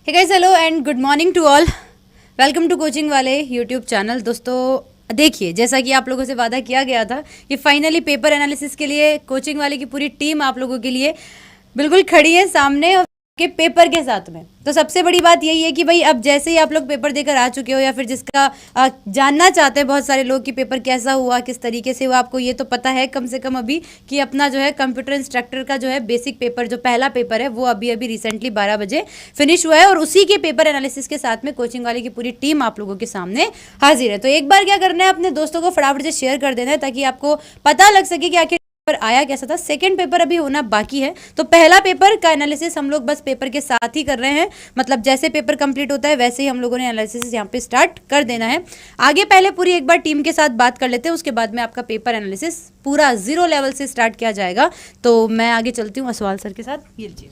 Hey guys, hello and good morning to all. Welcome to coaching वाले YouTube channel. दोस्तों देखिए, जैसा कि आप लोगों से वादा किया गया था कि फाइनली पेपर एनालिसिस के लिए कोचिंग वाले की पूरी टीम आप लोगों के लिए बिल्कुल खड़ी है सामने के पेपर के साथ में। तो सबसे बड़ी बात यही है कि भाई अब जैसे ही आप लोग पेपर देकर आ चुके हो या फिर जिसका जानना चाहते हैं बहुत सारे लोग कि पेपर कैसा हुआ, किस तरीके से हुआ, आपको ये तो पता है कम से कम अभी कि अपना जो है कंप्यूटर इंस्ट्रक्टर का जो है बेसिक पेपर, जो पहला पेपर है, वो अभी रिसेंटली 12 बजे फिनिश हुआ है और उसी के पेपर एनालिसिस के साथ में कोचिंग वाले की पूरी टीम आप लोगों के सामने हाजिर है। तो एक बार क्या करना है, अपने दोस्तों को फटाफट से शेयर कर देना है ताकि आपको पता लग सके कि आखिर पेपर आया कैसा था। सेकंड पेपर अभी होना बाकी है, तो पहला पेपर का एनालिसिस हम लोग बस पेपर के साथ ही कर रहे हैं। मतलब जैसे पेपर कंप्लीट होता है वैसे ही हम लोगों ने एनालिसिस यहाँ पे स्टार्ट कर देना है। आगे पहले पूरी एक बार टीम के साथ बात कर लेते हैं, उसके बाद में आपका पेपर एनालिसिस पूरा 0 लेवल से स्टार्ट किया जाएगा। तो मैं आगे चलती हूँ असवाल सर के साथ। ये लीजिए।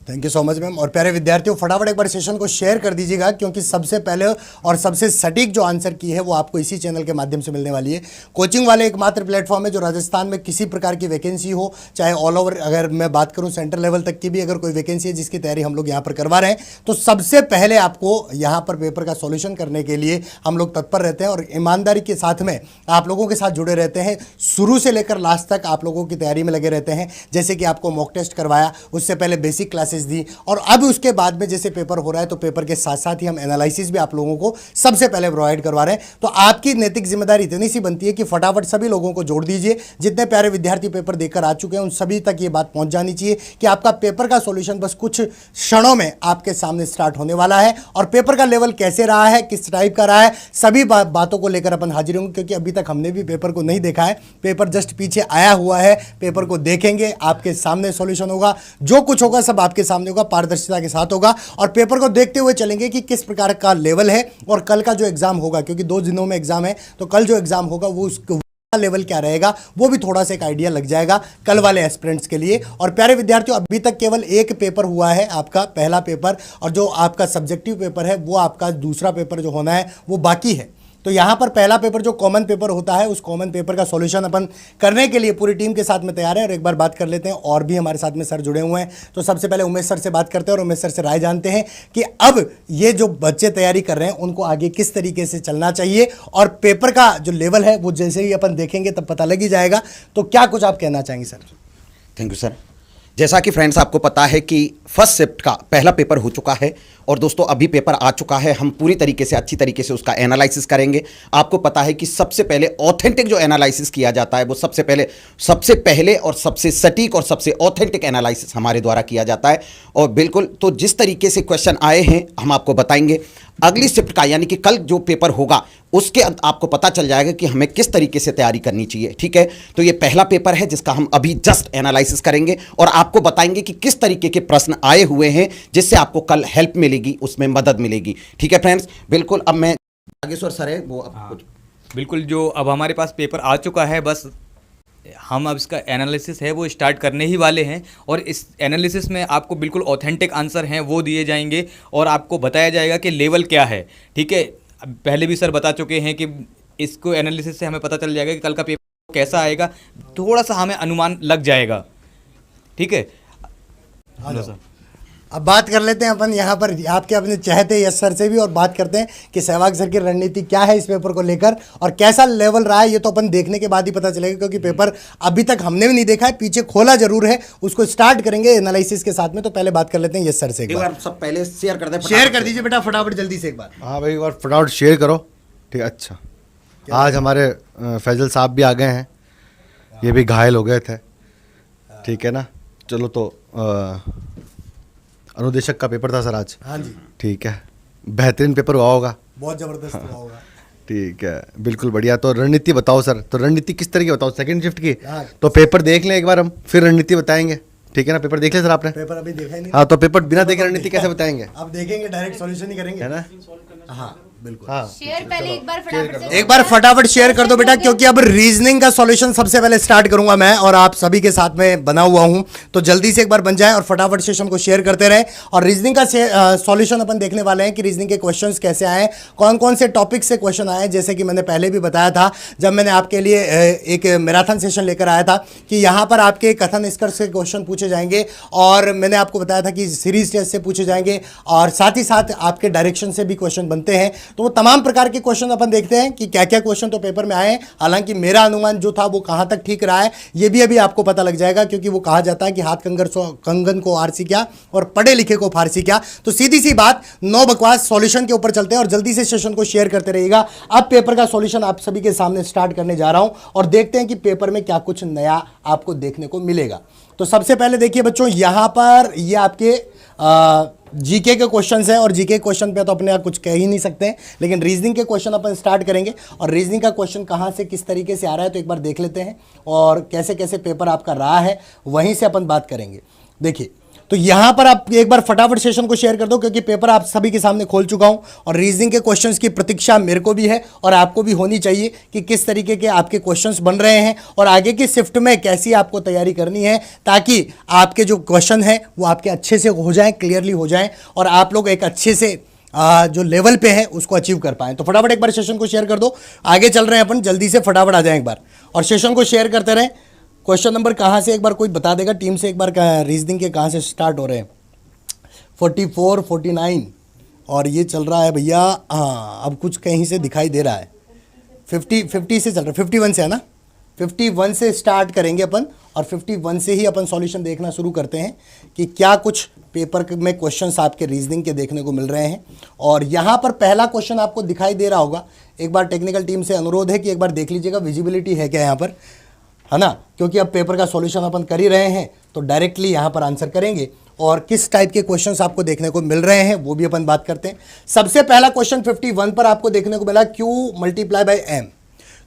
Thank you so much ma'am. और प्यारे विद्यार्थियों, फटाफट एक बार सेशन को शेयर कर दीजिएगा क्योंकि सबसे पहले और सबसे सटीक जो आंसर की है वो आपको इसी चैनल के माध्यम से मिलने वाली है। कोचिंग वाले एकमात्र प्लेटफॉर्म है जो राजस्थान में किसी प्रकार की वैकेंसी हो, चाहे ऑल ओवर, अगर मैं बात करूं सेंट्रल लेवल तक की भी अगर कोई वैकेंसी है जिसकी तैयारी हम लोग यहाँ पर करवा रहे हैं, तो सबसे पहले आपको यहाँ पर पेपर का सॉल्यूशन करने के लिए हम लोग तत्पर रहते हैं और ईमानदारी के साथ में आप लोगों के साथ जुड़े रहते हैं। शुरू से लेकर लास्ट तक आप लोगों की तैयारी में लगे रहते हैं। जैसे कि आपको मॉक टेस्ट करवाया, उससे पहले बेसिक क्लासेस दी और अब उसके बाद में जैसे पेपर हो रहा है तो पेपर के साथ साथ ही हम एनालिसिस भी आप लोगों को सबसे पहले प्रोवाइड करवा रहे हैं। तो आपकी नैतिक जिम्मेदारी इतनी सी बनती है कि फटाफट सभी लोगों को जोड़ दीजिए। जितने प्यारे विद्यार्थी पेपर देकर आ चुके हैं उन सभी तक ये बात पहुंच जानी चाहिए कि आपका पेपर का सॉल्यूशन बस कुछ क्षणों में आपके सामने स्टार्ट होने वाला है। और पेपर का लेवल कैसे रहा है, किस टाइप का रहा है, सभी बातों को लेकर अपन हाजिर होंगे क्योंकि अभी तक हमने भी पेपर को नहीं देखा है। पेपर जस्ट पीछे आया हुआ है, पेपर को देखेंगे, आपके सामने सॉल्यूशन होगा, जो कुछ होगा सब आपके सामने होगा, पारदर्शिता के साथ होगा और पेपर को देखते हुए चलेंगे कि किस प्रकार का लेवल है। और कल का जो एग्जाम होगा, क्योंकि 2 दिनों में एग्जाम है, तो कल जो एग्जाम होगा वो उसका लेवल क्या रहेगा वो भी थोड़ा सा एक आइडिया लग जाएगा कल वाले एस्पिरेंट्स के लिए। और प्यारे विद्यार्थियों, अभी तक केवल एक पेपर हुआ है, आपका पहला पेपर, और जो आपका सब्जेक्टिव पेपर है वो आपका दूसरा पेपर जो होना है वो बाकी है। तो यहाँ पर पहला पेपर जो कॉमन पेपर होता है उस कॉमन पेपर का सॉल्यूशन अपन करने के लिए पूरी टीम के साथ में तैयार है। और एक बार बात कर लेते हैं, और भी हमारे साथ में सर जुड़े हुए हैं। तो सबसे पहले उमेश सर से बात करते हैं और उमेश सर से राय जानते हैं कि अब ये जो बच्चे तैयारी कर रहे हैं उनको आगे किस तरीके से चलना चाहिए और पेपर का जो लेवल है वो जैसे ही अपन देखेंगे तब पता लग ही जाएगा। तो क्या कुछ आप कहना चाहेंगे सर? Thank you sir. जैसा कि फ्रेंड्स आपको पता है कि फर्स्ट शिफ्ट का पहला पेपर हो चुका है और दोस्तों अभी पेपर आ चुका है। हम पूरी तरीके से अच्छी तरीके से उसका एनालिसिस करेंगे। आपको पता है कि सबसे पहले ऑथेंटिक जो एनालिसिस किया जाता है वो सबसे पहले और सबसे सटीक और सबसे ऑथेंटिक एनालिसिस हमारे द्वारा किया जाता है। और बिल्कुल, तो जिस तरीके से क्वेश्चन आए हैं हम आपको बताएंगे। अगली शिफ्ट का यानी कि कल जो पेपर होगा उसके आपको पता चल जाएगा कि हमें किस तरीके से तैयारी करनी चाहिए। ठीक है, तो ये पहला पेपर है जिसका हम अभी जस्ट एनालिसिस करेंगे और आपको बताएंगे कि किस तरीके के प्रश्न आए हुए हैं जिससे आपको कल हेल्प मिलेगी, उसमें मदद मिलेगी। ठीक है फ्रेंड्स, बिल्कुल। अब मैं नागेश्वर सर है वो बिल्कुल, जो अब हमारे पास पेपर आ चुका है, बस हम अब इसका एनालिसिस है वो स्टार्ट करने ही वाले हैं। और इस एनालिसिस में आपको बिल्कुल ऑथेंटिक आंसर हैं वो दिए जाएंगे और आपको बताया जाएगा कि लेवल क्या है। ठीक है, पहले भी सर बता चुके हैं कि इसको एनालिसिस से हमें पता चल जाएगा कि कल का पेपर कैसा आएगा, थोड़ा सा हमें अनुमान लग जाएगा। ठीक है, हेलो सर। अब बात कर लेते हैं अपन यहाँ पर आपके अपने चहते यश सर से भी और बात करते हैं कि सहवाग सर की रणनीति क्या है इस पेपर को लेकर और कैसा लेवल रहा है। ये तो अपन देखने के बाद ही पता चलेगा क्योंकि पेपर अभी तक हमने भी नहीं देखा है, पीछे खोला जरूर है, उसको स्टार्ट करेंगे एनालिसिस के साथ में। तो पहले बात कर लेते हैं यश सर से एक बार। सब पहले शेयर कर दें, शेयर कर दीजिए बेटा फटाफट जल्दी से एक बार। हाँ भाई, और फटाफट शेयर करो। ठीक है, अच्छा आज हमारे फैजल साहब भी आ गए हैं, ये भी घायल हो गए थे। ठीक है ना, चलो तो अनुदेशक का पेपर था सर आज। हाँ जी, ठीक है, बेहतरीन पेपर हुआ होगा, बहुत जबरदस्त हुआ होगा। ठीक है, बिल्कुल बढ़िया। तो रणनीति बताओ सर, तो रणनीति किस तरह की बताओ सेकंड शिफ्ट की? हाँ। तो पेपर देख लें एक बार, हम फिर रणनीति बताएंगे। ठीक है ना, पेपर देख लें सर आपने? पेपर अभी देखा ही नहीं। हाँ, तो पेपर बिना देखे रणनीति कैसे बताएंगे? अब देखेंगे, डायरेक्ट सॉल्यूशन ही करेंगे, है ना? हाँ। बिल्कुल। हाँ शेयर पहले एक बार फटाफट से एक बार फटाफट शेयर कर दो बेटा, क्योंकि अब रीजनिंग का सॉल्यूशन सबसे पहले स्टार्ट करूंगा मैं, और आप सभी के साथ में बना हुआ हूं, तो जल्दी से एक बार बन जाए और फटाफट सेशन को शेयर करते रहें। और रीजनिंग का सॉल्यूशन अपन देखने वाले हैं कि रीजनिंग के क्वेश्चंस कैसे आए, कौन कौन से टॉपिक से क्वेश्चन आए। जैसे कि मैंने पहले भी बताया था जब मैंने आपके लिए एक मैराथन सेशन लेकर आया था कि यहाँ पर आपके कथन निष्कर्ष से क्वेश्चन पूछे जाएंगे, और मैंने आपको बताया था कि सीरीज टेस्ट से पूछे जाएंगे, और साथ ही साथ आपके डायरेक्शन से भी क्वेश्चन बनते हैं। तो वो तमाम प्रकार के क्वेश्चन अपन देखते हैं कि क्या क्या क्वेश्चन तो पेपर में आए। हालांकि मेरा अनुमान जो था वो कहां तक ठीक रहा है ये भी अभी आपको पता लग जाएगा, क्योंकि वो कहा जाता है कि हाथ कंगन को आरसी क्या और पढ़े लिखे को फारसी क्या। तो सीधी सी बात, नो बकवास, सॉल्यूशन के ऊपर चलते हैं और जल्दी से सेशन को शेयर करते रहिएगा। अब पेपर का सॉल्यूशन आप सभी के सामने स्टार्ट करने जा रहा हूं और देखते हैं कि पेपर में क्या कुछ नया आपको देखने को मिलेगा। तो सबसे पहले देखिए बच्चों, यहां पर ये आपके जीके के क्वेश्चंस हैं, और जीके क्वेश्चन पे तो अपने आप कुछ कह ही नहीं सकते हैं, लेकिन रीजनिंग के क्वेश्चन अपन स्टार्ट करेंगे। और रीजनिंग का क्वेश्चन कहां से किस तरीके से आ रहा है तो एक बार देख लेते हैं, और कैसे कैसे पेपर आपका रहा है वहीं से अपन बात करेंगे। देखिए, तो यहां पर आप एक बार फटाफट सेशन को शेयर कर दो, क्योंकि पेपर आप सभी के सामने खोल चुका हूं, और रीजनिंग के क्वेश्चंस की प्रतीक्षा मेरे को भी है और आपको भी होनी चाहिए कि किस तरीके के आपके क्वेश्चंस बन रहे हैं और आगे की शिफ्ट में कैसी आपको तैयारी करनी है, ताकि आपके जो क्वेश्चन है वो आपके अच्छे से हो जाएं, क्लियरली हो जाएं, और आप लोग एक अच्छे से जो लेवल पे है उसको अचीव कर पाएं। तो फटाफट एक बार सेशन को शेयर कर दो, आगे चल रहे हैं अपन, जल्दी से फटाफट आ जाएं एक बार और सेशन को शेयर करते रहें। क्वेश्चन नंबर कहाँ से एक बार कोई बता देगा टीम से, एक बार रीजनिंग के कहाँ से स्टार्ट हो रहे हैं? 44, 49 और ये चल रहा है भैया, हाँ अब कुछ कहीं से दिखाई दे रहा है, 50 से चल रहा है, 51 से है ना, 51 से स्टार्ट करेंगे अपन, और 51 से ही अपन सॉल्यूशन देखना शुरू करते हैं कि क्या कुछ पेपर में क्वेश्चंस आपके रीजनिंग के देखने को मिल रहे हैं। और यहाँ पर पहला क्वेश्चन आपको दिखाई दे रहा होगा, एक बार टेक्निकल टीम से अनुरोध है कि एक बार देख लीजिएगा विजिबिलिटी है क्या यहाँ पर, है ना, क्योंकि अब पेपर का सॉल्यूशन अपन कर ही रहे हैं तो डायरेक्टली यहाँ पर आंसर करेंगे, और किस टाइप के क्वेश्चंस आपको देखने को मिल रहे हैं वो भी अपन बात करते हैं। सबसे पहला क्वेश्चन 51 पर आपको देखने को मिला, Q multiply by M.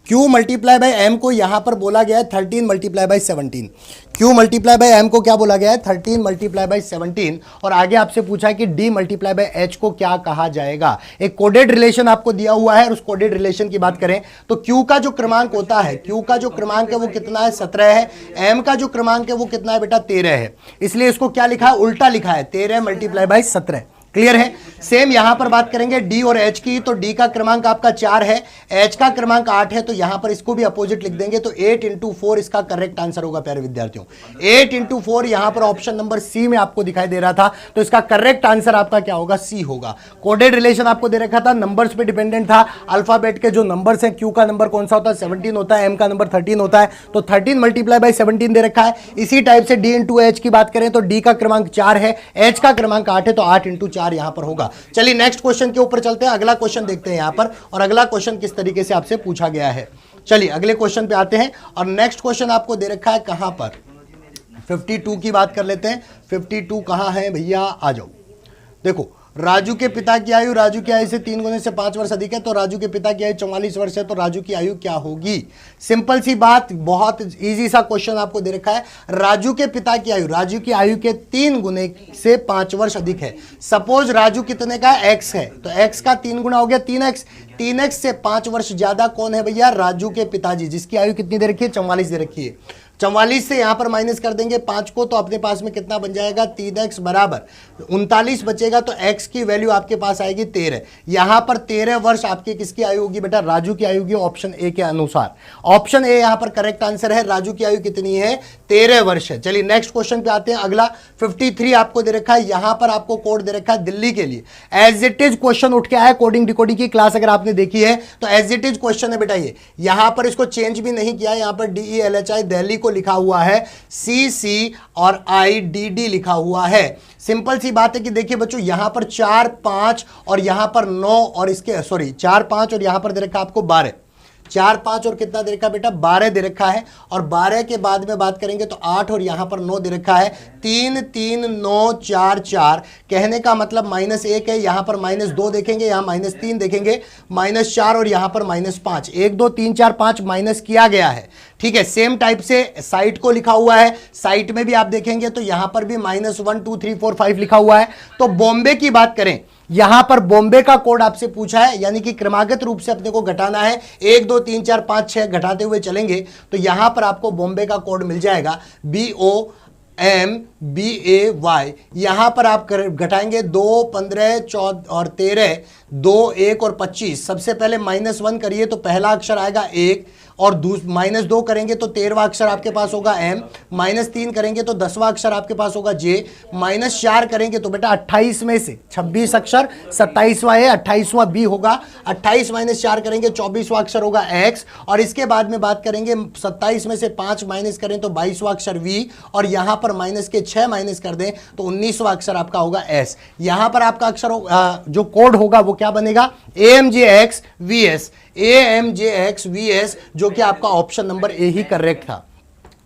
Q multiply by M को यहाँ पर बोला गया है 13 multiply by 17। Q multiply by M को क्या बोला गया है? 13 मल्टीप्लाई बाई 17। और आगे आपसे पूछा है कि D मल्टीप्लाई बाई एच को क्या कहा जाएगा। एक कोडेड रिलेशन आपको दिया हुआ है, और उस कोडेड रिलेशन की बात करें तो Q का जो क्रमांक होता है, Q का जो क्रमांक है वो कितना है? 17 है। M का जो क्रमांक है वो कितना है बेटा? 13 है। इसलिए इसको क्या लिखा है? उल्टा लिखा है, 13 मल्टीप्लाई बाई 17। क्लियर है? सेम यहां पर बात करेंगे डी और एच की, तो डी का क्रमांक आपका 4 है, एच का क्रमांक 8 है, तो यहां पर इसको भी अपोजिट लिख देंगे, तो 8 इंटू 4 इसका करेक्ट आंसर होगा प्यारे विद्यार्थियों। 8 इंटू 4 यहां पर ऑप्शन नंबर सी में आपको दिखाई दे रहा था, तो इसका करेक्ट आंसर आपका क्या होगा? सी होगा। कोडेड रिलेशन आपको दे रखा था, नंबर्स पे डिपेंडेंट था, अल्फाबेट के जो नंबर्स हैं, क्यू का नंबर कौन सा होता है? 17 होता है, एम का नंबर 13 होता है, तो 13 मल्टीप्लाई बाई 17 दे रखा है। इसी टाइप से डी इंटू एच की बात करें तो डी का क्रमांक 4 है, एच का क्रमांक 8 है, तो 8 इंटू 4 यहां पर होगा। चलिए नेक्स्ट क्वेश्चन के ऊपर चलते हैं, अगला क्वेश्चन देखते हैं यहां पर, और अगला क्वेश्चन किस तरीके से आपसे पूछा गया है। चलिए अगले क्वेश्चन पे आते हैं, और नेक्स्ट क्वेश्चन आपको दे रखा है कहां पर? 52 की बात कर लेते हैं। 52 कहां है भैया? आ जाओ। देखो, राजू के पिता की आयु राजू की आयु से 3 गुने से 5 वर्ष अधिक है, तो राजू के पिता की आयु 44 वर्ष है, तो राजू की आयु क्या होगी? सिंपल सी बात, बहुत इजी सा क्वेश्चन आपको दे रखा है। राजू के पिता की आयु राजू की आयु के 3 गुने से 5 वर्ष अधिक है। सपोज राजू कितने का? x है, तो x का 3 गुना हो गया 3x। 3x से 5 वर्ष ज्यादा कौन है भैया? राजू के पिताजी, जिसकी आयु कितनी दे रखी है? 44 दे रखी है। 44 से यहां पर माइनस कर देंगे 5 को, तो अपने पास में कितना बन जाएगा? 3x बराबर 39 बचेगा, तो x की वैल्यू आपके पास आएगी 13। यहां पर 13 वर्ष आपकी किसकी आयु होगी बेटा? राजू की आयु की, ऑप्शन ए के अनुसार। ऑप्शन ए यहां पर करेक्ट आंसर है। राजू की आयु कितनी है? 13 वर्ष है। चलिए नेक्स्ट क्वेश्चन पे आते हैं। अगला 53 आपको दे रखा है, यहां पर आपको कोड दे रखा है दिल्ली के लिए। एज इट इज क्वेश्चन उठ के आया, कोडिंग डिकोडिंग की क्लास अगर आपने देखी है तो एज इट इज क्वेश्चन है बेटा ये। यहां पर इसको चेंज भी नहीं किया, यहां पर DELHI दिल्ली को लिखा हुआ है, CC और IDD लिखा हुआ है। सिंपल सी बात है कि देखिए बच्चों, यहां पर 4, 5 और यहां पर 9 और इसके 4, 5 और यहां पर दे रखा आपको 12। 4, 5 और कितना दे रखा बेटा? 12 दे रखा है। और 12 के बाद में बात करेंगे तो 8 और यहां पर 9 दे रखा है। 3, 3, 9, 4, 4। कहने का मतलब -1 है, यहां पर -2 देखेंगे, यहां -3 देखेंगे, -4 और यहां पर -5। 1, 2, 3, 4, 5 माइनस किया गया है। ठीक है, सेम टाइप से साइट को लिखा हुआ है, साइट में भी आप देखेंगे तो यहां पर भी -1, 2, 3, 4, 5 लिखा हुआ है। तो बॉम्बे की बात करें, यहां पर बॉम्बे का कोड आपसे पूछा है, यानी कि क्रमागत रूप से अपने को घटाना है, 1 2 3 4 5 6 घटाते हुए चलेंगे तो यहां पर आपको बॉम्बे का कोड मिल जाएगा BOMBAY। यहां पर आप घटाएंगे 2 15 14 और 13, 2 1 और 25। सबसे पहले -1 करिए तो पहला अक्षर आएगा 1, और -2 करेंगे तो 13वां अक्षर आपके पास होगा M, -3 करेंगे तो 10वां अक्षर आपके पास होगा J, -4 करेंगे तो बेटा 28 में से 26 अक्षर 27वां है, 28वां B होगा, 28 -4 करेंगे 24वां अक्षर होगा X, और इसके बाद में बात करेंगे 27 में से 5 माइनस करें तो 22वां अक्षर V, और यहां पर -6 माइनस कर दें तो 19वां अक्षर आपका होगा S। यहां पर आपका अक्षर जो कोड होगा वो क्या बनेगा, AMJXVS, AMJXVS, जो कि आपका option number A he correct था।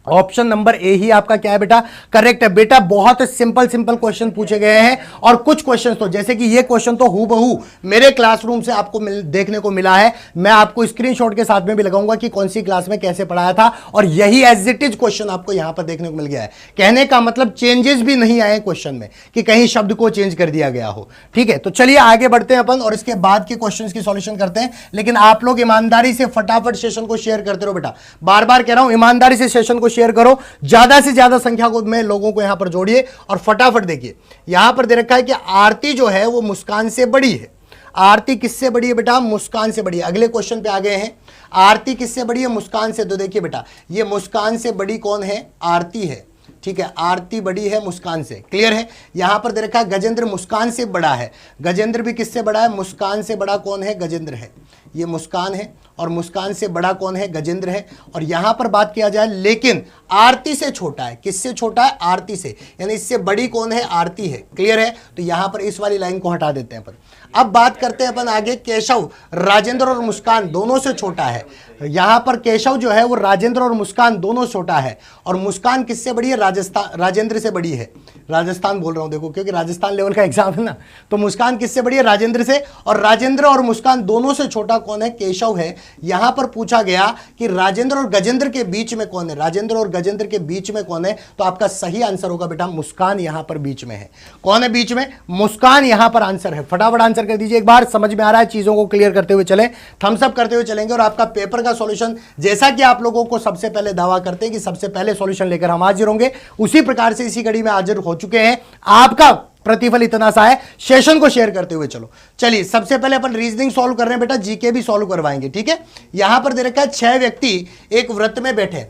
ऑप्शन नंबर ए ही आपका क्या है बेटा, करेक्ट है। बेटा बहुत सिंपल क्वेश्चन पूछे गए हैं, और कुछ क्वेश्चन तो जैसे कि ये क्वेश्चन तो हूबहू मेरे क्लासरूम से आपको देखने को मिला है, मैं आपको स्क्रीनशॉट के साथ में भी लगाऊंगा कि कौन सी क्लास में कैसे पढ़ाया था, और यही एज इट इज क्वेश्चन आपको यहां पर देखने को मिल गया है। कहने का मतलब चेंजेस भी नहीं आए क्वेश्चन में कि कहीं शब्द को चेंज कर दिया गया हो। ठीक है, तो चलिए आगे बढ़ते हैं अपन और इसके बाद के क्वेश्चन की सॉल्यूशन करते हैं। लेकिन आप लोग ईमानदारी से फटाफट सेशन को शेयर करते रहो बेटा, बार बार कह रहा हूं ईमानदारी से सेशन को शेयर करो, ज्यादा से ज्यादा संख्या को में लोगों को यहां पर जोड़िए, और फटाफट देखिए यहां पर दे रखा है कि आरती जो है वो मुस्कान से बड़ी है। आरती किससे बड़ी है बेटा, मुस्कान से बड़ी है। अगले क्वेश्चन पे आ गए हैं, आरती किससे बड़ी है, मुस्कान से। तो देखिए बेटा ये मुस्कान से बड़ी कौन है, आरती है। ठीक है, आरती बड़ी है मुस्कान से, क्लियर है। यहां पर दे रखा है गजेंद्र मुस्कान से बड़ा है, गजेंद्र भी किससे बड़ा है, मुस्कान से बड़ा कौन है, गजेंद्र है। ये मुस्कान है और मुस्कान से बड़ा कौन है, गजेंद्र है। और यहां पर बात किया जाए लेकिन आरती से छोटा है, किससे छोटा है, आरती से, यानी इससे बड़ी कौन है, आरती है, क्लियर है। तो यहां पर इस वाली लाइन को हटा देते हैं अपन। अब बात करते हैं अपन आगे, केशव राजेंद्र और मुस्कान दोनों से छोटा है। यहां पर केशव जो है वो राजेंद्र और मुस्कान दोनों छोटा है, और मुस्कान किससे बड़ी है, राजेंद्र से बड़ी है। राजस्थान बोल रहा हूं देखो, क्योंकि राजस्थान लेवल का एग्जाम है ना। तो मुस्कान किससे बड़ी है, राजेंद्र से, और राजेंद्र और मुस्कान दोनों से छोटा कौन है, केशव है। यहां पर पूछा गया कि राजेंद्र और गजेंद्र के बीच में कौन है, राजेंद्र और गजेंद्र के बीच में कौन है, तो आपका सही आंसर होगा बेटा मुस्कान यहां पर बीच में है। कौन है बीच में, मुस्कान यहां पर आंसर है। फटाफट आंसर कर दीजिए, एक बार समझ में आ रहा है, चीजों को क्लियर करते हुए चले, थम्स अप करते हुए चलेंगे। और आपका पेपर का सॉल्यूशन जैसा कि आप लोगों को सबसे पहले दावा करते हैं कि सबसे पहले सॉल्यूशन लेकर हम हाजिर होंगे, उसी प्रकार से इसी घड़ी में हाजिर हो चुके हैं। आपका प्रतिफल इतना सा है, सेशन को शेयर करते हुए चलो। चलिए सबसे पहले अपन रीजनिंग सॉल्व कर रहे हैं बेटा, जीके भी सॉल्व करवाएंगे। ठीक है, यहां पर दे रखा है 6 व्यक्ति एक व्रत में बैठे,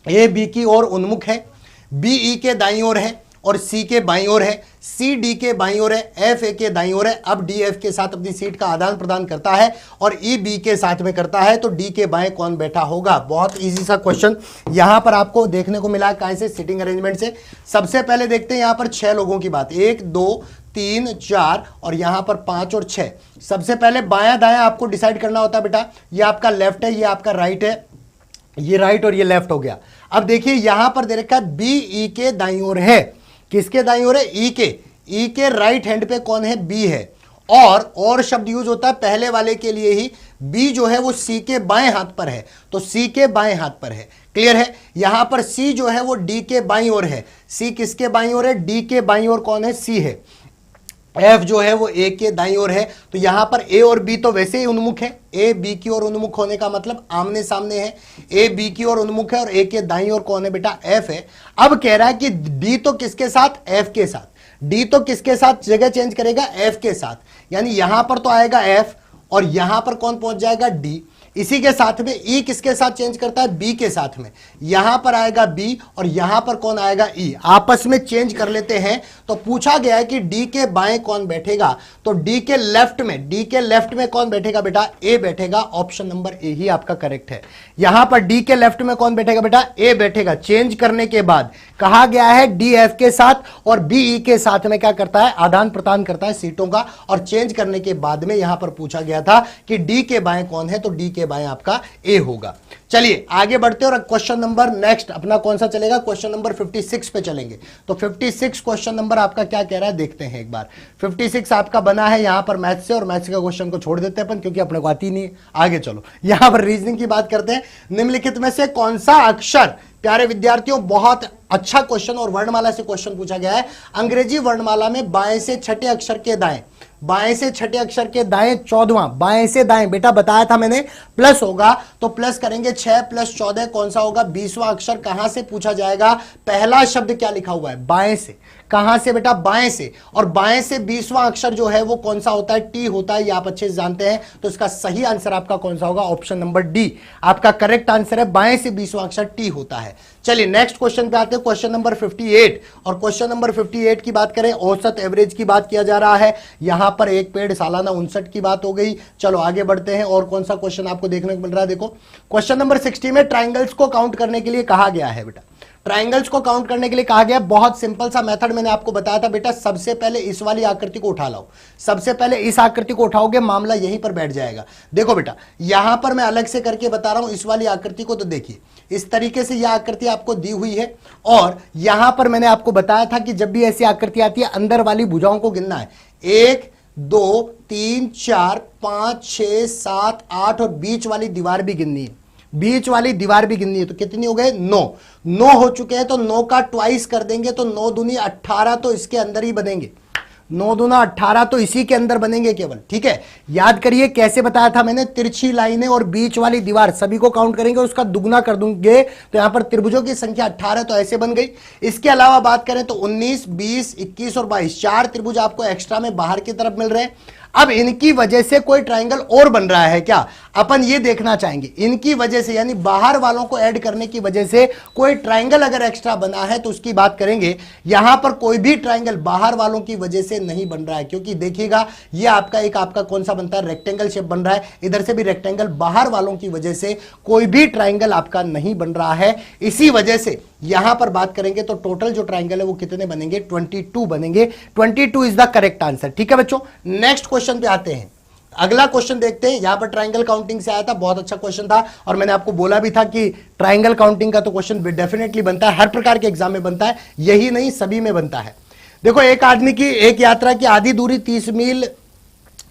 ए बी की ओर उन्मुख है, बी ई के दाईं ओर है, और सी के बाईं ओर है, सी डी के बाईं ओर है, एफ ए के दाईं ओर है। अब डी एफ के साथ अपनी सीट का आदान प्रदान करता है और ई बी के साथ में करता है, तो डी के बाएं कौन बैठा होगा। बहुत इजी सा क्वेश्चन यहां पर आपको देखने को मिला, कहां से, सीटिंग अरेंजमेंट से। सबसे पहले देखते हैं यहां पर 6 लोगों की बात, 1 2 3 4 और यहां पर 5 और 6। सबसे पहले बायां दायां आपको डिसाइड करना होता है बेटा, ये आपका लेफ्ट है, ये आपका राइट है, ये राइट और ये लेफ्ट हो गया। अब देखिए यहां पर दे रखा है बी ई के दाईं ओर है, किसके दाईं ओर है, ई के राइट हैंड पे कौन है, बी है। और शब्द यूज होता है पहले वाले के लिए ही, बी जो है वो सी के बाएं हाथ पर है, तो सी के बाएं हाथ पर है, क्लियर है। यहां पर सी जो है वो डी के बाईं ओर है, सी किसके बाईं ओर है, डी के बाईं ओर कौन है, सी है। एफ जो है वो ए के दाईं ओर है, तो यहां पर ए और बी तो वैसे ही उन्मुख है, ए बी की ओर उन्मुख होने का मतलब आमने सामने है, ए बी की ओर उन्मुख है, और ए के दाईं ओर कौन है बेटा, एफ है। अब कह रहा है कि डी तो किसके साथ, एफ के साथ, डी तो किसके साथ जगह चेंज करेगा, एफ के साथ, यानी यहां पर तो आएगा एफ और यहां पर कौन पहुंच जाएगा, डी। इसी के साथ में ई किसके साथ चेंज करता है, बी के साथ में, यहां पर आएगा बी और यहां पर कौन आएगा, ई। आपस में चेंज कर लेते हैं। तो पूछा गया है कि डी के बाएं कौन बैठेगा, तो डी के लेफ्ट में कौन बैठेगा बेटा, ए बैठेगा। ऑप्शन नंबर ए ही आपका करेक्ट है। यहां पर डी के लेफ्ट में कौन बैठेगा बेटा, ए बैठेगा। चेंज करने के बाद कहा गया है डी एफ के साथ और बी ई के साथ में क्या करता है, आदान प्रदान करता है सीटों का। और चेंज करने के बाद में यहां पर पूछा गया था कि डी के बाएं कौन है, तो डी के बाएं आपका ए होगा। चलिए आगे बढ़ते हैं और क्वेश्चन नंबर नेक्स्ट अपना कौन सा चलेगा, क्वेश्चन नंबर 56 पे चलेंगे। तो 56 क्वेश्चन नंबर आपका क्या कह रहा है देखते हैं एक बार। 56 आपका बना है यहां पर मैथ्स से, और मैथ्स का क्वेश्चन को छोड़ देते हैं अपन क्योंकि अपने को आती नहीं है। आगे चलो यहां पर रीजनिंग की बात करते हैं। निम्नलिखित में से कौन सा अक्षर, प्यारे विद्यार्थियों बहुत अच्छा क्वेश्चन और वर्णमाला से क्वेश्चन पूछा गया है। अंग्रेजी वर्णमाला में बाएं से छठे अक्षर के दाएं, बाएं से छठे अक्षर के दाएं 14वां, बाएं से दाएं बेटा बताया था मैंने प्लस होगा, तो प्लस करेंगे 6 + 14 कौन सा होगा, 20वां अक्षर कहां से पूछा जाएगा। पहला शब्द क्या लिखा हुआ है, बाएं से, कहां से बेटा, बाएं से, और बाएं से 20वां अक्षर जो है वो कौन सा होता है, टी होता है, ये आप अच्छे से जानते हैं। तो इसका सही आंसर आपका कौन सा होगा, ऑप्शन नंबर डी आपका करेक्ट आंसर है, बाएं से 20वां अक्षर टी होता है। चलिए नेक्स्ट क्वेश्चन पे आते हैं, क्वेश्चन नंबर 58। और क्वेश्चन नंबर 58 की बात करें, औसत एवरेज की बात किया जा रहा है। यहां पर एक पेड़ सालाना 59 की बात हो गई। चलो आगे बढ़ते हैं और कौन सा क्वेश्चन आपको देखने को मिल रहा है। देखो क्वेश्चन नंबर 60 में ट्राइंगल्स को काउंट करने के लिए कहा गया है बेटा, ट्राइंगल्स को काउंट करने के लिए कहा गया। बहुत सिंपल सा मेथड मैंने आपको बताया था बेटा, सबसे पहले इस वाली आकृति को उठा लाओ, सबसे पहले इस आकृति को उठाओगे, मामला यहीं पर बैठ जाएगा। देखो बेटा यहां पर मैं अलग से करके बता रहा हूं इस वाली आकृति को, तो देखिए इस तरीके से यह आकृति आपको दी हुई है, और यहां पर मैंने आपको बताया था कि जब भी ऐसी आकृति आती है अंदर वाली भुजाओं को गिनना है, 1 2 3 4 5 6 7 8 और बीच वाली दीवार भी गिननी है, बीच वाली दीवार भी गिननी है। तो कितनी हो गए, 9 हो चुके हैं। तो 9 का ट्वाइस कर देंगे तो 9 दूनी 18, तो इसके अंदर ही बनेंगे, 9 दूना 18 तो इसी के अंदर बनेंगे केवल। ठीक है, याद करिए कैसे बताया था मैंने, तिरछी लाइनें और बीच वाली दीवार सभी को काउंट करेंगे, उसका दुगना कर दूंगे तो यहां पर त्रिभुजों की संख्या 18 तो ऐसे बन गई। इसके अलावा बात करें तो 19 20 21 और 22 4 त्रिभुज आपको एक्स्ट्रा में बाहर की तरफ मिल रहे हैं। अब इनकी वजह से कोई ट्रायंगल और बन रहा है क्या, अपन ये देखना चाहेंगे। इनकी वजह से यानी बाहर वालों को ऐड करने की वजह से कोई ट्रायंगल अगर एक्स्ट्रा बना है तो उसकी बात करेंगे। यहां पर कोई भी ट्रायंगल बाहर वालों की वजह से नहीं बन रहा है, क्योंकि देखिएगा ये आपका कौन सा बनता है, रेक्टेंगल शेप बन रहा है। इधर से भी रेक्टेंगल, बाहर वालों की वजह से कोई भी ट्रायंगल आपका नहीं बन रहा है। इसी वजह से यहां पर बात करेंगे तो टोटल जो ट्रायंगल है वो कितने बनेंगे, 22 बनेंगे। 22 इज द करेक्ट आंसर। ठीक है बच्चों, नेक्स्ट क्वेश्चन पे आते हैं। अगला क्वेश्चन देखते हैं। यहां पर ट्रायंगल काउंटिंग से आया था, बहुत अच्छा क्वेश्चन था, और मैंने आपको बोला भी था कि ट्रायंगल काउंटिंग का तो क्वेश्चन डेफिनेटली बनता है, हर प्रकार के एग्जाम में बनता है, यही नहीं सभी में बनता है। देखो एक आदमी की एक यात्रा की आधी दूरी 30 मील,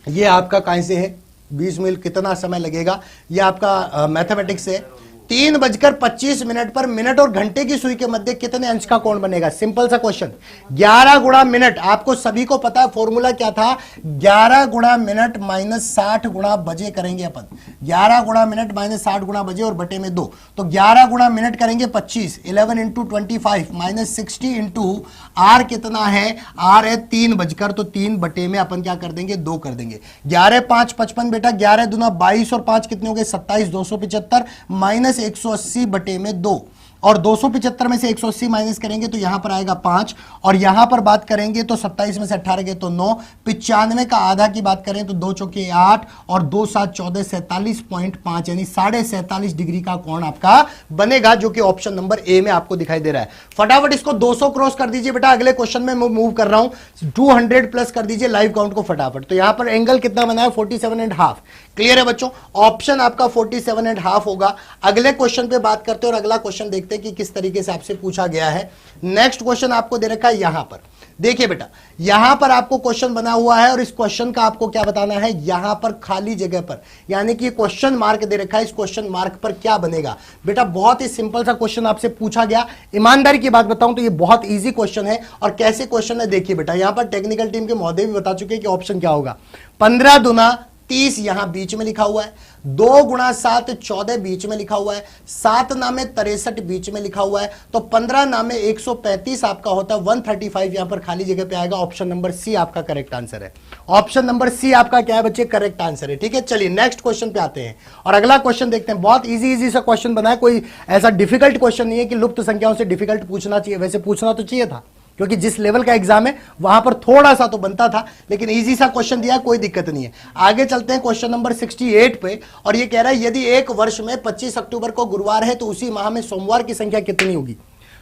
ये आपका कहां से है, 20 मील कितना समय लगेगा, ये आपका मैथमेटिक्स है। 3:25 पर मिनट और घंटे की सुई के मध्य कितने अंश का कोण बनेगा, सिंपल सा क्वेश्चन। 11 गुणा मिनट, आपको सभी को पता है फॉर्मूला क्या था, 11 गुणा मिनट माइनस 60 गुणा बजे करेंगे अपन। 11 गुणा मिनट माइनस 60 गुणा बजे और बटे में 2, तो 11 गुणा मिनट करेंगे 25, 11 इंटू 25 माइनस 60 इंटू आर कितना है, आर है 3 बजकर, तो 3 बटे में अपन क्या कर देंगे, 2 कर देंगे। 11 5 55 बेटा, 11 दूना 22 और 5 कितने हो गए 27, 275 माइनस 180 बटे में 2, और 275 में से 180 माइनस करेंगे तो यहां पर आएगा 5, और यहां पर बात करेंगे तो 27 में से 18 गए तो 9, 95 का आधा की बात करें तो 2 चौके 8 और 2 7 14, 47.5 यानी 47.5 डिग्री का कोण आपका बनेगा, जो कि ऑप्शन नंबर ए में आपको दिखाई दे रहा है। फटाफट इसको 200 क्रॉस कर दीजिए बेटा, अगले क्वेश्चन में मूव कर रहा हूं। 200 प्लस कर दीजिए लाइव काउंट को फटाफट। तो यहां पर एंगल कितना बना है, 47.5। क्लियर है बच्चों, ऑप्शन आपका 47.5 होगा। अगले क्वेश्चन पे बात करते हैं और अगला क्वेश्चन देखते हैं कि किस तरीके से आपसे पूछा गया है। नेक्स्ट क्वेश्चन आपको दे रखा है यहां पर, देखिए बेटा यहां पर आपको क्वेश्चन बना हुआ है, और इस क्वेश्चन का आपको क्या बताना है, यहां पर खाली जगह पर यानी कि क्वेश्चन मार्क दे रखा है, इस क्वेश्चन मार्क पर क्या बनेगा। बेटा बहुत ही सिंपल सा क्वेश्चन आपसे पूछा गया, ईमानदारी की बात बताऊं तो ये बहुत इजी क्वेश्चन है। और कैसे क्वेश्चन है देखिए बेटा, यहां पर टेक्निकल टीम के महोदय भी बता चुके हैं कि ऑप्शन क्या होगा। 15 दूना 30 यहां बीच में लिखा हुआ है, 2 गुणा 7 14 बीच में लिखा हुआ है, 7 नामे 63 बीच में लिखा हुआ है, तो 15 नामे 135 आपका होता है 135, यहां पर खाली जगह पे आएगा। ऑप्शन नंबर सी आपका करेक्ट आंसर है। ऑप्शन नंबर सी आपका क्या है बच्चे, करेक्ट आंसर है। ठीक है, चलिए नेक्स्ट क्वेश्चन पे आते हैं और अगला क्वेश्चन देखते हैं। बहुत इजी सा क्वेश्चन बना है, कोई ऐसा डिफिकल्ट क्वेश्चन नहीं है कि लुप्त संख्याओं से डिफिकल्ट पूछना चाहिए, वैसे पूछना तो चाहिए था क्योंकि जिस लेवल का एग्जाम है वहां पर थोड़ा सा तो बनता था, लेकिन इजी सा क्वेश्चन दिया, कोई दिक्कत नहीं है। आगे चलते हैं क्वेश्चन नंबर 68 पे, और ये कह रहा है यदि एक वर्ष में 25 अक्टूबर को गुरुवार है तो उसी माह में सोमवार की संख्या कितनी होगी।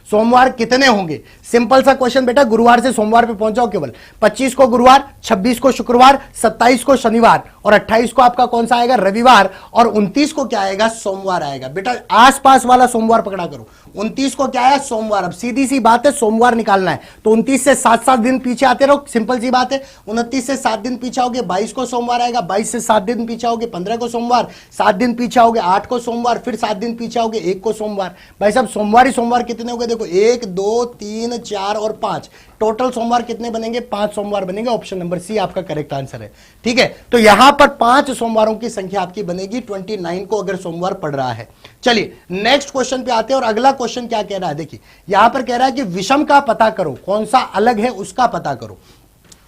सोमवार कितने होंगे? सिंपल सा क्वेश्चन बेटा, गुरुवार से सोमवार पे पहुंच जाओ केवल। 25 को गुरुवार, 26 को शुक्रवार, 27 को शनिवार और 28 को आपका कौन सा आएगा? रविवार। और 29 को क्या आएगा? सोमवार आएगा। बेटा आसपास वाला सोमवार पकड़ा करो। 29 को क्या है? सोमवार। अब सीधी सी बात है, सोमवार निकालना है तो 29 से 7-7 दिन पीछे आते रहो, सिंपल सी बात है। 29 से 7 दिन पीछे आओगे, 22 को सोमवार आएगा। 22 से 7 दिन पीछे आओगे, 15 को सोमवार। 7 दिन पीछे आओगे, 8 को सोमवार। फिर 7 दिन पीछे आओगे, 1 को सोमवार। भाई साहब सोमवार ही सोमवार कितने हो गए? देखो 1 2 3 4 और 5, टोटल सोमवार कितने बनेंगे? 5 सोमवार बनेंगे। ऑप्शन नंबर सी आपका करेक्ट आंसर है। ठीक है, तो यहां पर 5 सोमवारों की संख्या आपकी बनेगी 29 को, अगर सोमवार पड़ रहा है। चलिए नेक्स्ट क्वेश्चन पे आते हैं। और अगला क्वेश्चन क्या कह रहा है? देखिए यहां पर कह रहा है कि विषम का पता करो, कौन सा अलग है उसका पता करो।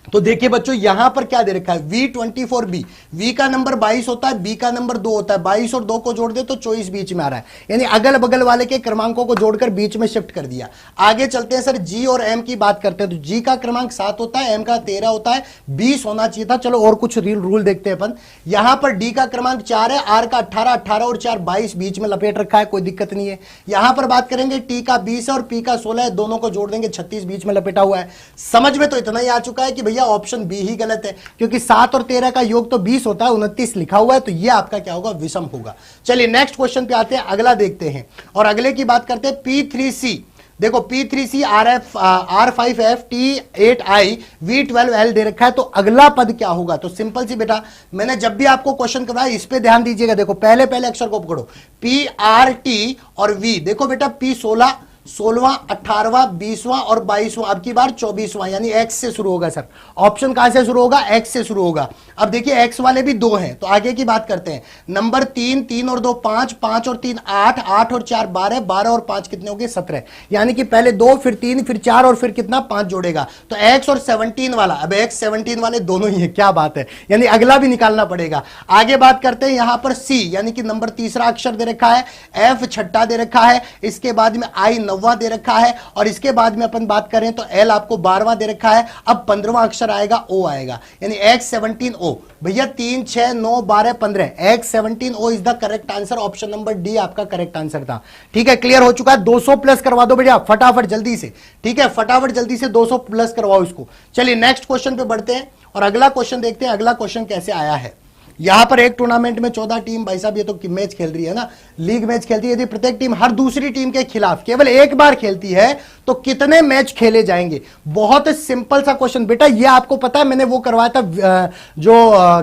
तो देखिए बच्चों यहां पर क्या दे रखा है? V24B, V का नंबर 22 होता है, B का नंबर 2 होता है। 22 और 2 को जोड़ दे तो 24 बीच में आ रहा है, यानी अगल बगल वाले के क्रमांकों को जोड़कर बीच में शिफ्ट कर दिया। आगे चलते हैं सर, G और M की बात करते हैं। तो G का क्रमांक 7 होता है, M का 13 होता है, 20 होना चाहिए था। चलो और कुछ रूल देखते हैं अपन। यहां पर D का क्रमांक 4 है, R का 18, 18 और 4 22 बीच में लपेट रखा है, कोई दिक्कत नहीं है। यहां पर बात करेंगे T का 20 है और P का 16 है, दोनों को जोड़ देंगे 36 बीच में लपेटा हुआ है। समझ में तो इतना ही आ चुका है कि भैया ऑप्शन बी ही गलत है, क्योंकि 7 और 13 का योग तो 20 होता है, 29 लिखा हुआ है, तो ये आपका क्या होगा? विषम होगा। चलिए नेक्स्ट क्वेश्चन पे आते हैं, अगला देखते हैं और अगले की बात करते हैं। P3C, देखो P3C R5F T8I V12L दे रखा है, तो अगला पद क्या होगा? तो सिंपल सी बेटा, मैंने जब भी आपको क्वेश्चन करवाया इस पे ध्यान दीजिएगा। देखो पहले अक्षर को पकड़ो, PRT और V। देखो बेटा P16, 16वां, 18वां, 20वां और 22वां, अब की बार 24वां, यानी X से शुरू होगा। सर ऑप्शन कहां से शुरू होगा? X से शुरू होगा। अब देखिए X वाले भी 2 हैं, तो आगे की बात करते हैं। नंबर 3, 3 और 2 5, 5 और 3 8, 8 और 4 12, 12 और 5 कितने हो गए? 17। यानी कि पहले 2 फिर 3 फिर 4 और फिर कितना? 5 जोड़ेगा, तो X और 17 वाला। अब X 17 वाले दोनों ही है, क्या बात है, यानी अगला भी निकालना पड़ेगा। आगे बात करते हैं यहां पर C, यानी कि नंबर 3रा अक्षर दे रखा है, F 6ठा दे रखा है, इसके बाद में I 9वां दे रखा है, और इसके बाद में अपन बात करें तो L आपको 12वां दे रखा है। अब 15वां अक्षर आएगा, O आएगा, यानी X17O। भैया 3 6 9 12 15, X17O is the correct answer. Option number D आपका करेक्ट आंसर था। ठीक है, क्लियर हो चुका है। 200 प्लस करवा दो भैया फटाफट जल्दी से। ठीक है, फटाफट जल्दी से 200 प्लस करवाओ इसको। चलिए नेक्स्ट क्वेश्चन पे बढ़ते हैं और अगला क्वेश्चन देखते हैं। अगला क्वेश्चन कैसे आया है? यहां पर एक टूर्नामेंट में 14 टीम, भाई साहब ये तो मैच खेल रही है ना, लीग मैच खेलती है। यदि प्रत्येक टीम हर दूसरी टीम के खिलाफ केवल एक बार खेलती है तो कितने मैच खेले जाएंगे? बहुत सिंपल सा क्वेश्चन बेटा, ये आपको पता है, मैंने वो करवाया था जो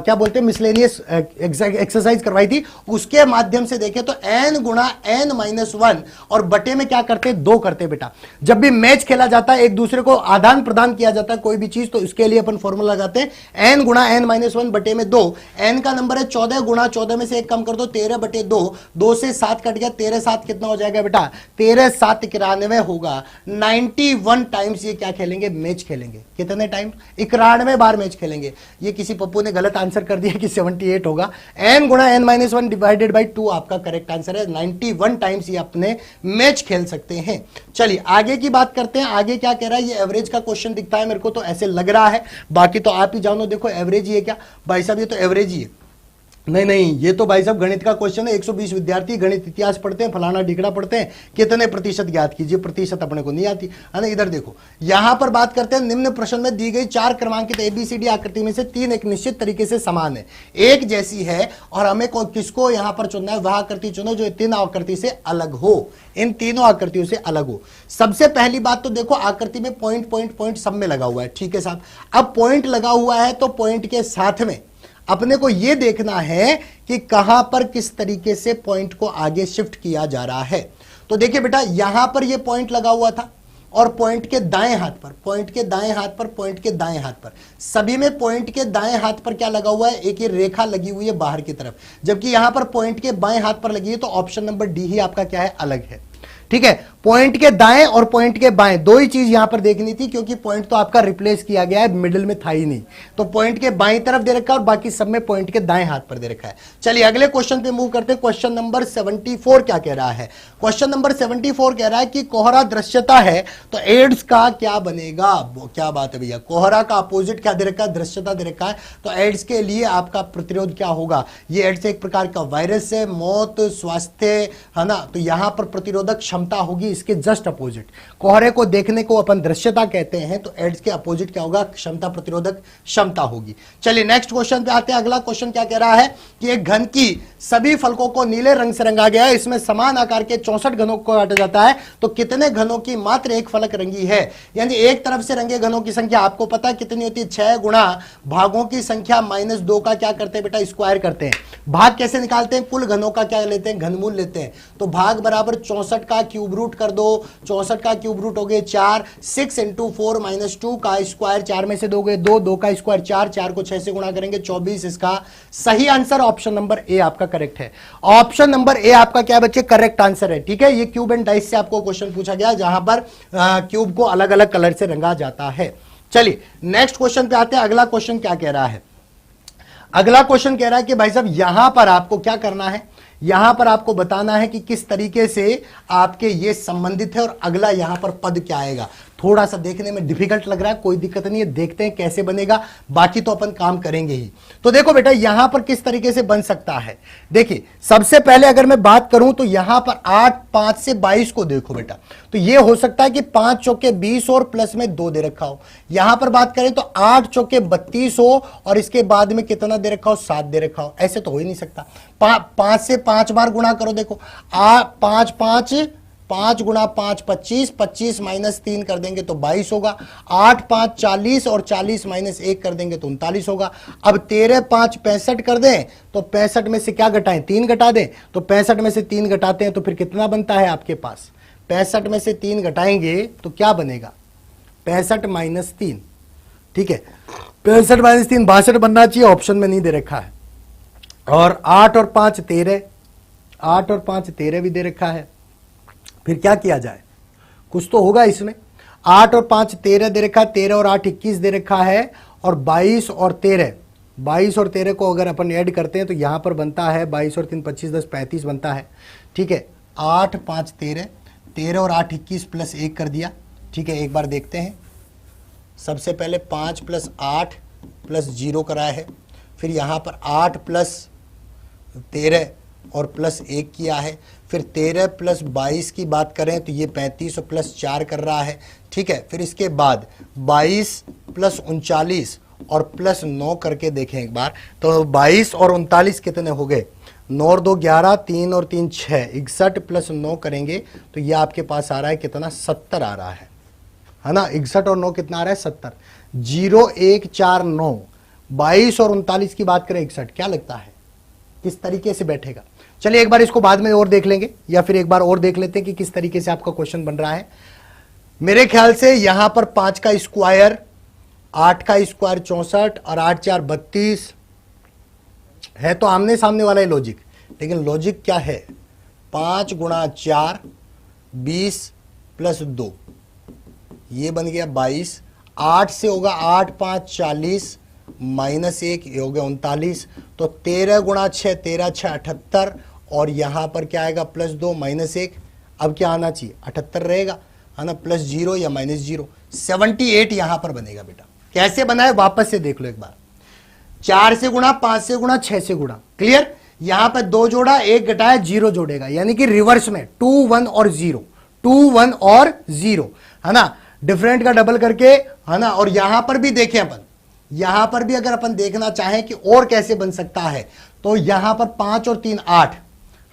क्या बोलते हैं मिसलेनियस एक्सरसाइज करवाई थी, उसके माध्यम से देखें तो n गुणा n-1 और बटे में क्या करते? 2 करते बेटा। जब भी मैच खेला जाता है, एक दूसरे को आदान प्रदान किया जाता है कोई भी चीज, तो इसके लिए अपन फॉर्मूला लगाते हैं n गुणा n-1 बटे में 2। n का नंबर है 14, गुणा 14 में से 1 कम कर दो, 13 बटे 2, 2 से 7 कट गया, 13 7 कितना हो जाएगा बेटा? 13 7 91 होगा। 91 टाइम्स ये क्या खेलेंगे? मैच खेलेंगे। कितने टाइम? 91 बार मैच खेलेंगे। ये किसी पप्पू ने गलत आंसर कर दिया कि 78 होगा। n गुणा n-1 डिवाइडेड बाई 2 आपका करेक्ट आंसर है। 91 टाइम्स ये अपने मैच खेल सकते हैं। चलिए आगे की बात करते हैं। आगे क्या कह रहा है? ये एवरेज का क्वेश्चन दिखता है मेरे को, तो ऐसे लग रहा है, बाकी तो आप ही जानो। देखो एवरेज ही है क्या भाई साहब? ये तो एवरेज ही है। नहीं, ये तो भाई साहब गणित का क्वेश्चन है। 120 विद्यार्थी गणित इतिहास पढ़ते हैं, फलाना ढिकड़ा पढ़ते हैं, कितने प्रतिशत ज्ञात कीजिए। प्रतिशत अपने को नहीं आती है ना। इधर देखो, यहां पर बात करते हैं। निम्न प्रश्न में दी गई 4 क्रमांकित ABCD आकृति में से 3 एक निश्चित तरीके से समान है, एक जैसी है, और हमें किसको यहां पर चुनना है? वह आकृति चुनो जो 3 आकृति से अलग हो, इन तीनों आकृतियों से अलग हो। सबसे पहली बात तो देखो, आकृति में पॉइंट सब में लगा हुआ है। ठीक है साहब, अब पॉइंट लगा हुआ है तो पॉइंट के साथ में अपने को यह देखना है कि कहां पर किस तरीके से पॉइंट को आगे शिफ्ट किया जा रहा है। तो देखिए बेटा, यहां पर यह पॉइंट लगा हुआ था और पॉइंट के दाएं हाथ पर, पॉइंट के दाएं हाथ पर, पॉइंट के दाएं हाथ पर, सभी में पॉइंट के दाएं हाथ पर क्या लगा हुआ है? एक ये रेखा लगी हुई है बाहर की तरफ, जबकि यहां पर पॉइंट के बाएं हाथ पर लगी है। तो ऑप्शन नंबर डी ही आपका क्या है? अलग है। ठीक है, पॉइंट के दाएं और पॉइंट के बाएं दो ही चीज यहां पर देखनी थी, क्योंकि पॉइंट तो आपका रिप्लेस किया गया है, मिडिल में था ही नहीं। तो पॉइंट के बाईं तरफ दे रखा है और बाकी सब में पॉइंट के दाएं हाथ पर दे रखा है। चलिए अगले क्वेश्चन पे मूव करते हैं। क्वेश्चन नंबर 74 क्या कह रहा है? क्वेश्चन नंबर 74 कह रहा है कि कोहरा दृश्यता है तो एड्स का क्या बनेगा? क्या बात है भैया, कोहरा का अपोजिट क्या दे रखा है? दृश्यता दे रखा है। तो एड्स के लिए आपका प्रतिरोध क्या होगा? ये एड्स एक प्रकार का वायरस है, मौत, स्वास्थ्य, है ना, तो यहां पर प्रतिरोधक क्षमता होगी इसके जस्ट अपोजिट। कोहरे को देखने को अपन दृश्यता कहते हैं, तो एड्स के अपोजिट क्या होगा, क्षमता प्रतिरोधक क्षमता होगी। चलिए नेक्स्ट क्वेश्चन पे आते हैं। अगला क्वेश्चन क्या कह रहा है कि एक घन की सभी फलकों को नीले रंग से रंगा गया है, इसमें समान आकार के 64 घनों को बांटा जाता है, तो कितने घनों की मात्र एक फलक रंगी है। यानी एक तरफ से रंगे घनों की संख्या आपको पता है कितनी होती है, 6 गुणा भागों की संख्या -2 का क्या करते हैं बेटा, स्क्वायर करते हैं। भाग कैसे निकालते हैं, कुल घनों का क्या लेते हैं, घनमूल लेते हैं। तो भाग बराबर 64 का क्यूब रूट कर दो, 64 का क्यूब रूट हो गए 4, 6 × 4 - 2 का स्क्वायर, 4 में से 2 गए 2, 2 का स्क्वायर 4, 4 को 6 से गुणा करेंगे 24। इसका सही आंसर ऑप्शन नंबर ए आपका करेक्ट है। ऑप्शन नंबर ए आपका क्या बच्चे, करेक्ट आंसर है। ठीक है, ये क्यूब एंड डाइस से आपको क्वेश्चन पूछा गया जहां पर क्यूब को अलग अलग कलर से रंगा जाता है। चलिए नेक्स्ट क्वेश्चन पे आते हैं। अगला क्वेश्चन क्या कह रहा है, अगला क्वेश्चन कह रहा है कि भाई साहब यहां पर आपको क्या करना है, यहां पर आपको बताना है कि किस तरीके से आपके ये संबंधित है और अगला यहां पर पद क्या आएगा। थोड़ा सा देखने में डिफिकल्ट लग रहा है, कोई दिक्कत नहीं है, देखते हैं कैसे बनेगा, बाकी तो अपन काम करेंगे ही। तो देखो बेटा यहां पर किस तरीके से बन सकता है। देखिए सबसे पहले अगर मैं बात करूं तो यहां पर 8, 5 से 22 को देखो बेटा, तो ये हो सकता है कि 5 चौके 20 और प्लस में 2 दे रखा हो। यहां पर बात करें तो 8 चौके 32 हो और इसके बाद में कितना दे रखा हो, 7 दे रखा हो। ऐसे तो हो ही नहीं सकता। 5 से 5 बार गुणा करो, देखो 5 गुणा 5 25, 25 - 3 कर देंगे तो 22 होगा। 8 5 40 और 40 - 1 कर देंगे तो 39 होगा। अब 13 5 65 कर दें तो 65 में से क्या घटाएं, 3 घटा दें, तो 65 में से 3 घटाते हैं तो फिर कितना बनता है आपके पास, 65 में से 3 घटाएंगे तो क्या बनेगा, 65 - 3। ठीक है, 65 - 3 62 बनना चाहिए, ऑप्शन में नहीं दे रखा है। और 8 और 5 13, 8 और 5 13 भी दे रखा है। फिर क्या किया जाए, कुछ तो होगा इसमें। 8 और 5 13 दे रखा है, 13 और 8 21 दे रखा है, और 22 और 13 को अगर अपन ऐड करते हैं तो यहां पर बनता है 22 और 3 25 10 35 बनता है। ठीक है, 8 5 13, 13 और 8 21 प्लस 1 कर दिया। ठीक है, एक बार देखते हैं। सबसे पहले 5 + 8 + 0 कराया है, फिर यहां पर 8 + 13 और प्लस 1 किया है, फिर 13 + 22 की बात करें तो ये 35 और प्लस 4 कर रहा है। ठीक है, फिर इसके बाद 22 + 39 और प्लस 9 करके देखें एक बार, तो 22 और 39 कितने हो गए, 9 और 2 11, 3 और 3 6, 61 + 9 करेंगे तो ये आपके पास आ रहा है कितना, 70 आ रहा है ना। 61 और 9 कितना आ रहा है, 70। 0 1 4 9, 22 और 39 की बात करें 61, क्या लगता है किस तरीके से बैठेगा। चलिए एक बार इसको बाद में और देख लेंगे, या फिर एक बार और देख लेते हैं कि किस तरीके से आपका क्वेश्चन बन रहा है। मेरे ख्याल से यहां पर 5 का स्क्वायर, 8 का स्क्वायर 64 और 8 4 32 है, तो आमने सामने वाला ही लॉजिक। लेकिन लॉजिक क्या है, 5 गुणा 4 20 + 2, ये बन गया 22। 8 से होगा 8 5 40 -1, ये हो गया 39। तो 13 गुणा 6 13 6 78, और यहां पर क्या आएगा, +2 -1। अब क्या आना चाहिए, 78 रहेगा, है ना, +0 या -0, 78 यहां पर बनेगा बेटा। कैसे बना है वापस से देख लो एक बार। 4 से गुणा, 5 से गुणा, 6 से गुणा, क्लियर। यहां पर 2 जोड़ा, 1 घटाया, 0 जोड़ेगा, यानी कि रिवर्स में 2 1 और 0, 2 1 और 0, है ना, डिफरेंट का डबल करके, है ना। और यहां पर भी देखें अपन, यहां पर भी अगर अपन देखना चाहें कि और कैसे बन सकता है, तो यहां पर 5 और 3 8,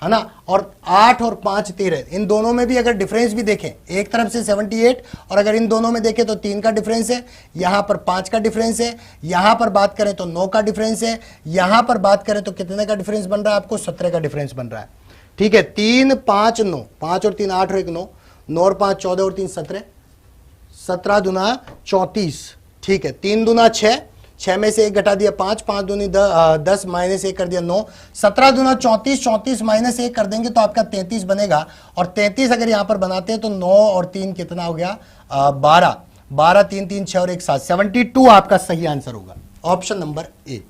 है ना, और 8 और 5 13, इन दोनों में भी अगर डिफरेंस भी देखें, एक तरफ से 78, और अगर इन दोनों में देखें तो 3 का डिफरेंस है, यहां पर 5 का डिफरेंस है, यहां पर बात करें तो 9 का डिफरेंस है, यहां पर बात करें तो कितने का डिफरेंस बन रहा है आपको, 17 का डिफरेंस बन रहा है। ठीक है, 3 5 9, 5 और 3 8 और 1 9, 9 और 5 14 और 3 17, 17 दूना 34। ठीक है, 3 दूना 6, 6 में से 1 घटा दिया 5, 5 दूनी 10 -1 कर दिया 9, 17 दूना 34, 34 -1 कर देंगे तो आपका 33 बनेगा। और 33 अगर यहां पर बनाते हैं तो 9 और 3 कितना हो गया, 12, 12 3 3 6 और 1 7, 72 आपका सही आंसर होगा, ऑप्शन नंबर ए।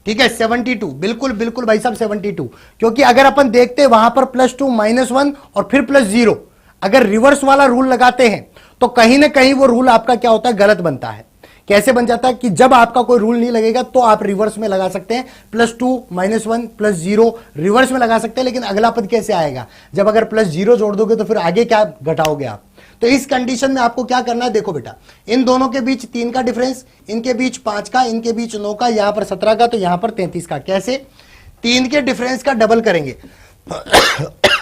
ठीक है, 72, बिल्कुल बिल्कुल भाई साहब 72, क्योंकि अगर अपन देखते हैं वहां पर +2 -1 और फिर +0, अगर रिवर्स वाला रूल लगाते हैं तो कहीं ना कहीं वो रूल आपका क्या होता है, गलत बनता है। कैसे बन जाता है कि जब आपका कोई रूल नहीं लगेगा तो आप रिवर्स में लगा सकते हैं, +2 -1 +0 रिवर्स में लगा सकते हैं, लेकिन अगला पद कैसे आएगा? जब अगर +0 जोड़ दोगे तो फिर आगे क्या घटाओगे आप? तो इस कंडीशन में आपको क्या करना है, देखो बेटा, इन दोनों के बीच 3 का डिफरेंस, इनके बीच 5 का, इनके बीच 9 का, यहां पर 17 का, तो यहां पर 33 का। कैसे? 3 के डिफरेंस का डबल करेंगे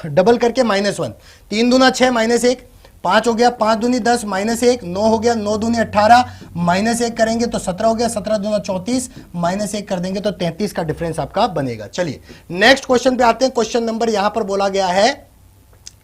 डबल करके -1, 3 दूना 6 -1, 5 हो गया, 5 दूनी 10 -1, 9 हो गया, 9 दूनी 18 -1 करेंगे तो 17 हो गया, 17 दूना 34 -1 कर देंगे तो 33 का डिफरेंस आपका बनेगा। चलिए नेक्स्ट क्वेश्चन पे आते हैं। क्वेश्चन नंबर यहां पर बोला गया है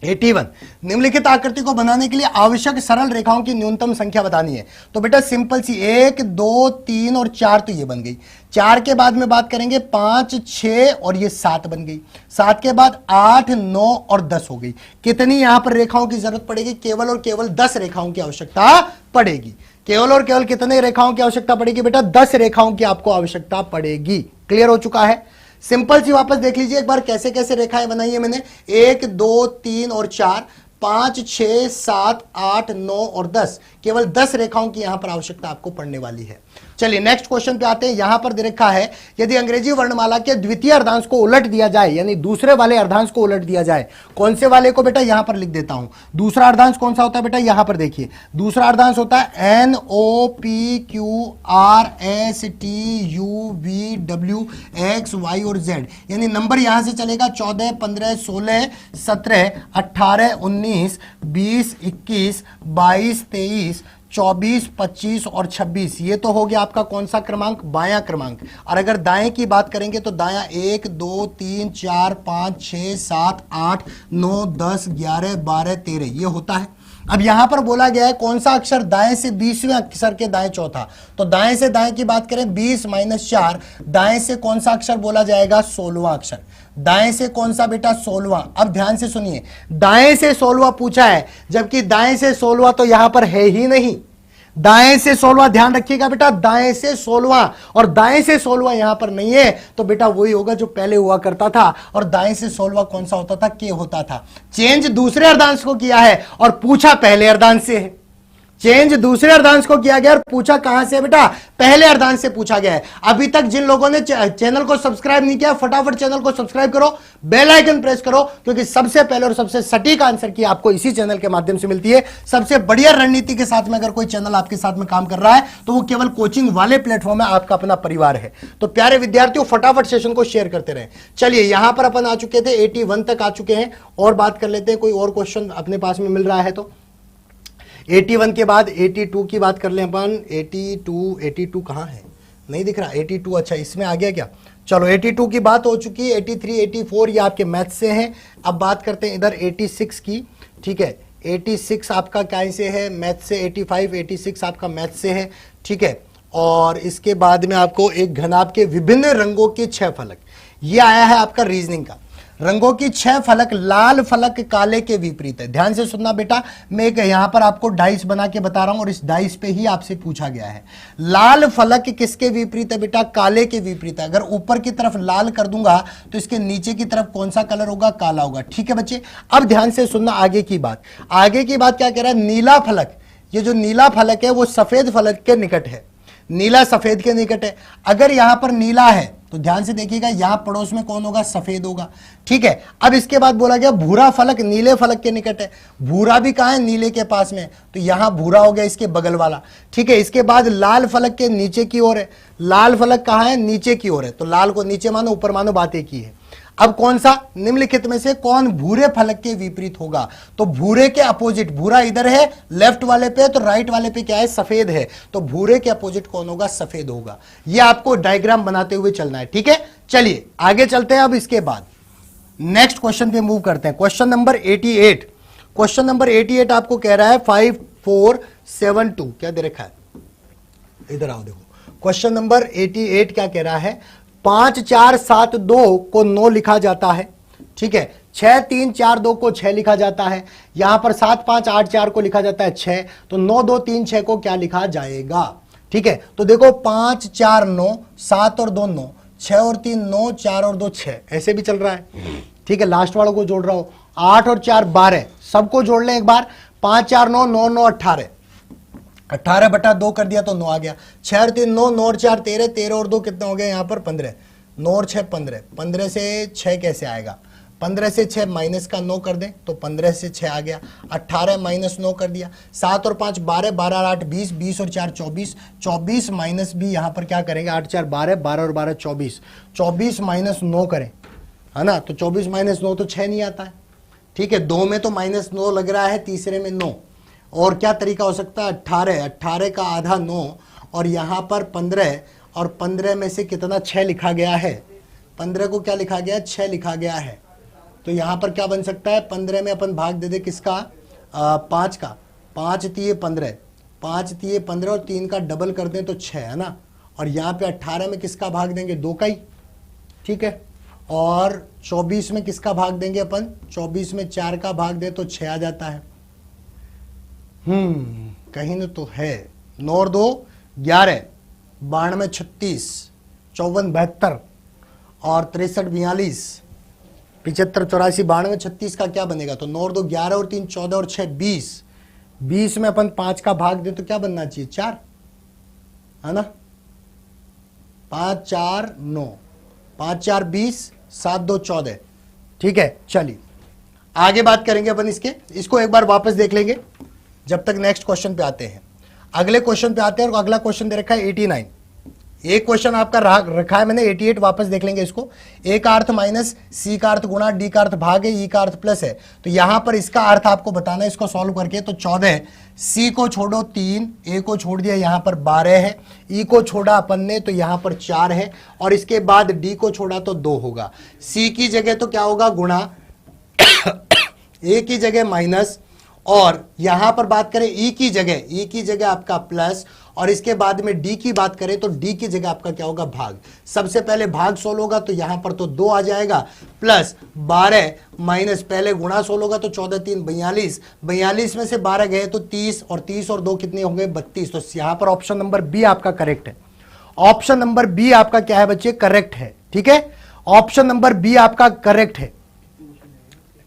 81। निम्नलिखित आकृति को बनाने के लिए आवश्यक सरल रेखाओं की न्यूनतम संख्या बतानी है। तो बेटा सिंपल सी 1 2 3 और 4 तो ये बन गई। 4 के बाद में बात करेंगे 5 6 और ये 7 बन गई। 7 के बाद 8 9 और 10 हो गई। कितनी यहां पर रेखाओं की जरूरत पड़ेगी? केवल और केवल 10 रेखाओं की आवश्यकता पड़ेगी। केवल और केवल कितने रेखाओं की आवश्यकता पड़ेगी बेटा? 10 रेखाओं की आपको आवश्यकता पड़ेगी। क्लियर हो चुका है? सिंपल सी वापस देख लीजिए एक बार कैसे कैसे रेखाएं बनाई है मैंने। 1 2 3 और 4, 5 6 7 8 9 और 10, केवल 10 रेखाओं की यहां पर आवश्यकता आपको पड़ने वाली है। चलिए नेक्स्ट क्वेश्चन पे आते हैं। यहां पर दे रखा है यदि अंग्रेजी वर्णमाला के द्वितीय अर्धांश को उलट दिया जाए, यानी दूसरे वाले अर्धांश को उलट दिया जाए। कौन से वाले को बेटा? यहां पर लिख देता हूं। दूसरा अर्धांश कौन सा होता है बेटा? यहां पर देखिए, दूसरा अर्धांश होता है NOPQRSTUVW XY और Z, यानी नंबर यहां से चलेगा 14 15 16 17 18 19 20 21 22 23 24 25 और 26। ये तो हो गया आपका कौन सा क्रमांक? बायां क्रमांक। और अगर दाएं की बात करेंगे तो दायां 1 2 3 4 5 6 7 8 9 10 11 12 13 ये होता है। अब यहां पर बोला गया है कौन सा अक्षर दाएं से 20वें अक्षर के दाएं चौथा। तो दाएं से दाएं की बात करें 20 - 4, दाएं से कौन सा अक्षर बोला जाएगा? 16वां अक्षर। दाएं से कौन सा बेटा? 16वां। अब ध्यान से सुनिए, दाएं से 16वां पूछा है, जबकि दाएं से 16वां तो यहां पर है ही नहीं। दाएं से 16वां, ध्यान रखिएगा बेटा, दाएं से 16वां, और दाएं से 16वां यहां पर नहीं है, तो बेटा वही होगा जो पहले हुआ करता था। और दाएं से 16वां कौन सा होता था? के होता था। चेंज दूसरे अर्धांश को किया है और पूछा पहले अर्धांश से है। चेंज दूसरे अर्धांश को किया गया और पूछा कहां से बेटा? पहले अर्धांश से पूछा गया है। अभी तक जिन लोगों ने चैनल को सब्सक्राइब नहीं किया, फटाफट चैनल को सब्सक्राइब करो, बेल आइकन प्रेस करो, क्योंकि सबसे पहले और सबसे सटीक आंसर की आपको इसी चैनल के माध्यम से मिलती है। सबसे बढ़िया रणनीति के साथ में अगर कोई चैनल आपके साथ में काम कर रहा है तो वो केवल कोचिंग वाले प्लेटफॉर्म है, आपका अपना परिवार है। तो प्यारे विद्यार्थियों, फटाफट सेशन को शेयर करते रहे। चलिए यहां पर अपन आ चुके थे, 81 तक आ चुके हैं, और बात कर लेते हैं। कोई और क्वेश्चन अपने पास में मिल रहा है तो 81 के बाद 82 की बात कर लें अपन। 82 कहाँ है? नहीं दिख रहा 82। अच्छा, इसमें आ गया क्या? चलो 82 की बात हो चुकी है। 83 84 ये आपके मैथ से हैं। अब बात करते हैं इधर 86 की। ठीक है, 86 आपका क्या से है? मैथ से। 85 86 आपका मैथ से है। ठीक है, और इसके बाद में आपको एक घनाभ के विभिन्न रंगों के 6 फलक, ये आया है आपका रीजनिंग का। रंगों की 6 फलक, लाल फलक काले के विपरीत है। ध्यान से सुनना बेटा, मैं एक यहां पर आपको डाइस बना के बता रहा हूं और इस डाइस पे ही आपसे पूछा गया है। लाल फलक किसके विपरीत है बेटा? काले के विपरीत है। अगर ऊपर की तरफ लाल कर दूंगा तो इसके नीचे की तरफ कौन सा कलर होगा? काला होगा। ठीक है बच्चे, अब ध्यान से सुनना आगे की बात। आगे की बात क्या कह रहा है? नीला फलक, ये जो नीला फलक है वो सफेद फलक के निकट है। नीला सफेद के निकट है। अगर यहां पर नीला है तो ध्यान से देखिएगा, यहां पड़ोस में कौन होगा? सफेद होगा। ठीक है, अब इसके बाद बोला गया भूरा फलक नीले फलक के निकट है। भूरा भी कहां है? नीले के पास में, तो यहां भूरा हो गया इसके बगल वाला। ठीक है, इसके बाद लाल फलक के नीचे की ओर है। लाल फलक कहां है? नीचे की ओर है, तो लाल को नीचे मानो, ऊपर मानो, बात एक ही है। अब कौन सा निम्नलिखित में से कौन भूरे फलक के विपरीत होगा? तो भूरे के अपोजिट, भूरा इधर है लेफ्ट वाले पे, तो राइट वाले पे क्या है? सफेद है, तो भूरे के अपोजिट कौन होगा? सफेद होगा। ये आपको डायग्राम बनाते हुए चलना है। ठीक है, चलिए आगे चलते हैं। अब इसके बाद नेक्स्ट क्वेश्चन पे मूव करते हैं। Question number 88। क्वेश्चन नंबर 88 आपको कह रहा है 5472। क्या दे रखा है? इधर आओ देखो, क्वेश्चन नंबर 88 क्या कह रहा है? 5 4 7 2 को 9 लिखा जाता है। ठीक है, 6 3 4 2 को 6 लिखा जाता है। यहां पर 7 5 8 4 को लिखा जाता है 6, तो 9 2 3 6 को क्या लिखा जाएगा? ठीक है, तो देखो 5 4 9, 7 और 2 9, 6 और 3 9, 4 और 2 6, ऐसे भी चल रहा है। ठीक है, लास्ट वालों को जोड़ रहा हूं, 8 और 4 12, सबको जोड़ लें एक बार। 5 4 9 9 9 18, 18/2 कर दिया तो 9 आ गया। 6 और 3 9, 9 और 4 13, 13 और 2 कितना हो गया यहाँ पर 15, 9 और 6 15, 15 से 6 कैसे आएगा, 15 से 6 माइनस का 9 कर दें तो 15 से 6 आ गया। 18 माइनस 9 कर दिया। 7 और 5 12, 12 और 8 20, 20 और 4 24, 24 माइनस भी यहाँ पर क्या करेंगे, 8 4 12, 12 और 12 24, 24 माइनस 9 करें, है ना, तो 24 माइनस 9 तो 6 नहीं आता है, ठीक है। 2 में तो माइनस 9 लग रहा है, तीसरे में 9, और क्या तरीका हो सकता है, 18, 18 का आधा 9 और यहाँ पर 15, और 15 में से कितना 6 लिखा गया है, 15 को क्या लिखा गया, 6 लिखा गया है। तो यहाँ पर क्या बन सकता है, 15 में अपन भाग दे दे किसका, 5 का, 5 तिये 15, 5 तिये 15 और 3 का डबल कर दें तो 6, है ना। और यहाँ पे 18 में किसका भाग देंगे, 2 का ही, ठीक है। और 24 में किसका भाग देंगे अपन, 24 में 4 का भाग दे तो 6 आ जाता है। कहीं न तो है। 9 और 2 11, 92 36, 54 72 और 63 42, 75 84 92 36 का क्या बनेगा, तो 9 और 2 11 और 3 14 और 6 20, 20 में अपन 5 का भाग दे तो क्या बनना चाहिए, 4, है ना। 5 4 9, 5 4 20, 7 2 14, ठीक है। चलिए आगे बात करेंगे अपन इसको एक बार वापस देख लेंगे जब तक नेक्स्ट क्वेश्चन पे आते हैं। अगले क्वेश्चन पे आते हैं, और अगला क्वेश्चन दे रखा है 89। एक क्वेश्चन आपका रखा है मैंने 88, वापस देख लेंगे इसको। ए का अर्थ माइनस, सी का अर्थ गुणा, डी का अर्थ भाग है, ई का अर्थ प्लस है। तो यहां पर इसका अर्थ आपको बताना है इसको सॉल्व करके। तो 14, सी को छोड़ो 3, ए को छोड़ दिया यहां पर 12 है, ई को छोड़ा अपन ने तो यहां पर 4 है, और इसके बाद डी को छोड़ा तो 2 होगा। सी की जगह तो क्या होगा, गुणा, ए की जगह माइनस, और यहां पर बात करें ई की जगह आपका प्लस, और इसके बाद में डी की बात करें तो डी की जगह आपका क्या होगा, भाग। सबसे पहले भाग 16 होगा तो यहां पर तो 2 आ जाएगा, प्लस 12 माइनस पहले गुणा 16 होगा तो 14 3 42, 42 में से 12 गए तो 30, और 30 और 2 कितने होंगे, 32। तो यहां पर ऑप्शन नंबर बी आपका करेक्ट है। ऑप्शन नंबर बी आपका क्या है बच्चे, करेक्ट है, ठीक है। ऑप्शन नंबर बी आपका करेक्ट है।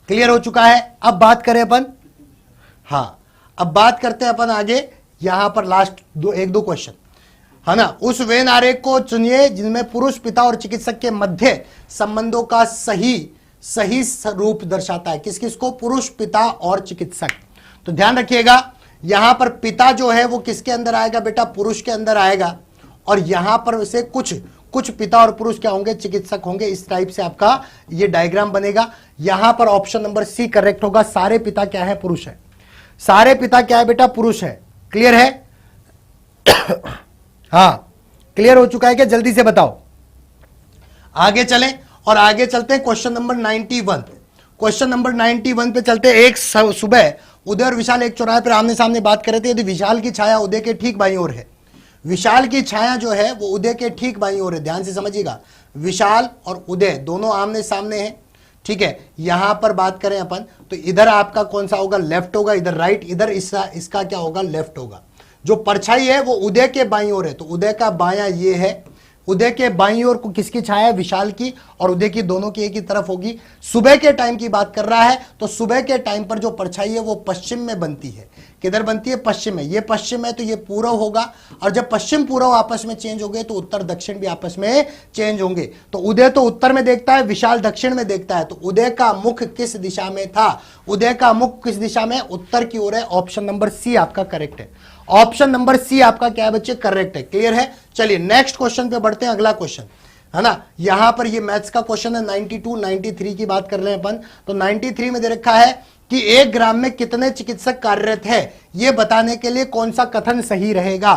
क्लियर हो चुका है। अब बात करें अपन, हाँ अब बात करते हैं अपन आगे, यहां पर लास्ट एक दो क्वेश्चन, है ना। उस वेन आरेख को चुनिए जिनमें पुरुष पिता और चिकित्सक के मध्य संबंधों का सही रूप दर्शाता है। किस किस को, पुरुष पिता और चिकित्सक। तो ध्यान रखिएगा, यहां पर पिता जो है वो किसके अंदर आएगा बेटा, पुरुष के अंदर आएगा, और यहां पर से कुछ पिता और पुरुष क्या होंगे, चिकित्सक होंगे। इस टाइप से आपका ये डायग्राम बनेगा। यहां पर ऑप्शन नंबर सी करेक्ट होगा। सारे पिता क्या है, पुरुष है। सारे पिता क्या है बेटा, पुरुष है। क्लियर है। हाँ क्लियर हो चुका है क्या, जल्दी से बताओ। आगे चलें और आगे चलते हैं क्वेश्चन नंबर 91। क्वेश्चन नंबर 91 पे चलते हैं। एक सुबह उदय और विशाल एक चौराहे पर आमने सामने बात कर रहे थे। यदि विशाल की छाया उदय के ठीक बाईं ओर है, विशाल की छाया जो है वो उदय के ठीक बाईं ओर है। ध्यान से समझिएगा, विशाल और उदय दोनों आमने सामने हैं, ठीक है। यहां पर बात करें अपन तो इधर आपका कौन सा होगा, लेफ्ट होगा, इधर राइट, इधर इसका क्या होगा, लेफ्ट होगा। जो परछाई है वो उदय के बाईं ओर है, तो उदय का बायां ये है। उदय के बाईं ओर को किसकी छाया है, विशाल की, और उदय की दोनों की एक ही तरफ होगी। सुबह के टाइम की बात कर रहा है, तो सुबह के टाइम पर जो परछाई है वो पश्चिम में बनती है। किधर बनती है, पश्चिम में। ये पश्चिम है तो ये पूर्व होगा, और जब पश्चिम पूर्व आपस में चेंज हो गए तो उत्तर दक्षिण भी आपस में चेंज होंगे। तो उदय तो उत्तर में देखता है, विशाल दक्षिण में देखता है। तो उदय का मुख किस दिशा में था, उदय का मुख किस दिशा में, उत्तर की ओर है। ऑप्शन नंबर सी आपका करेक्ट है। ऑप्शन नंबर सी आपका क्या है बच्चे, करेक्ट है। क्लियर है। चलिए नेक्स्ट क्वेश्चन पे बढ़ते हैं। अगला क्वेश्चन है ना, यहां पर ये मैथ्स का क्वेश्चन है। 92 93 की बात कर रहे हैं अपन। तो 93 में दे रखा है कि एक ग्राम में कितने चिकित्सक कार्यरत है, यह बताने के लिए कौन सा कथन सही रहेगा।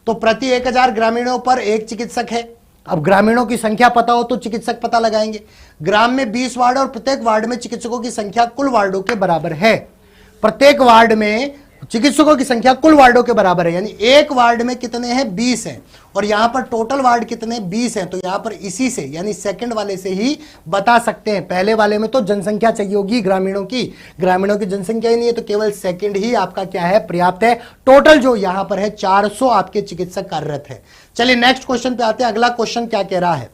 तो प्रति 1000 ग्रामीणों पर एक चिकित्सक है। अब ग्रामीणों की संख्या पता हो तो चिकित्सक पता लगाएंगे। ग्राम में 20 वार्ड और प्रत्येक वार्ड में चिकित्सकों की संख्या कुल वार्डों के बराबर है। प्रत्येक वार्ड में चिकित्सकों की संख्या कुल वार्डों के बराबर है, यानी एक वार्ड में कितने हैं, 20 हैं, और यहां पर टोटल वार्ड कितने, 20 हैं। तो यहां पर इसी से यानी सेकंड वाले से ही बता सकते हैं। पहले वाले में तो जनसंख्या चाहिए होगी ग्रामीणों की जनसंख्या ही नहीं है, तो केवल सेकंड ही आपका क्या है, पर्याप्त है। टोटल जो यहां पर है 400 आपके चिकित्सक कार्यरत है। चलिए नेक्स्ट क्वेश्चन पे आते हैं। अगला क्वेश्चन क्या कह रहा है,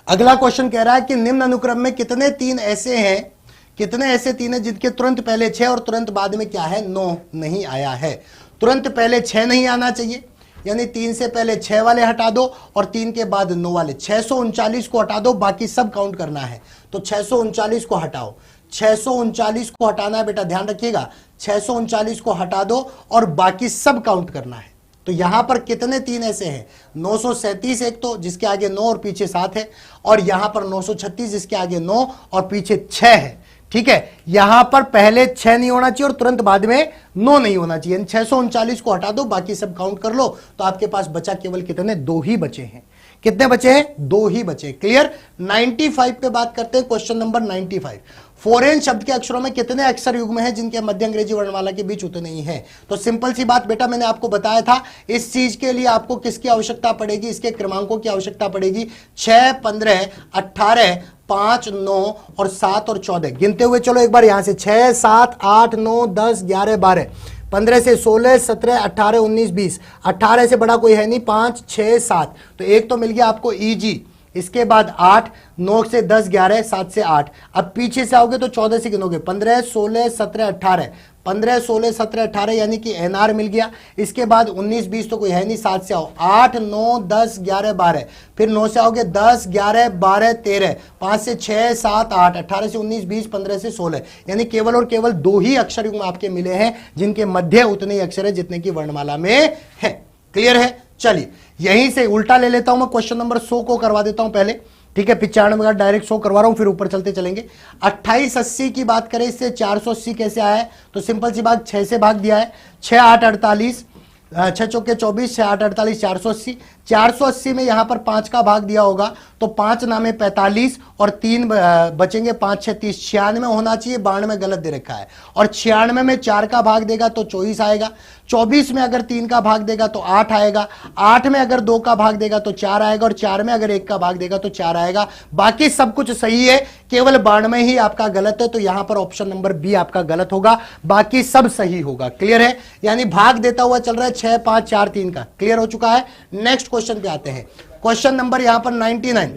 अगला क्वेश्चन कह रहा है कि निम्न अनुक्रम में कितने तीन ऐसे हैं जिनके तुरंत पहले 6 और तुरंत बाद में क्या है, 9 नहीं आया है। तुरंत पहले 6 नहीं आना चाहिए, यानी 3 से पहले 6 वाले हटा दो और 3 के बाद 9 वाले। 639 को हटा दो, बाकी सब काउंट करना है। तो 639 को हटाओ, 639 को हटाना है बेटा, ध्यान रखिएगा। 639 को हटा दो और बाकी सब काउंट करना है। तो यहां पर कितने 3 ऐसे हैं? 937 एक तो, जिसके आगे 9 और पीछे 7 है, और यहां पर 936 जिसके आगे 9 और पीछे 6 है। ठीक है, यहां पर पहले 6 नहीं होना चाहिए और तुरंत बाद में 9 नहीं होना चाहिए। 639 को हटा दो, बाकी सब काउंट कर लो, तो आपके पास बचा केवल कितने? 2 ही बचे हैं। कितने बचे हैं? 2 ही बचे। क्लियर। 95 पे बात करते हैं, क्वेश्चन नंबर 95। फॉरेन शब्द के अक्षरों में कितने अक्षर युग्म हैं जिनके मध्य अंग्रेजी वर्णमाला के बीच उतने ही हैं? तो सिंपल सी बात बेटा, मैंने आपको बताया था, इस चीज के लिए आपको किसकी आवश्यकता पड़ेगी? इसके क्रमांकों की आवश्यकता पड़ेगी। 6, 15, 18, 5, 9 और 7 और 14। गिनते हुए चलो एक बार यहां से। 6, 7, 8, 9, 10, 11, 12, 15 से 16, 17, 18, 19, 20। 18 से बड़ा कोई है नहीं। 5, 6, 7, तो एक तो मिल गया आपको ईजी। इसके बाद 8, 9 से 10, 11, 7 से 8। अब पीछे से आओगे तो 14 से गिनोगे। 15, 16, 17, 18, 15, 16, 17, 18 यानी कि एनआर मिल गया। इसके बाद 19, 20 तो कोई है नहीं। 7 से आओ, 8, 9, 10, 11, 12, फिर 9 से आओगे 10, 11, 12, 13, 5 से 6, 7, 8, 18 से 19, 20, 15 से 16, यानी केवल और केवल 2 ही अक्षर युग्म आपके मिले हैं जिनके मध्य उतने ही अक्षर है जितने की वर्णमाला में है। क्लियर है। चलिए यहीं से उल्टा ले लेता हूं मैं, क्वेश्चन नंबर 100 को करवा देता हूं पहले। ठीक है, 95 का डायरेक्ट 100 करवा रहा हूं, फिर ऊपर चलते चलेंगे। 2880 की बात करें, इससे 480 कैसे आया है? तो सिंपल सी बात, 6 से भाग दिया है। 6, 8, 48, 6 चौके 24, 6, 8, 48, 480। 480 में यहां पर 5 का भाग दिया होगा, तो 5 नामे 45 और 3 बचेंगे। 5, 6, 30, 96 होना चाहिए, 92 गलत दे रखा है। और 96 में 4 का भाग देगा तो 24 आएगा। 24 में अगर 3 का भाग देगा तो 8 आएगा। 8 में अगर 2 का भाग देगा तो 4 आएगा, और 4 में अगर 1 का भाग देगा तो 4 आएगा। बाकी सब कुछ सही है, केवल 92 ही आपका गलत है। तो यहां पर ऑप्शन नंबर बी आपका गलत होगा, बाकी सब सही होगा। क्लियर है, यानी भाग देता हुआ चल रहा है 6, 5, 4, 3 का। क्लियर हो चुका है। नेक्स्ट क्वेश्चन पे आते हैं। क्वेश्चन नंबर यहां पर 99।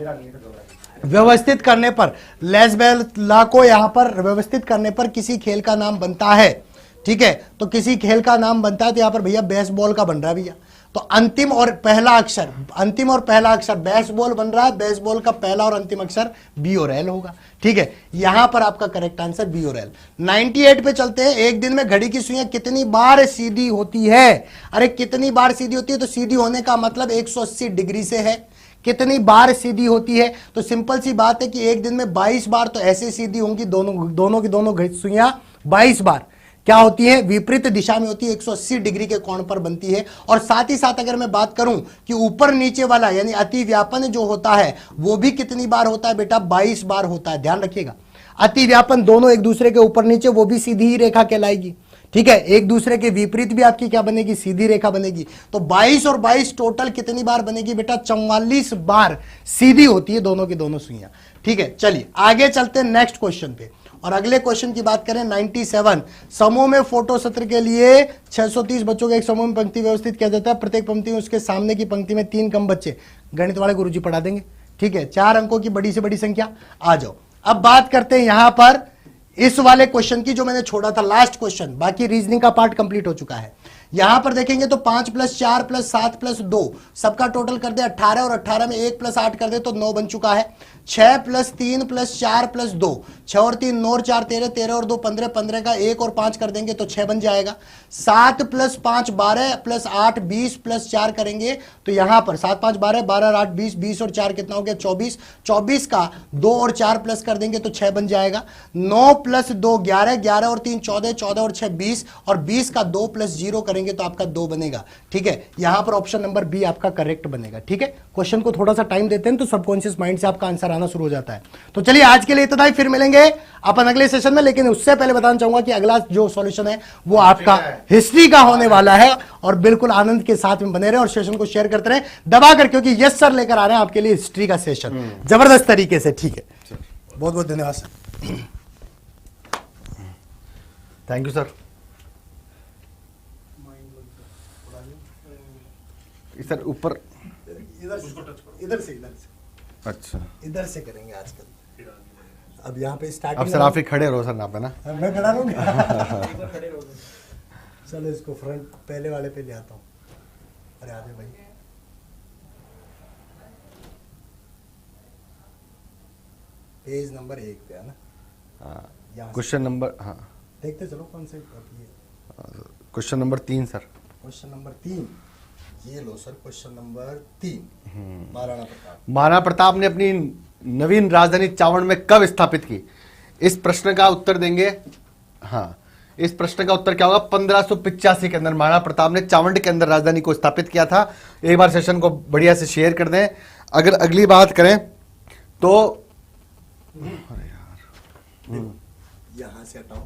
व्यवस्थित करने पर, लेस बेल ला को यहां पर व्यवस्थित करने पर किसी खेल का नाम बनता है। ठीक है, तो किसी खेल का नाम बनता है, तो यहां पर भैया बेसबॉल का बन रहा है भैया। तो अंतिम और पहला अक्षर, अंतिम और पहला अक्षर बेसबॉल बन रहा है। बेसबॉल का पहला और अंतिम अक्षर बी और एल होगा। ठीक है, यहां पर आपका करेक्ट आंसर बी और एल। 98 पे चलते हैं। एक दिन में घड़ी की सुइयां कितनी बार सीधी होती है? अरे कितनी बार सीधी होती है? तो सीधी होने का मतलब 180 डिग्री से है। कितनी बार सीधी होती है? तो सिंपल सी बात है कि एक दिन में 22 बार तो ऐसे सीधी होंगी, दोनों की दोनों सुइयां 22 बार क्या होती है? विपरीत दिशा में होती है, 180 डिग्री के कोण पर बनती है। और साथ ही साथ अगर मैं बात करूं कि ऊपर नीचे वाला यानी अति व्यापन जो होता है वो भी कितनी बार होता है बेटा? 22 बार होता है। ध्यान रखिएगा, अति व्यापन दोनों एक दूसरे के ऊपर नीचे, वो भी सीधी ही रेखा कहलाएगी। ठीक है, एक दूसरे के विपरीत भी आपकी क्या बनेगी? सीधी रेखा बनेगी। तो 22 और 22 टोटल कितनी बार बनेगी बेटा? 44 बार सीधी होती है दोनों की दोनों सुइयां। ठीक है, चलिए आगे चलते हैं नेक्स्ट क्वेश्चन पे। और अगले क्वेश्चन की बात करें 97। समूह में फोटो सत्र के लिए 630 बच्चों के एक समूह में पंक्ति व्यवस्थित किया जाता है। प्रत्येक पंक्ति में उसके सामने की पंक्ति में 3 कम बच्चे। गणित वाले गुरुजी पढ़ा देंगे। ठीक है, 4 अंकों की बड़ी से बड़ी संख्या। आ जाओ, अब बात करते हैं यहां पर इस वाले क्वेश्चन की जो मैंने छोड़ा था लास्ट क्वेश्चन। बाकी रीजनिंग का पार्ट कंप्लीट हो चुका है। यहां पर देखेंगे तो 5 + 4 + 7 + 2 सबका टोटल कर दे 18, और 18 में 1 + 8 कर दे तो 9 बन चुका है। 6 + 3 + 4 + 2, 6 और 3 9 और 4 13, 13 और 2 15, 15 का 1 और 5 कर देंगे तो 6 बन जाएगा। 7 + 5 12 + 8 20 + 4 करेंगे तो यहां पर 7 5 12, 12 और 8 20, 20 और 4 कितना हो गया? 24, 24 का 2 और 4 प्लस कर देंगे तो 6 बन जाएगा। 9 + 2 11, 11 और 3 14, 14 और 6 20, और 20 का 2 + 0 करेंगे तो आपका 2 बनेगा। ठीक है, यहां पर ऑप्शन नंबर बी आपका करेक्ट बनेगा। ठीक है, क्वेश्चन को थोड़ा सा टाइम देते हैं तो सबकॉन्शियस माइंड से आपका आंसर आना शुरू हो जाता है। तो चलिए आज के लिए इतना ही, फिर मिलेंगे अपन अगले सेशन में। लेकिन उससे पहले बताना चाहूंगा कि अगला जो सॉल्यूशन है वो आपका हिस्ट्री का होने वाला है, और बिल्कुल आनंद के साथ में बने रहे और सेशन को शेयर करते रहे दबाकर, क्योंकि यस सर लेकर आ रहे हैं आपके लिए हिस्ट्री का सेशन जबरदस्त तरीके से। ठीक है, बहुत बहुत धन्यवाद sir. Thank you sir. Sir ऊपर इधर से अच्छा, इधर से करेंगे आजकल। अब यहाँ पे स्टार्टिंग अब सर आप ही खड़े रहो सर, ना पे ना मैं खड़ा रहूंगा। चलो इसको फ्रंट पहले वाले पे ले आता हूँ। अरे आगे भाई, पेज नंबर 1 पे है ना। हाँ यहाँ से क्वेश्चन नंबर, हाँ देखते चलो कौन से अभी है। Question number 3 sir. Question number 3, ये लो sir. Question number 3, Maharana Pratap. Maharana Pratap ने अपनी नवीन राजधानी चावड़ में कब स्थापित की? इस प्रश्न का उत्तर देंगे, हाँ इस प्रश्न का उत्तर क्या होगा? 1585 के अंदर महाराणा प्रताप ने चावंड के अंदर राजधानी को स्थापित किया था। एक बार सेशन को बढ़िया से शेयर कर दें। अगर अगली बात करें तो यहाँ से हटाओ,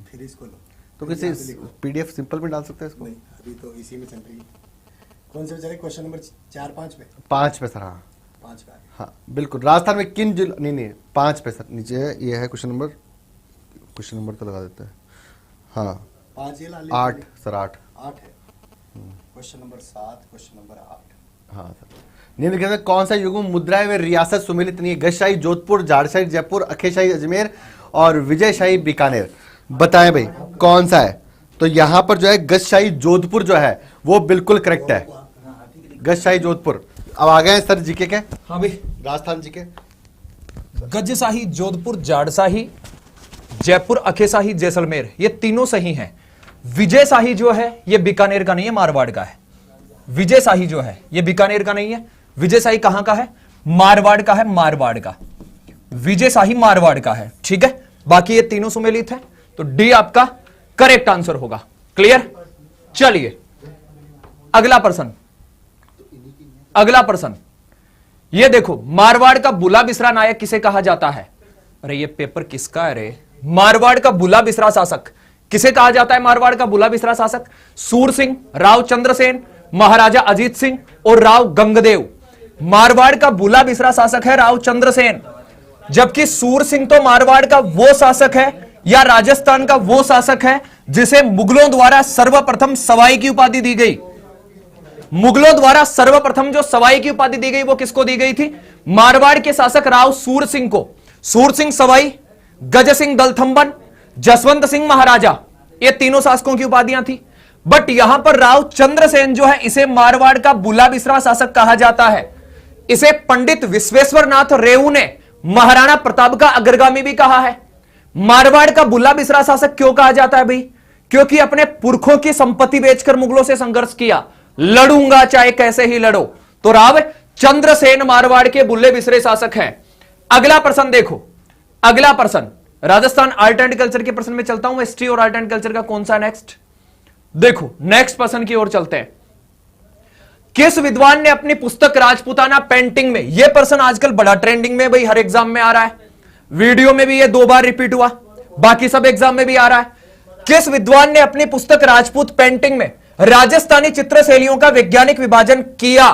फिर इसको लो। तो फिर किसी यहाँ पे लिखो। पीडीएफ सिंपल में डाल सकते हैं इसको? नहीं, अभी तो इसी में चल रही है। कौन से बेचारे? क्वेश्चन नंबर 4 5 पे? 5 पे सर। हाँ 5 पे आ गए। हाँ बिल्कुल। राजस्थान में किन जिलों, नहीं 5 पे सर, नीचे है, ये है क्वेश्चन नंबर तो लगा देते हैं। हाँ 5 ये ला ले। 8 सर, 8 है। Question number 7, question number 8। हाँ सर। निम्नलिखित में कौन सा युग्म मुद्राएं व रियासत सुमेलित नहीं है? गजशाही जोधपुर, जाड़शाही जयपुर, अखेशाही अजमेर और विजयशाही बीकानेर। बताएं भाई कौन सा है? तो यहां पर जो है गजशाही जोधपुर जो है वो बिल्कुल करेक्ट है, गजशाही जोधपुर। अब आ गए हैं सर जीके के। हाँ भाई, राजस्थान जीके। गजशाही जोधपुर, जाड़शाही जयपुर, अखेशाही जैसलमेर, ये तीनों सही हैं। विजयशाही जो है ये बीकानेर का नहीं है, मारवाड़ का है। विजयशाही जो है ये बीकानेर का नहीं है। विजयशाही कहां का है? मारवाड़ का है, मारवाड़ का। विजयशाही मारवाड़ का है, ठीक है। बाकी ये तीनों सुमेलित है, तो डी आपका करेक्ट आंसर होगा। क्लियर? चलिए अगला प्रश्न, अगला प्रश्न ये देखो, मारवाड़ का बुला बिसरा नायक किसे कहा जाता है? अरे ये पेपर किसका है रे? मारवाड़ का बुला बिसरा शासक किसे कहा जाता है? मारवाड़ का बुला बिसरा शासक सूर सिंह, राव चंद्रसेन, महाराजा अजीत सिंह और राव गंगदेव। मारवाड़ का बुला बिसरा शासक है राव चंद्रसेन, जबकि सूर सिंह तो मारवाड़ का वो शासक है या राजस्थान का वो शासक है जिसे मुगलों द्वारा सर्वप्रथम सवाई की उपाधि दी गई। मुगलों द्वारा सर्वप्रथम जो सवाई की उपाधि दी गई वो किसको दी गई थी? मारवाड़ के शासक राव सूर सिंह को। सूर सिंह सवाई, गज सिंह दलथंबन, जसवंत सिंह महाराजा, ये तीनों शासकों की उपाधियां थी। बट यहां पर राव चंद्रसेन जो है इसे मारवाड़ का बुला बिसरा शासक कहा जाता है। इसे पंडित विश्वेश्वर नाथ रेऊ ने महाराणा प्रताप का अग्रगामी भी कहा है। मारवाड़ का बुला बिसरा शासक क्यों कहा जाता है भाई? क्योंकि अपने पुरखों की संपत्ति बेचकर मुगलों से संघर्ष किया, लड़ूंगा चाहे कैसे ही लड़ो। तो राव चंद्रसेन मारवाड़ के बुल्ले बिसरे शासक हैं। अगला प्रश्न देखो, अगला प्रश्न राजस्थान आर्ट एंड कल्चर के प्रश्न में चलता हूं। हिस्ट्री और आर्ट एंड कल्चर का कौन सा नेक्स्ट? देखो नेक्स्ट प्रश्न की ओर चलते हैं। किस विद्वान ने अपनी पुस्तक राजपूताना पेंटिंग में, यह प्रश्न आजकल बड़ा ट्रेंडिंग में भाई, हर एग्जाम में आ रहा है, वीडियो में भी ये 2 बार रिपीट हुआ, बाकी सब एग्जाम में भी आ रहा है। किस विद्वान ने अपनी पुस्तक राजपूत पेंटिंग में राजस्थानी चित्र शैलियों का वैज्ञानिक विभाजन किया?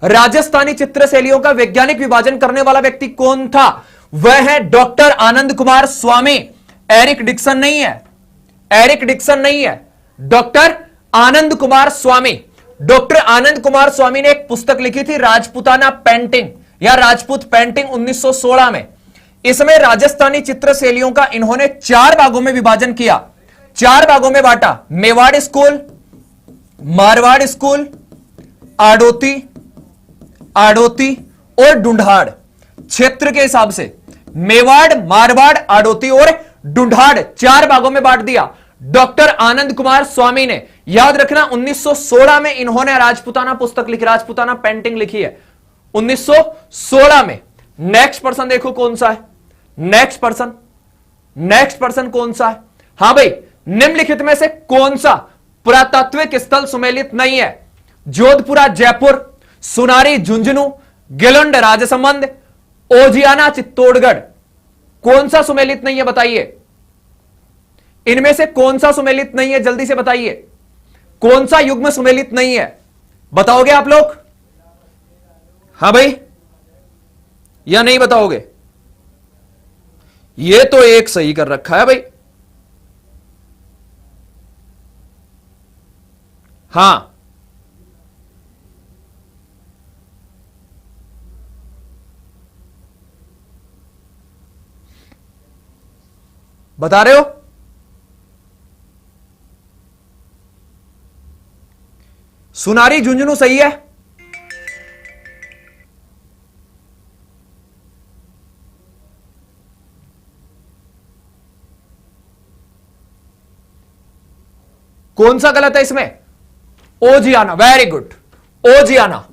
राजस्थानी चित्र शैलियों का वैज्ञानिक विभाजन करने वाला व्यक्ति कौन था? वह है डॉक्टर आनंद कुमार स्वामी। एरिक डिक्सन नहीं है, एरिक डिक्सन नहीं है, डॉक्टर आनंद कुमार स्वामी। डॉक्टर आनंद कुमार स्वामी ने एक पुस्तक लिखी थी राजपूताना पेंटिंग या राजपूत पेंटिंग 1916 में। इसमें राजस्थानी चित्र शैलियों का इन्होंने 4 भागों में विभाजन किया, 4 भागों में बांटा। मेवाड़ स्कूल, मारवाड़ स्कूल, आड़ोती, आड़ोती और ढूंढाड़। क्षेत्र के हिसाब से मेवाड़, मारवाड़, आड़ोती और ढूंढाड़ 4 भागों में बांट दिया डॉक्टर आनंद कुमार स्वामी ने। याद रखना 1916 में इन्होंने राजपूताना पुस्तक लिखी, राजपूताना पेंटिंग लिखी है 1916 में। नेक्स्ट पर्सन देखो कौन सा है, नेक्स्ट पर्सन, नेक्स्ट पर्सन कौन सा है? हां भाई, निम्नलिखित में से कौन सा पुरातात्विक स्थल सुमेलित नहीं है? जोधपुरा जयपुर, सुनारी झुंझुनू, गिलंड राजसमंद, ओजियाना चित्तौड़गढ़। कौन सा सुमेलित नहीं है बताइए? इनमें से कौन सा सुमेलित नहीं है? जल्दी से बताइए, कौन सा युग्म सुमेलित नहीं है? बताओगे आप लोग? हां भाई, या नहीं बताओगे? ये तो एक सही कर रखा है भाई। हां, बता रहे हो? सुनारी झुंझुनू सही है। कौन सा गलत है इसमें? ओजियाना, वेरी गुड, ओजियाना,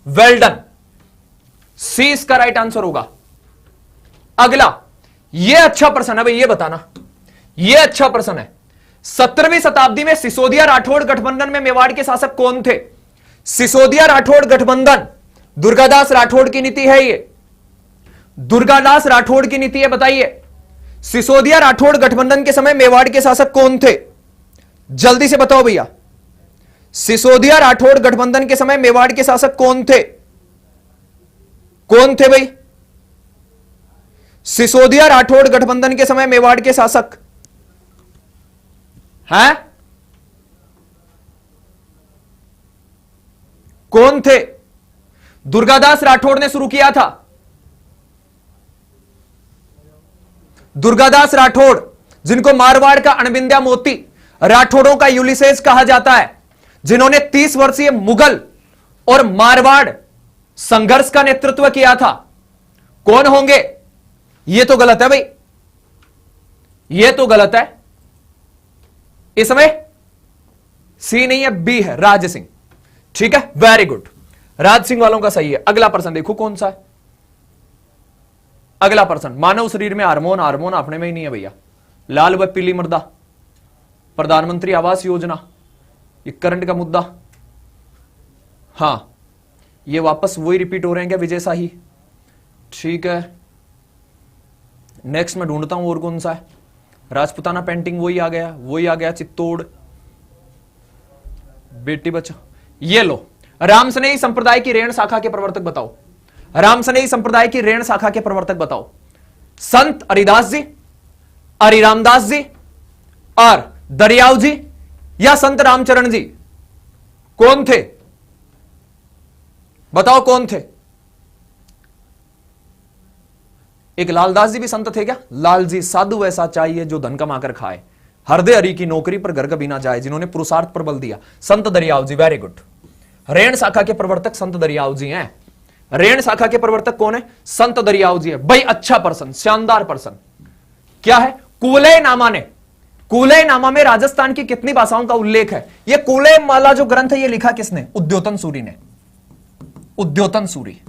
वेल डन। सी इसका राइट आंसर होगा। अगला, यह अच्छा प्रश्न है भाई, यह बताना, यह अच्छा प्रश्न है। 17वीं शताब्दी में सिसोदिया राठौड़ गठबंधन में मेवाड़ के शासक कौन थे? सिसोदिया राठौड़ गठबंधन दुर्गादास राठौड़ की नीति है, ये दुर्गादास राठौड़ की नीति है, बताइए। सिसोदिया राठौड़ गठबंधन के समय मेवाड़ के शासक कौन थे? जल्दी से बताओ भैया, सिसोदिया राठौड़ गठबंधन के समय मेवाड़ के शासक कौन थे? कौन थे भाई? सिसोदिया राठौड़ गठबंधन के समय मेवाड़ के शासक हैं? कौन थे? दुर्गादास राठौड़ ने शुरू किया था। दुर्गादास राठौड़, जिनको मारवाड़ का अणबिंद्या मोती, राठौड़ों का यूलिसेस कहा जाता है, जिन्होंने 30 वर्षीय मुगल और मारवाड़ संघर्ष का नेतृत्व किया था, कौन होंगे? यह तो गलत है भाई, यह तो गलत है। इसमें सी नहीं है, बी है, राज सिंह। ठीक है, वेरी गुड, राज सिंह वालों का सही है। अगला प्रश्न देखो कौन सा है। अगला प्रश्न, मानव शरीर में हार्मोन, हार्मोन अपने में ही नहीं है भैया। लाल व पीली मृदा, प्रधानमंत्री आवास योजना, ये करंट का मुद्दा। हां, ये वापस वही रिपीट हो रहे हैं क्या विजय शाही? ठीक है, नेक्स्ट मैं ढूंढता हूं और कौन सा है। राजपुताना पेंटिंग वही आ गया, वही आ गया। चित्तौड़, बेटी बचाओ, ये लो। रामसनेही संप्रदाय की रेण शाखा के प्रवर्तक बताओ। रामसनेही संप्रदाय की रेण शाखा के प्रवर्तक बताओ। संत हरिदास जी, हरिरामदास जी और दरियाव जी या संत रामचरण जी? कौन थे? बताओ कौन थे? एक लालदास जी भी संत थे क्या? लाल जी साधु ऐसा चाहिए जो धन कमा कर खाए, हृदय हरि की नौकरी पर घर कभी ना जाए, जिन्होंने पुरुषार्थ पर बल दिया। संत दरियाव जी, वेरी गुड। रेण शाखा के प्रवर्तक संत दरियाव जी हैं। रेण शाखा के प्रवर्तक कौन है? संत दरियाव जी है भाई। अच्छा प्रश्न, शानदार प्रश्न। क्या है? कूलय नामा ने, कूलय नामा में राजस्थान की कितनी भाषाओं का उल्लेख है? यह कूलय माला जो ग्रंथ है, यह लिखा किसने? उद्योतन सूरी ने। उद्योतन सूरी,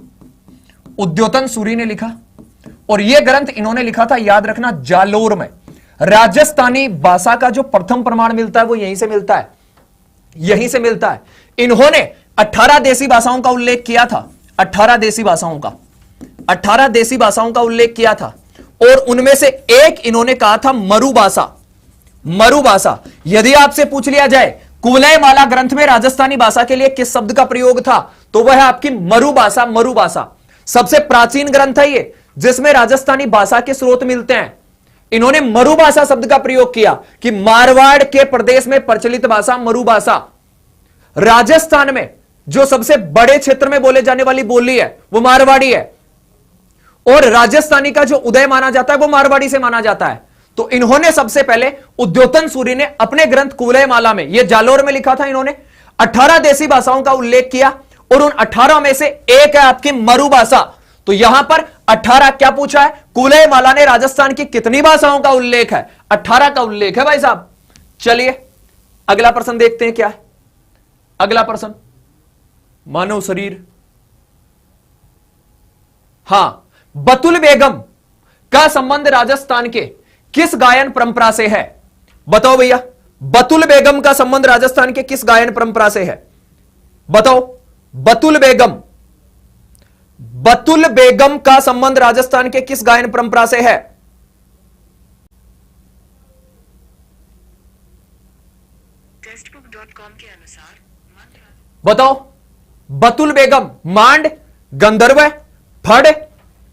उद्योतन सूरी ने लिखा। और यह ग्रंथ इन्होंने लिखा था, याद रखना, जालोर में। राजस्थानी भाषा का जो प्रथम प्रमाण मिलता है वो यहीं से मिलता है, यहीं से मिलता है। इन्होंने 18 देसी भाषाओं का उल्लेख किया था, 18 देसी भाषाओं का, 18 देसी भाषाओं का उल्लेख किया था। और उनमें से एक इन्होंने कहा था मरु भाषा। मरु भाषा। यदि आपसे पूछ लिया जाए कुवलय माला ग्रंथ में राजस्थानी भाषा के लिए किस शब्द का प्रयोग था, तो वह है आपकी मरु भाषा। मरु भाषा सबसे प्राचीन ग्रंथ है ये, जिसमें राजस्थानी भाषा के स्रोत मिलते हैं। इन्होंने मरु भाषा शब्द का प्रयोग किया कि मारवाड़ के प्रदेश में प्रचलित भाषा मरु भाषा। राजस्थान में जो सबसे बड़े क्षेत्र में बोले जाने वाली बोली है वो मारवाड़ी है, और राजस्थानी का जो उदय माना जाता है वो मारवाड़ी से माना जाता है। तो इन्होंने सबसे पहले, उद्योतन सूरी ने अपने ग्रंथ कूलय माला में, यह जालोर में लिखा था, इन्होंने 18 देसी भाषाओं का उल्लेख किया, और उन 18 में से एक है आपकी मरु भाषा। तो यहां पर 18 क्या पूछा है? कूलय माला ने राजस्थान की कितनी भाषाओं का उल्लेख है? 18 का उल्लेख है भाई साहब। चलिए अगला प्रश्न देखते हैं क्या है। अगला प्रश्न, मानव शरीर। हां, बतुल बेगम का संबंध राजस्थान के किस गायन परंपरा से है? बताओ भैया, बतुल बेगम का संबंध राजस्थान के किस गायन परंपरा से है? बताओ। बतुल बेगम, बतुल बेगम का संबंध राजस्थान के किस गायन परंपरा से है? टेक्स्टबुक.com के अनुसार बताओ। बतुल बेगम मांड, गंधर्व, फड़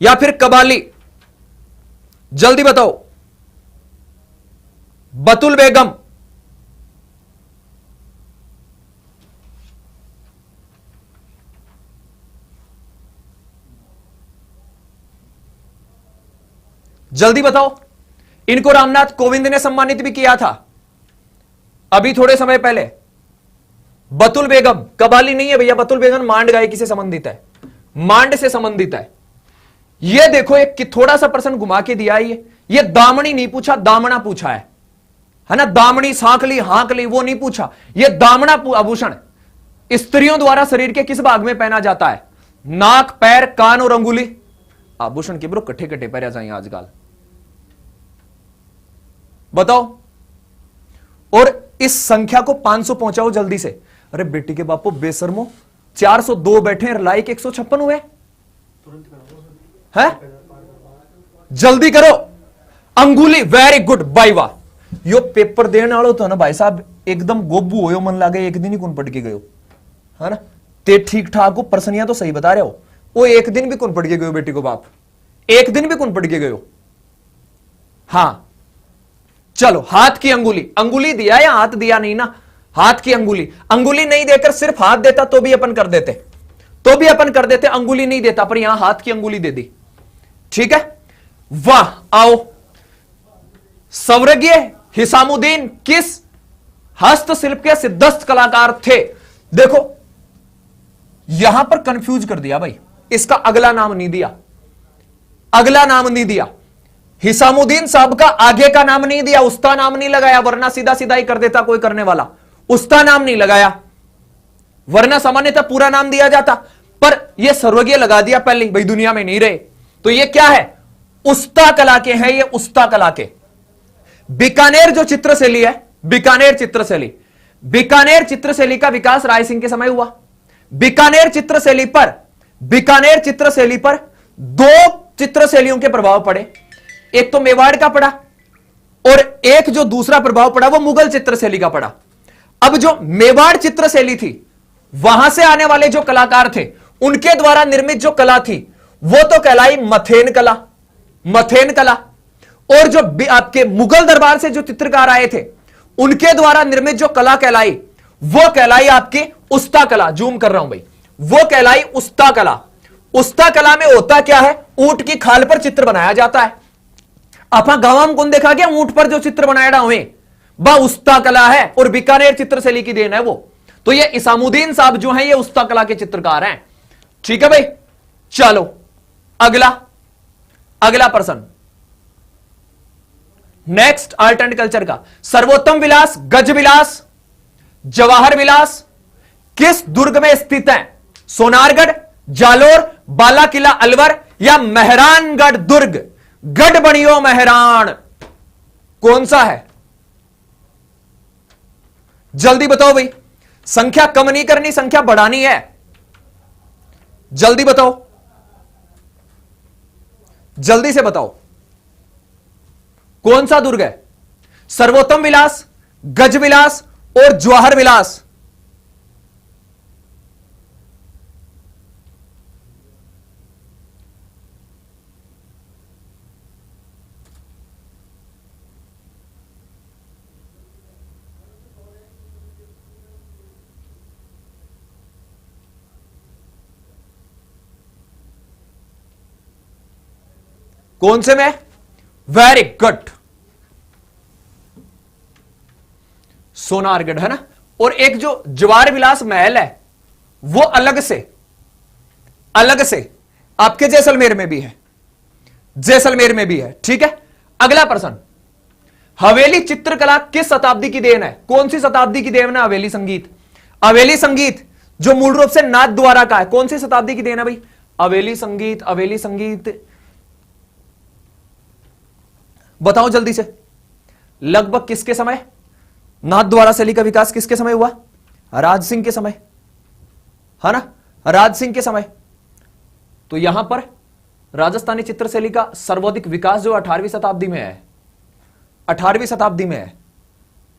या फिर कबाली? जल्दी बताओ। बतुल बेगम, जल्दी बताओ। इनको रामनाथ कोविंद ने सम्मानित भी किया था अभी थोड़े समय पहले। बतुल बेगम कबाली नहीं है भैया, बतुल बेगम मांड गायकी से संबंधित है, मांड से संबंधित है। ये देखो एक कि थोड़ा सा प्रश्न घुमा के दिया है, ये दामनी नहीं पूछा, दामना पूछा है ना, दामनी सांकली हांकली वो नहीं पूछा, ये दामना आभूषण स्त्रियों द्वारा शरीर के किस भाग में पहना जाता है? नाक, पैर, कान और अंगुली। आभूषण के ब्रो कट्ठे कट्ठे पैर जाए आजकल, बताओ। और इस संख्या को 500 पहुंचाओ जल्दी से। अरे बेटी के बापू बेशर्मो, 402 बैठे हैं, लाइक 156 हुए है, जल्दी करो। अंगुली, वेरी गुड बाई वाह। यो पेपर देने वालों तो ना भाई साहब एकदम गोबू हो, मन लागे एक दिन ही कौन पढ़ के गयो है ना, ते ठीक ठाक हो, प्रश्नियां तो सही बता रहे हो, वो एक दिन भी कौन पढ़ के गयो बेटी को बाप, एक दिन भी कौन पढ़ के गयो। हां चलो, हाथ की अंगुली, अंगुली दिया या हाथ दिया नहीं ना, हाथ की अंगुली, अंगुली नहीं देकर सिर्फ हाथ देता तो भी अपन कर देते, तो भी अपन कर देते, अंगुली नहीं देता पर यहां हाथ की अंगुली दे दी, ठीक है। वाह, आओ। स्वर्गीय हिसामुद्दीन किस हस्तशिल्प के सिद्धस्त कलाकार थे? देखो यहां पर कंफ्यूज कर दिया भाई, इसका अगला नाम नहीं दिया, अगला नाम नहीं दिया, हिसामुद्दीन साहब का आगे का नाम नहीं दिया, उस्ता नाम नहीं लगाया, वरना सीधा सीधा ही कर देता कोई करने वाला, उस्ता नाम नहीं लगाया, वरना सामान्यतः पूरा नाम दिया जाता, पर यह सर्वज्ञ लगा दिया पहले, भाई दुनिया में नहीं रहे। तो यह क्या है? उस्ता कला के हैं, ये उस्ता कला के। बीकानेर जो चित्रशैली है, बीकानेर चित्रशैली, बीकानेर चित्रशैली का विकास राय सिंह के समय हुआ। बीकानेर चित्रशैली पर, बीकानेर चित्रशैली पर दो चित्रशैलियों के प्रभाव पड़े, एक तो मेवाड़ का पड़ा और एक जो दूसरा प्रभाव पड़ा वो मुगल चित्रशैली का पड़ा। अब जो मेवाड़ चित्रशैली थी, वहां से आने वाले जो कलाकार थे, उनके द्वारा निर्मित जो कला थी वो तो कहलाई मथेन कला, मथेन कला। और जो आपके मुगल दरबार से जो चित्रकार आए थे, उनके द्वारा निर्मित जो कला कहलाई, वो कहलाई आपकी उस्ता कला। जूम कर रहा हूं भाई, वो कहलाई उस्ता कला। उस्ता कला में होता क्या है? ऊंट की खाल पर चित्र बनाया जाता है। आपा गांव में कौन देखा गया ऊंट पर जो चित्र बनाया हुए, वह उस्ता कला है और बीकानेर चित्रशैली की देन है वो। तो ये इसामुद्दीन साहब जो हैं, ये उस्ता कला के चित्रकार हैं, ठीक है भाई। चलो अगला, अगला प्रश्न नेक्स्ट, आर्ट एंड कल्चर का। सर्वोत्तम विलास, गज विलास, जवाहर विलास किस दुर्ग में स्थित है? सोनारगढ़, जालोर, बाला किला अलवर या मेहरानगढ़ दुर्ग? गढ़ बनियो मेहरान, कौन सा है? जल्दी बताओ भाई, संख्या कम नहीं करनी, संख्या बढ़ानी है, जल्दी बताओ, जल्दी से बताओ कौन सा दुर्ग है? सर्वोत्तम विलास, गज विलास और जवाहर विलास। कौन से में? वेरी गुड, सोनारगढ़ है ना। और एक जो जवाहर विलास महल है वो अलग से, अलग से आपके जैसलमेर में भी है, जैसलमेर में भी है, ठीक है। अगला प्रश्न, हवेली चित्रकला किस शताब्दी की देन है? कौन सी शताब्दी की देन है हवेली संगीत? हवेली संगीत जो मूल रूप से नाथ द्वारा का है, कौन सी शताब्दी की देन है भाई? हवेली संगीत, हवेली संगीत बताओ जल्दी से। लगभग किसके समय? नाथ द्वारा शैली का विकास किसके समय हुआ? राज सिंह के समय, है ना, राज सिंह के समय। तो यहां पर राजस्थानी चित्रशैली का सर्वाधिक विकास जो 18वीं शताब्दी में है, 18वीं शताब्दी में है।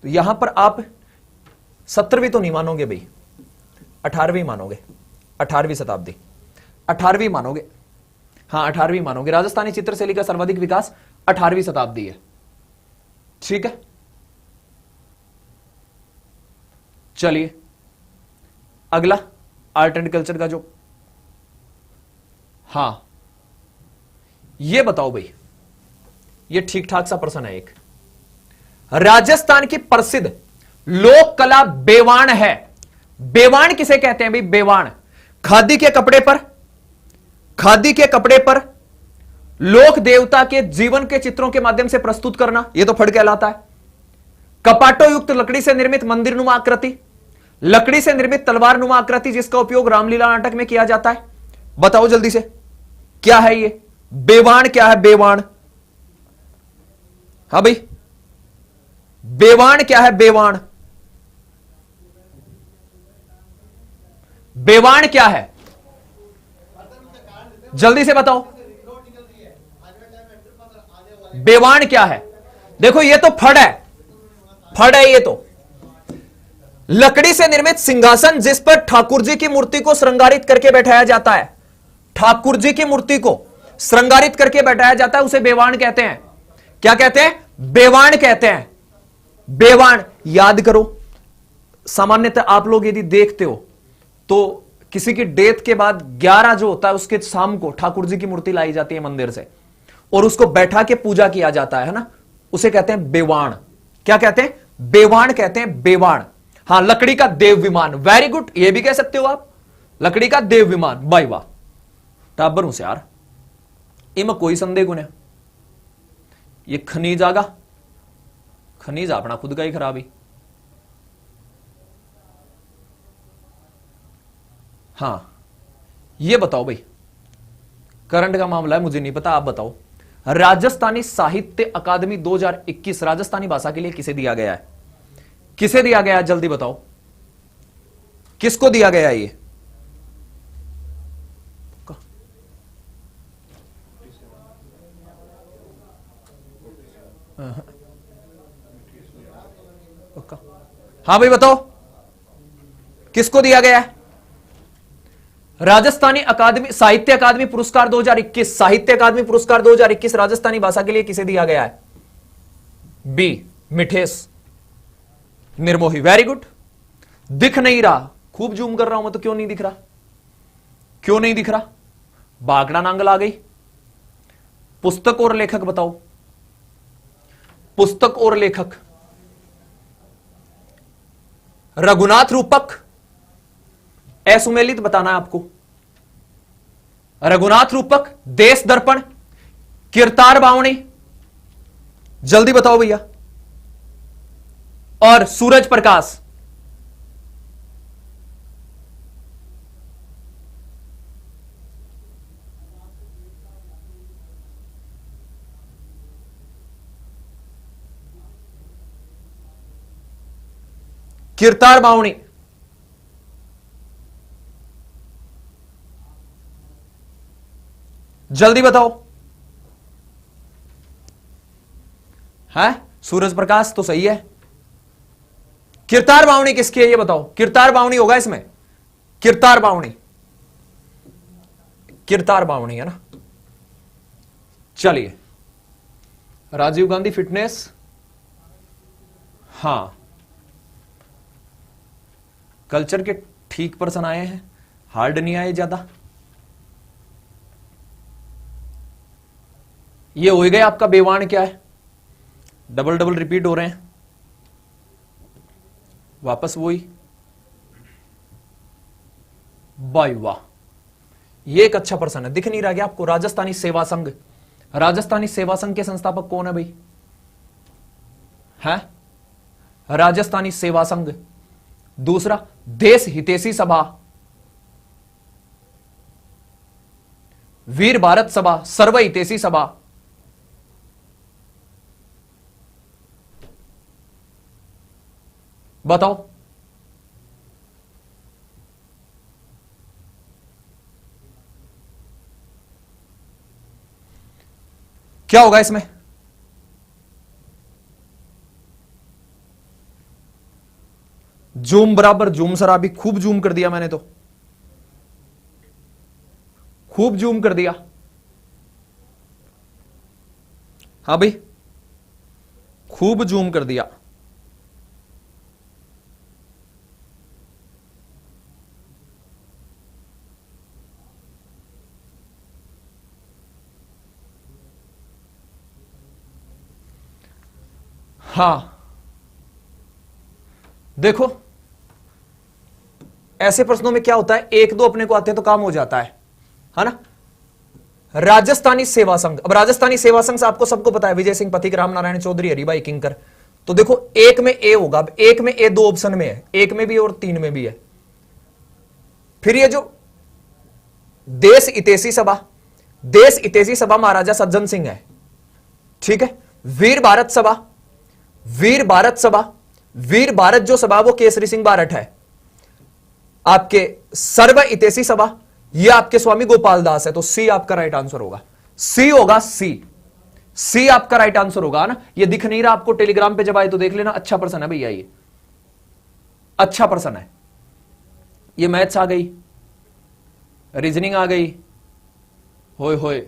तो यहां पर आप 17वीं तो नहीं मानोगे भाई, 18वीं मानोगे, 18वीं शताब्दी, 18वीं मानोगे, हाँ 18वीं मानोगे। राजस्थानी चित्रशैली का सर्वाधिक विकास 18वीं शताब्दी है, ठीक है। चलिए अगला आर्ट एंड कल्चर का जो, हां ये बताओ भाई, ये ठीक ठाक सा प्रश्न है एक। राजस्थान की प्रसिद्ध लोक कला बेवाण है, बेवाण किसे कहते हैं भाई? बेवाण खादी के कपड़े पर, खादी के कपड़े पर लोक देवता के जीवन के चित्रों के माध्यम से प्रस्तुत करना, यह तो फड़ कहलाता है। कपाटों युक्त लकड़ी से निर्मित मंदिर नुमा आकृति, लकड़ी से निर्मित तलवार नुमा आकृति जिसका उपयोग रामलीला नाटक में किया जाता है। बताओ जल्दी से क्या है ये? बेवाण क्या है? बेवाण, हाँ भाई, बेवाण क्या है? बेवाण, बेवाण क्या है? जल्दी से बताओ, बेवाण क्या है? देखो ये तो फड़ है, फड़ है ये तो। लकड़ी से निर्मित सिंहासन जिस पर ठाकुर जी की मूर्ति को श्रृंगारित करके बैठाया जाता है, ठाकुर जी की मूर्ति को श्रृंगारित करके बैठाया जाता है, उसे बेवाण कहते हैं। क्या कहते हैं? बेवाण कहते हैं। बेवाण याद करो, सामान्यतः आप लोग यदि देखते हो तो किसी की डेथ के बाद 11 जो होता है उसके शाम को ठाकुर जी की मूर्ति लाई जाती है मंदिर से और उसको बैठा के पूजा किया जाता है ना, उसे कहते हैं बेवाण। क्या कहते हैं? बेवाण कहते हैं, बेवाण। हां, लकड़ी का देव विमान, वेरी गुड, ये भी कह सकते हो आप, लकड़ी का देव विमान। भाई वाह, टाबर हूं से यार, इनमें कोई संदेह को नहीं। ये खनीज आगा, खनीज अपना खुद का ही खराब ही। हां, ये बताओ भाई, करंट का मामला है, मुझे नहीं पता, आप बताओ। राजस्थानी साहित्य अकादमी 2021 राजस्थानी भाषा के लिए किसे दिया गया है? किसे दिया गया है? जल्दी बताओ, किसको दिया गया है ये? हाँ भाई बताओ, किसको दिया गया है? राजस्थानी अकादमी साहित्य अकादमी पुरस्कार 2021, साहित्य अकादमी पुरस्कार 2021 राजस्थानी भाषा के लिए किसे दिया गया है? B, Mithesh Nirmohi, very good. दिख नहीं रहा, खूब जूम कर रहा हूं मैं तो क्यों नहीं दिख रहा? क्यों नहीं दिख रहा? बागड़ा नांगल आ गई। पुस्तक और लेखक बताओ, पुस्तक और लेखक। रघुनाथ रूपक, असुमेलित बताना है आपको। रघुनाथ रूपक, देश दर्पण, किरतार बावणी, जल्दी बताओ भैया। और सूरज प्रकाश। किरतार बावणी, जल्दी बताओ। है सूरज प्रकाश तो सही है। किरतार बावणी किसकी है ये बताओ? किरतार बावणी होगा इसमें, किरतार बावणी, किरतार बावणी है ना। चलिए, राजीव गांधी फिटनेस, हां, कल्चर के ठीक पर्सन आए हैं, हार्ड नहीं आए ज्यादा। ये हो गया आपका बेवाण क्या है? डबल डबल रिपीट हो रहे हैं, वापस वही। बाई वाह, ये एक अच्छा पर्सन है। दिख नहीं रहा क्या आपको? राजस्थानी सेवा संघ, राजस्थानी सेवा संघ के संस्थापक कौन है भाई? है राजस्थानी सेवा संघ। दूसरा, देश हितैषी सभा, वीर भारत सभा, सर्व हितैषी सभा। बताओ, क्या होगा इसमें? जूम बराबर जूम सर, अभी खूब जूम कर दिया मैंने तो, खूब जूम कर दिया। हाँ भाई, खूब जूम कर दिया। हाँ देखो, ऐसे प्रश्नों में क्या होता है, एक दो अपने को आते हैं तो काम हो जाता है ना। राजस्थानी सेवा संघ, अब राजस्थानी सेवा संघ से आपको सबको पता है, विजय सिंह पथिक, राम नारायण चौधरी, हरिभाई किंकर। तो देखो एक में ए होगा, अब एक में ए दो ऑप्शन में है, एक में भी और तीन में भी है। फिर ये जो देश हितैषी सभा, देश हितैषी सभा महाराजा सज्जन सिंह है, ठीक है। वीर भारत सभा, वीर भारत सभा, वीर भारत जो सभा वो केसरी सिंह बारठ है। आपके सर्व हितैषी सभा ये आपके स्वामी गोपाल दास है। तो सी आपका राइट आंसर होगा, सी होगा, सी आपका राइट आंसर होगा ना। ये दिख नहीं रहा आपको, टेलीग्राम पे जब आए तो देख लेना। अच्छा पर्सन है भैया, ये अच्छा पर्सन है। ये मैथ्स आ गई, रीजनिंग आ गई, होए होए,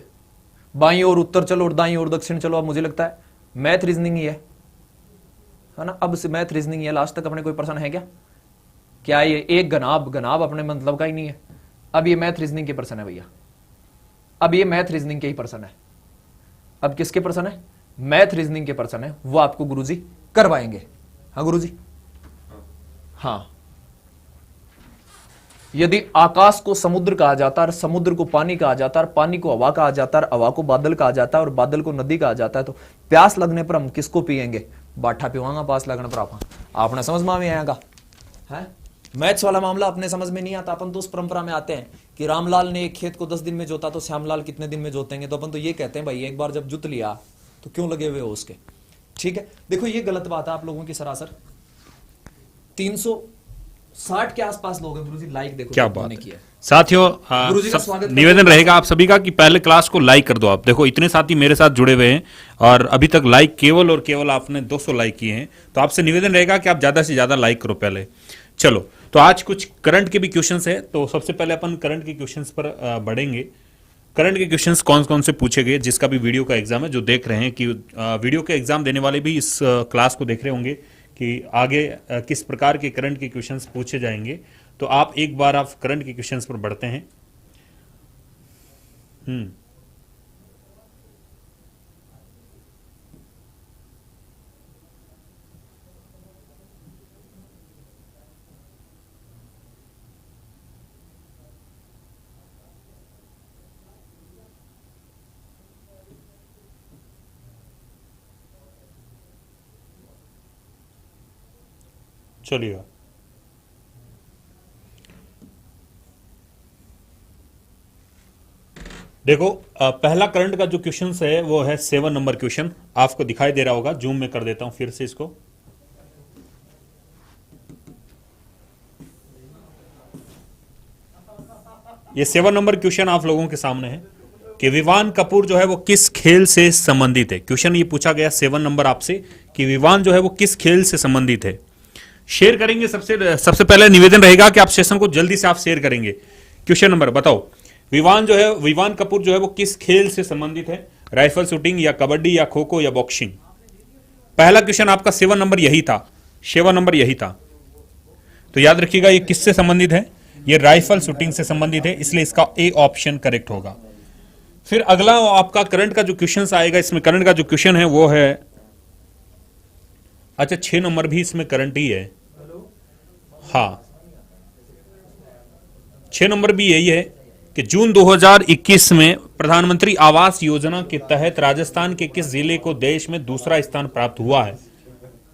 बाईं ओर उत्तर चलो और दाईं ओर दक्षिण चलो। अब मुझे लगता है मैथ रीजनिंग ही है ना। अब से मैथ रीजनिंग ही है। लास्ट तक अपने कोई पर्सन है क्या? क्या ये एक गनाब अपने मतलब का ही नहीं है। अब ये मैथ रीजनिंग के पर्सन है भैया, अब ये मैथ रीजनिंग के ही पर्सन है। अब किसके पर्सन है? मैथ रीजनिंग के पर्सन है। वो आपको गुरुजी करवाएंगे। हाँ गुरुजी, हाँ। यदि आकाश को समुद्र कहा जाता है, समुद्र को पानी कहा जाता है, पानी को हवा कहा जाता है, हवा को बादल कहा जाता है और बादल को नदी कहा जाता है, तो प्यास लगने पर हम किसको पिएंगे? बाठा पिवांगा पास लगने पर। आपने समझ में आएगा है? मैथ्स वाला मामला अपने समझ में नहीं आता। अपन तो उस परंपरा में आते हैं कि रामलाल ने एक खेत को 10 दिन में जोता तो श्यामलाल कितने दिन में जोतेंगे। तो अपन तो ये कहते हैं भाई एक बार जब जुत लिया तो क्यों लगे हुए हो उसके। ठीक है, देखो ये गलत बात है आप लोगों की सरासर। 360 के आसपास लोग हैं गुरुजी, लाइक देखो क्या बात है साथियों। निवेदन रहेगा आप सभी का कि पहले क्लास को लाइक कर दो। आप देखो इतने साथी मेरे साथ जुड़े हुए हैं और अभी तक लाइक केवल और केवल आपने 200 लाइक किए हैं। तो आपसे निवेदन रहेगा कि आप ज्यादा से ज्यादा लाइक करो पहले। चलो, तो आज कुछ करंट के भी क्वेश्चंस है। तो सबसे पहले अपन करंट के क्वेश्चंस पर बढ़ेंगे। करंट के क्वेश्चंस कौन कौन से पूछे गए, जिसका भी वीडियो का एग्जाम है, जो देख रहे हैं कि वीडियो के एग्जाम देने वाले भी इस क्लास को देख रहे होंगे कि आगे किस प्रकार के करंट के क्वेश्चंस पूछे जाएंगे। तो आप एक बार आप करंट के क्वेश्चंस पर बढ़ते हैं। चलिएगा, देखो पहला करंट का जो क्वेश्चन है वो है 7 नंबर क्वेश्चन। आपको दिखाई दे रहा होगा, जूम में कर देता हूं फिर से इसको। ये 7 नंबर क्वेश्चन आप लोगों के सामने है कि विवान कपूर जो है वो किस खेल से संबंधित है। क्वेश्चन ये पूछा गया 7 नंबर आपसे कि विवान जो है वो किस खेल से संबंधित है। शेयर करेंगे। सबसे पहले निवेदन रहेगा कि आप सेशन को जल्दी से आप शेयर करेंगे। क्वेश्चन नंबर बताओ, विवान कपूर जो है वो किस खेल से संबंधित है? राइफल शूटिंग या कबड्डी या खो खो या बॉक्सिंग? पहला क्वेश्चन आपका 7 नंबर यही था, 7 नंबर यही था। तो याद रखिएगा ये किससे संबंधित है? ये राइफल शूटिंग से संबंधित है, इसलिए इसका ए ऑप्शन करेक्ट होगा। फिर अगला आपका करंट का जो क्वेश्चन आएगा, इसमें करंट का जो क्वेश्चन है वो है, अच्छा 6 नंबर भी इसमें करंट ही है। हाँ, 6 नंबर भी यही है कि जून 2021 में प्रधानमंत्री आवास योजना के तहत राजस्थान के किस जिले को देश में दूसरा स्थान प्राप्त हुआ है।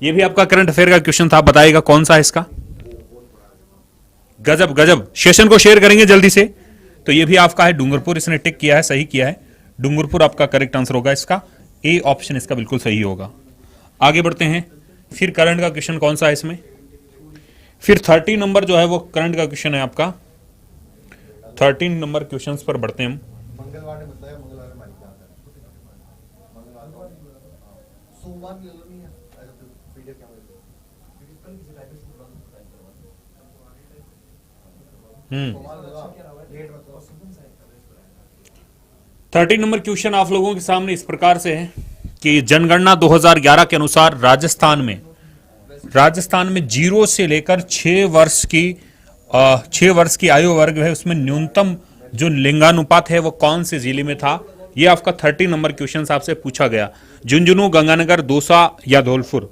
यह भी आपका करंट अफेयर का क्वेश्चन था, बताइएगा कौन सा है इसका। गजब गजब, सेशन को शेयर करेंगे जल्दी से। तो यह भी आपका है डूंगरपुर, इसने टिक किया है, सही किया है। डूंगरपुर आपका करेक्ट आंसर होगा, इसका ए ऑप्शन इसका बिल्कुल सही होगा। आगे बढ़ते हैं। फिर करंट का क्वेश्चन कौन सा है इसमें? फिर 30 नंबर जो है वो करंट का क्वेश्चन है आपका। 13 नंबर क्वेश्चंस पर बढ़ते हैं हम। थर्टी नंबर क्वेश्चन आप लोगों के सामने इस प्रकार से है कि जनगणना 2011 के अनुसार राजस्थान में 0 से लेकर 6 वर्ष की आयु वर्ग है, उसमें न्यूनतम जो लिंगानुपात है वो कौन से जिले में था। ये आपका 30 नंबर क्वेश्चन आपसे पूछा गया। झुंझुनू, गंगानगर, दौसा या धौलपुर,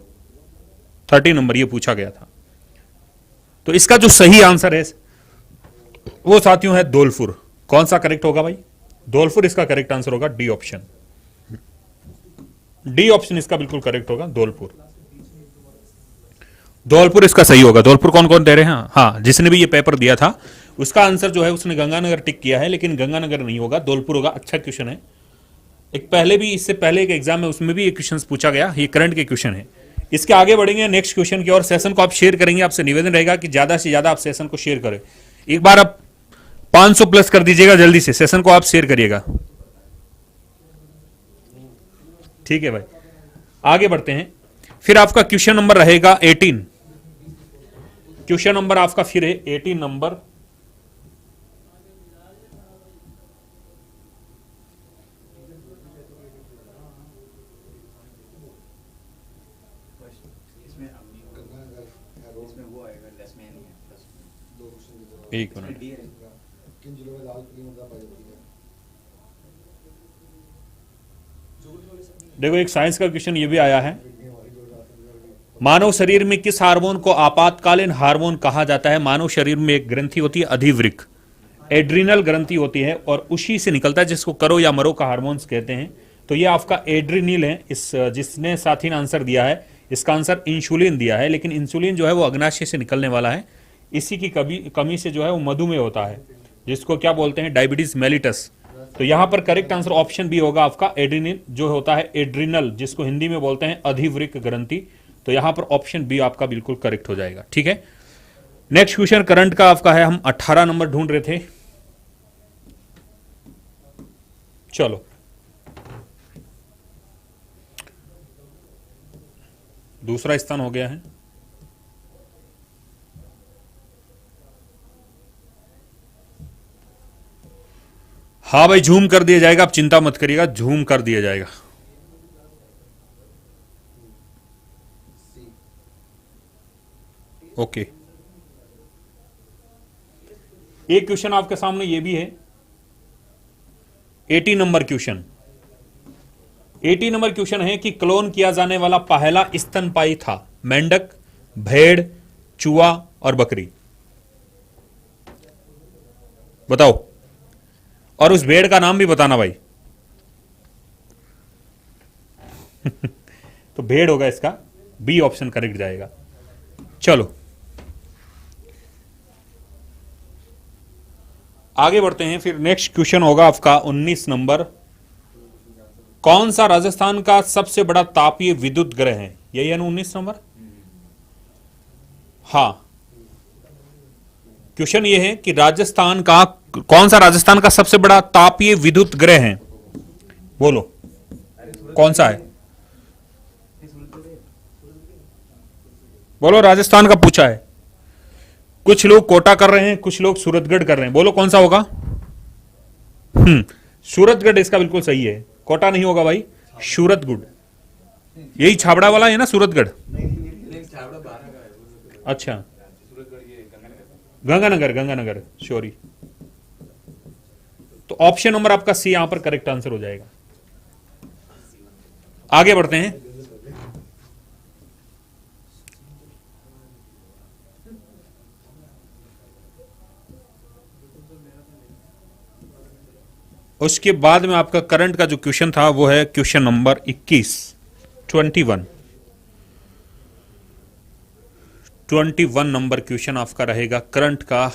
30 नंबर ये पूछा गया था। तो इसका जो सही आंसर है वो साथियों है धौलपुर। कौन सा करेक्ट होगा भाई? धौलपुर इसका करेक्ट आंसर होगा, डी ऑप्शन। डी ऑप्शन इसका बिल्कुल करेक्ट होगा, धौलपुर। धौलपुर इसका सही होगा। धौलपुर कौन कौन दे रहे हैं? हाँ, जिसने भी ये पेपर दिया था उसका आंसर जो है उसने गंगानगर टिक किया है, लेकिन गंगानगर नहीं होगा, धौलपुर होगा। अच्छा क्वेश्चन है। एक पहले भी, इससे पहले एक एग्जाम है उसमें भी ये क्वेश्चन पूछा गया, ये करंट के क्वेश्चन है। इसके आगे बढ़ेंगे नेक्स्ट क्वेश्चन की और। सेशन को आप शेयर करेंगे, आपसे निवेदन रहेगा कि ज्यादा से ज्यादा आप सेशन को शेयर करें। एक बार आप 500 प्लस कर दीजिएगा, जल्दी से सेशन को आप शेयर करिएगा, ठीक है भाई। आगे बढ़ते हैं। फिर आपका क्वेश्चन नंबर रहेगा 18। क्वेश्चन नंबर आपका फिर है 18 नंबर। एक मिनट, देखो एक साइंस का क्वेश्चन ये भी आया है। मानव शरीर में किस हार्मोन को आपातकालीन हार्मोन कहा जाता है? मानव शरीर में एक ग्रंथि होती है अधिवृक्क, एड्रिनल ग्रंथि होती है, और उसी से निकलता है जिसको करो या मरो का हार्मोन्स कहते हैं। तो ये आपका एड्रिनिल है। इस जिसने साथी ने आंसर दिया है, इसका आंसर इंसुलिन दिया है, लेकिन इंसुलिन जो है वो अग्नाशय से निकलने वाला है। इसी की कमी से जो है वो मधुमेह होता है, जिसको क्या बोलते हैं? Diabetes mellitus. तो यहां पर करेक्ट आंसर ऑप्शन बी होगा आपका, एड्रिनिल जो होता है एड्रिनल, जिसको हिंदी में बोलते हैं अधिवृक्क ग्रंथि। तो यहां पर ऑप्शन बी आपका बिल्कुल करेक्ट हो जाएगा, ठीक है। नेक्स्ट क्वेश्चन करंट का आपका है, हम 18 नंबर ढूंढ रहे थे। चलो दूसरा स्थान हो गया है। हाँ भाई, झूम कर दिया जाएगा, आप चिंता मत करिएगा, झूम कर दिया जाएगा। ओके, एक क्वेश्चन आपके सामने ये भी है, 80 नंबर क्वेश्चन। 80 नंबर क्वेश्चन है कि क्लोन किया जाने वाला पहला स्तनपायी था? मेंढक, भेड़, चूहा और बकरी। बताओ, और उस भेड़ का नाम भी बताना भाई। तो भेड़ होगा इसका, बी ऑप्शन करेक्ट जाएगा। चलो आगे बढ़ते हैं। फिर नेक्स्ट क्वेश्चन होगा आपका 19 नंबर। कौन सा राजस्थान का सबसे बड़ा तापीय विद्युत ग्रह है? यही है ना 19 नंबर? हाँ, क्वेश्चन ये है कि राजस्थान का कौन सा राजस्थान का सबसे बड़ा तापीय विद्युत ग्रह है? बोलो कौन सा है? बोलो, राजस्थान का पूछा है। कुछ लोग कोटा कर रहे हैं, कुछ लोग सूरतगढ़ कर रहे हैं। बोलो कौन सा होगा? सूरतगढ़ इसका बिल्कुल सही है, कोटा नहीं होगा भाई, सूरतगढ़। यही छाबड़ा वाला है ना सूरतगढ़? अच्छा, गंगानगर, गंगानगर, सॉरी। तो ऑप्शन नंबर आपका सी यहां पर करेक्ट आंसर हो जाएगा। आगे बढ़ते हैं। उसके बाद में आपका करंट का जो क्वेश्चन था वो है क्वेश्चन नंबर 21, 21 नंबर क्वेश्चन आपका रहेगा करंट का।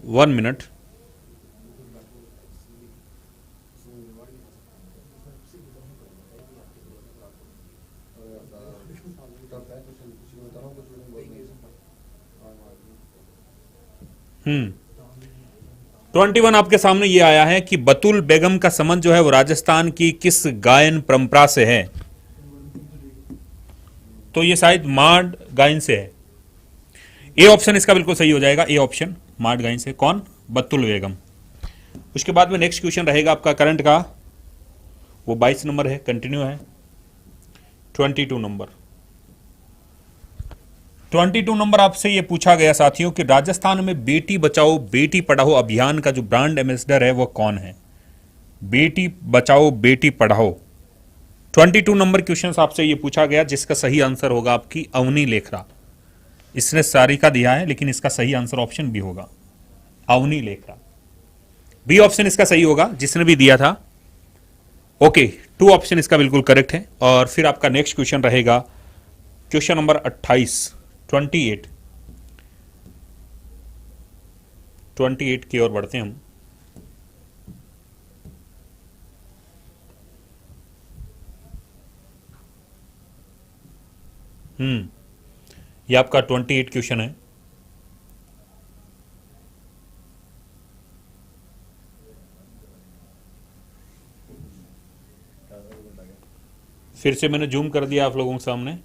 One minute. हम्म 21 आपके सामने ये आया है कि बतुल बेगम का संबंध जो है वो राजस्थान की किस गायन परंपरा से है? तो ये शायद माड गायन से है। ए ऑप्शन इसका बिल्कुल सही हो जाएगा, ए ऑप्शन माड गायन से। कौन? बतुल बेगम। उसके बाद में नेक्स्ट क्वेश्चन रहेगा आपका करंट का, वो 22 नंबर है, कंटिन्यू है। 22 नंबर। 22 नंबर आपसे ये पूछा गया साथियों कि राजस्थान में बेटी बचाओ बेटी पढ़ाओ अभियान का जो ब्रांड एम्बेसडर है वो कौन है? बेटी बचाओ बेटी पढ़ाओ 22 नंबर क्वेश्चन आपसे ये पूछा गया, जिसका सही आंसर होगा आपकी अवनी लेखरा। इसने सारिका दिया है लेकिन इसका सही आंसर ऑप्शन बी होगा, अवनी लेखरा। बी ऑप्शन इसका सही होगा जिसने भी दिया था। ओके, 2 ऑप्शन इसका बिल्कुल करेक्ट है। और फिर आपका नेक्स्ट क्वेश्चन रहेगा क्वेश्चन नंबर 28 28 की ओर बढ़ते हैं हम। ये आपका 28 क्वेश्चन है। फिर से मैंने जूम कर दिया आप लोगों के सामने।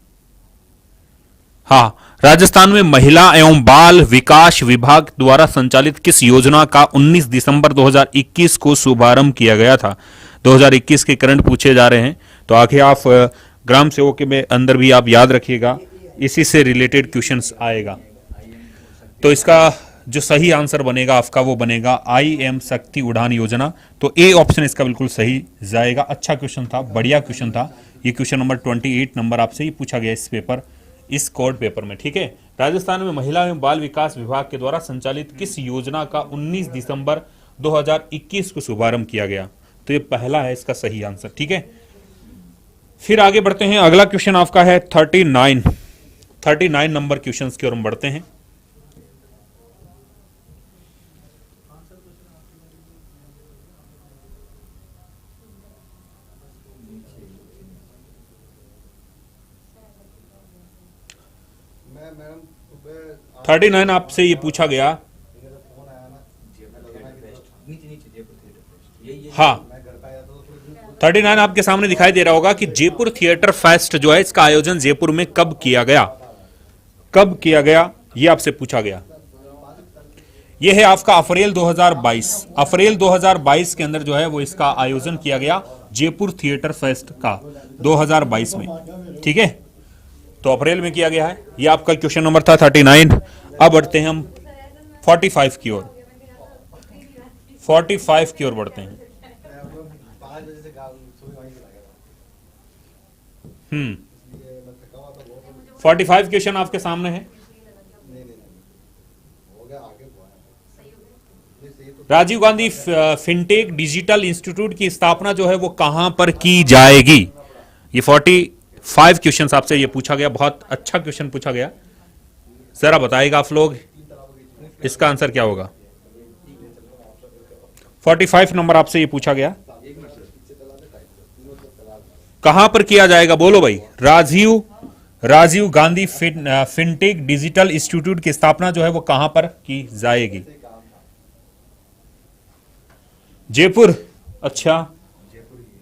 हाँ, राजस्थान में महिला एवं बाल विकास विभाग द्वारा संचालित किस योजना का 19 दिसंबर 2021 को शुभारंभ किया गया था? 2021 के करंट पूछे जा रहे हैं, तो आगे आप ग्राम सेवक के में अंदर भी आप याद रखिएगा, इसी से रिलेटेड क्वेश्चंस आएगा। तो इसका जो सही आंसर बनेगा आपका वो बनेगा IM शक्ति उड़ान योजना। तो ए ऑप्शन इसका बिल्कुल सही जाएगा। अच्छा क्वेश्चन था, बढ़िया क्वेश्चन था। ये क्वेश्चन नंबर 28 नंबर आपसे ही पूछा गया इस कोड पेपर में, ठीक है। राजस्थान में महिला एवं बाल विकास विभाग के द्वारा संचालित किस योजना का 19 दिसंबर 2021 को शुभारंभ किया गया? तो ये पहला है इसका सही आंसर, ठीक है। फिर आगे बढ़ते हैं। अगला क्वेश्चन आपका है 39 नंबर क्वेश्चन की ओर हम बढ़ते हैं। मैडम 39 आपसे ये पूछा गया। हाँ, 39 आपके सामने दिखाई दे रहा होगा कि जयपुर थिएटर फेस्ट जो है इसका आयोजन जयपुर में कब किया गया? कब किया गया ये आपसे पूछा गया। ये है आपका अप्रैल 2022। अप्रैल 2022 के अंदर जो है वो इसका आयोजन किया गया जयपुर थिएटर फेस्ट का 2022 में, ठीक है। तो अप्रैल में किया गया है। ये आपका क्वेश्चन नंबर था 39। अब बढ़ते हैं हम 45 की ओर। 45 की ओर बढ़ते हैं। 45 क्वेश्चन आपके सामने है। Rajiv Gandhi fintech digital institute की स्थापना जो है वो कहां पर की जाएगी? ये 45 क्वेश्चन आपसे ये पूछा गया। बहुत अच्छा क्वेश्चन पूछा गया। जरा बताइएगा आप लोग इसका आंसर क्या होगा। 45 नंबर आपसे ये पूछा गया, कहां पर किया जाएगा? बोलो भाई। Rajiv Gandhi fintech digital institute की स्थापना जो है वो कहां पर की जाएगी? जयपुर। अच्छा,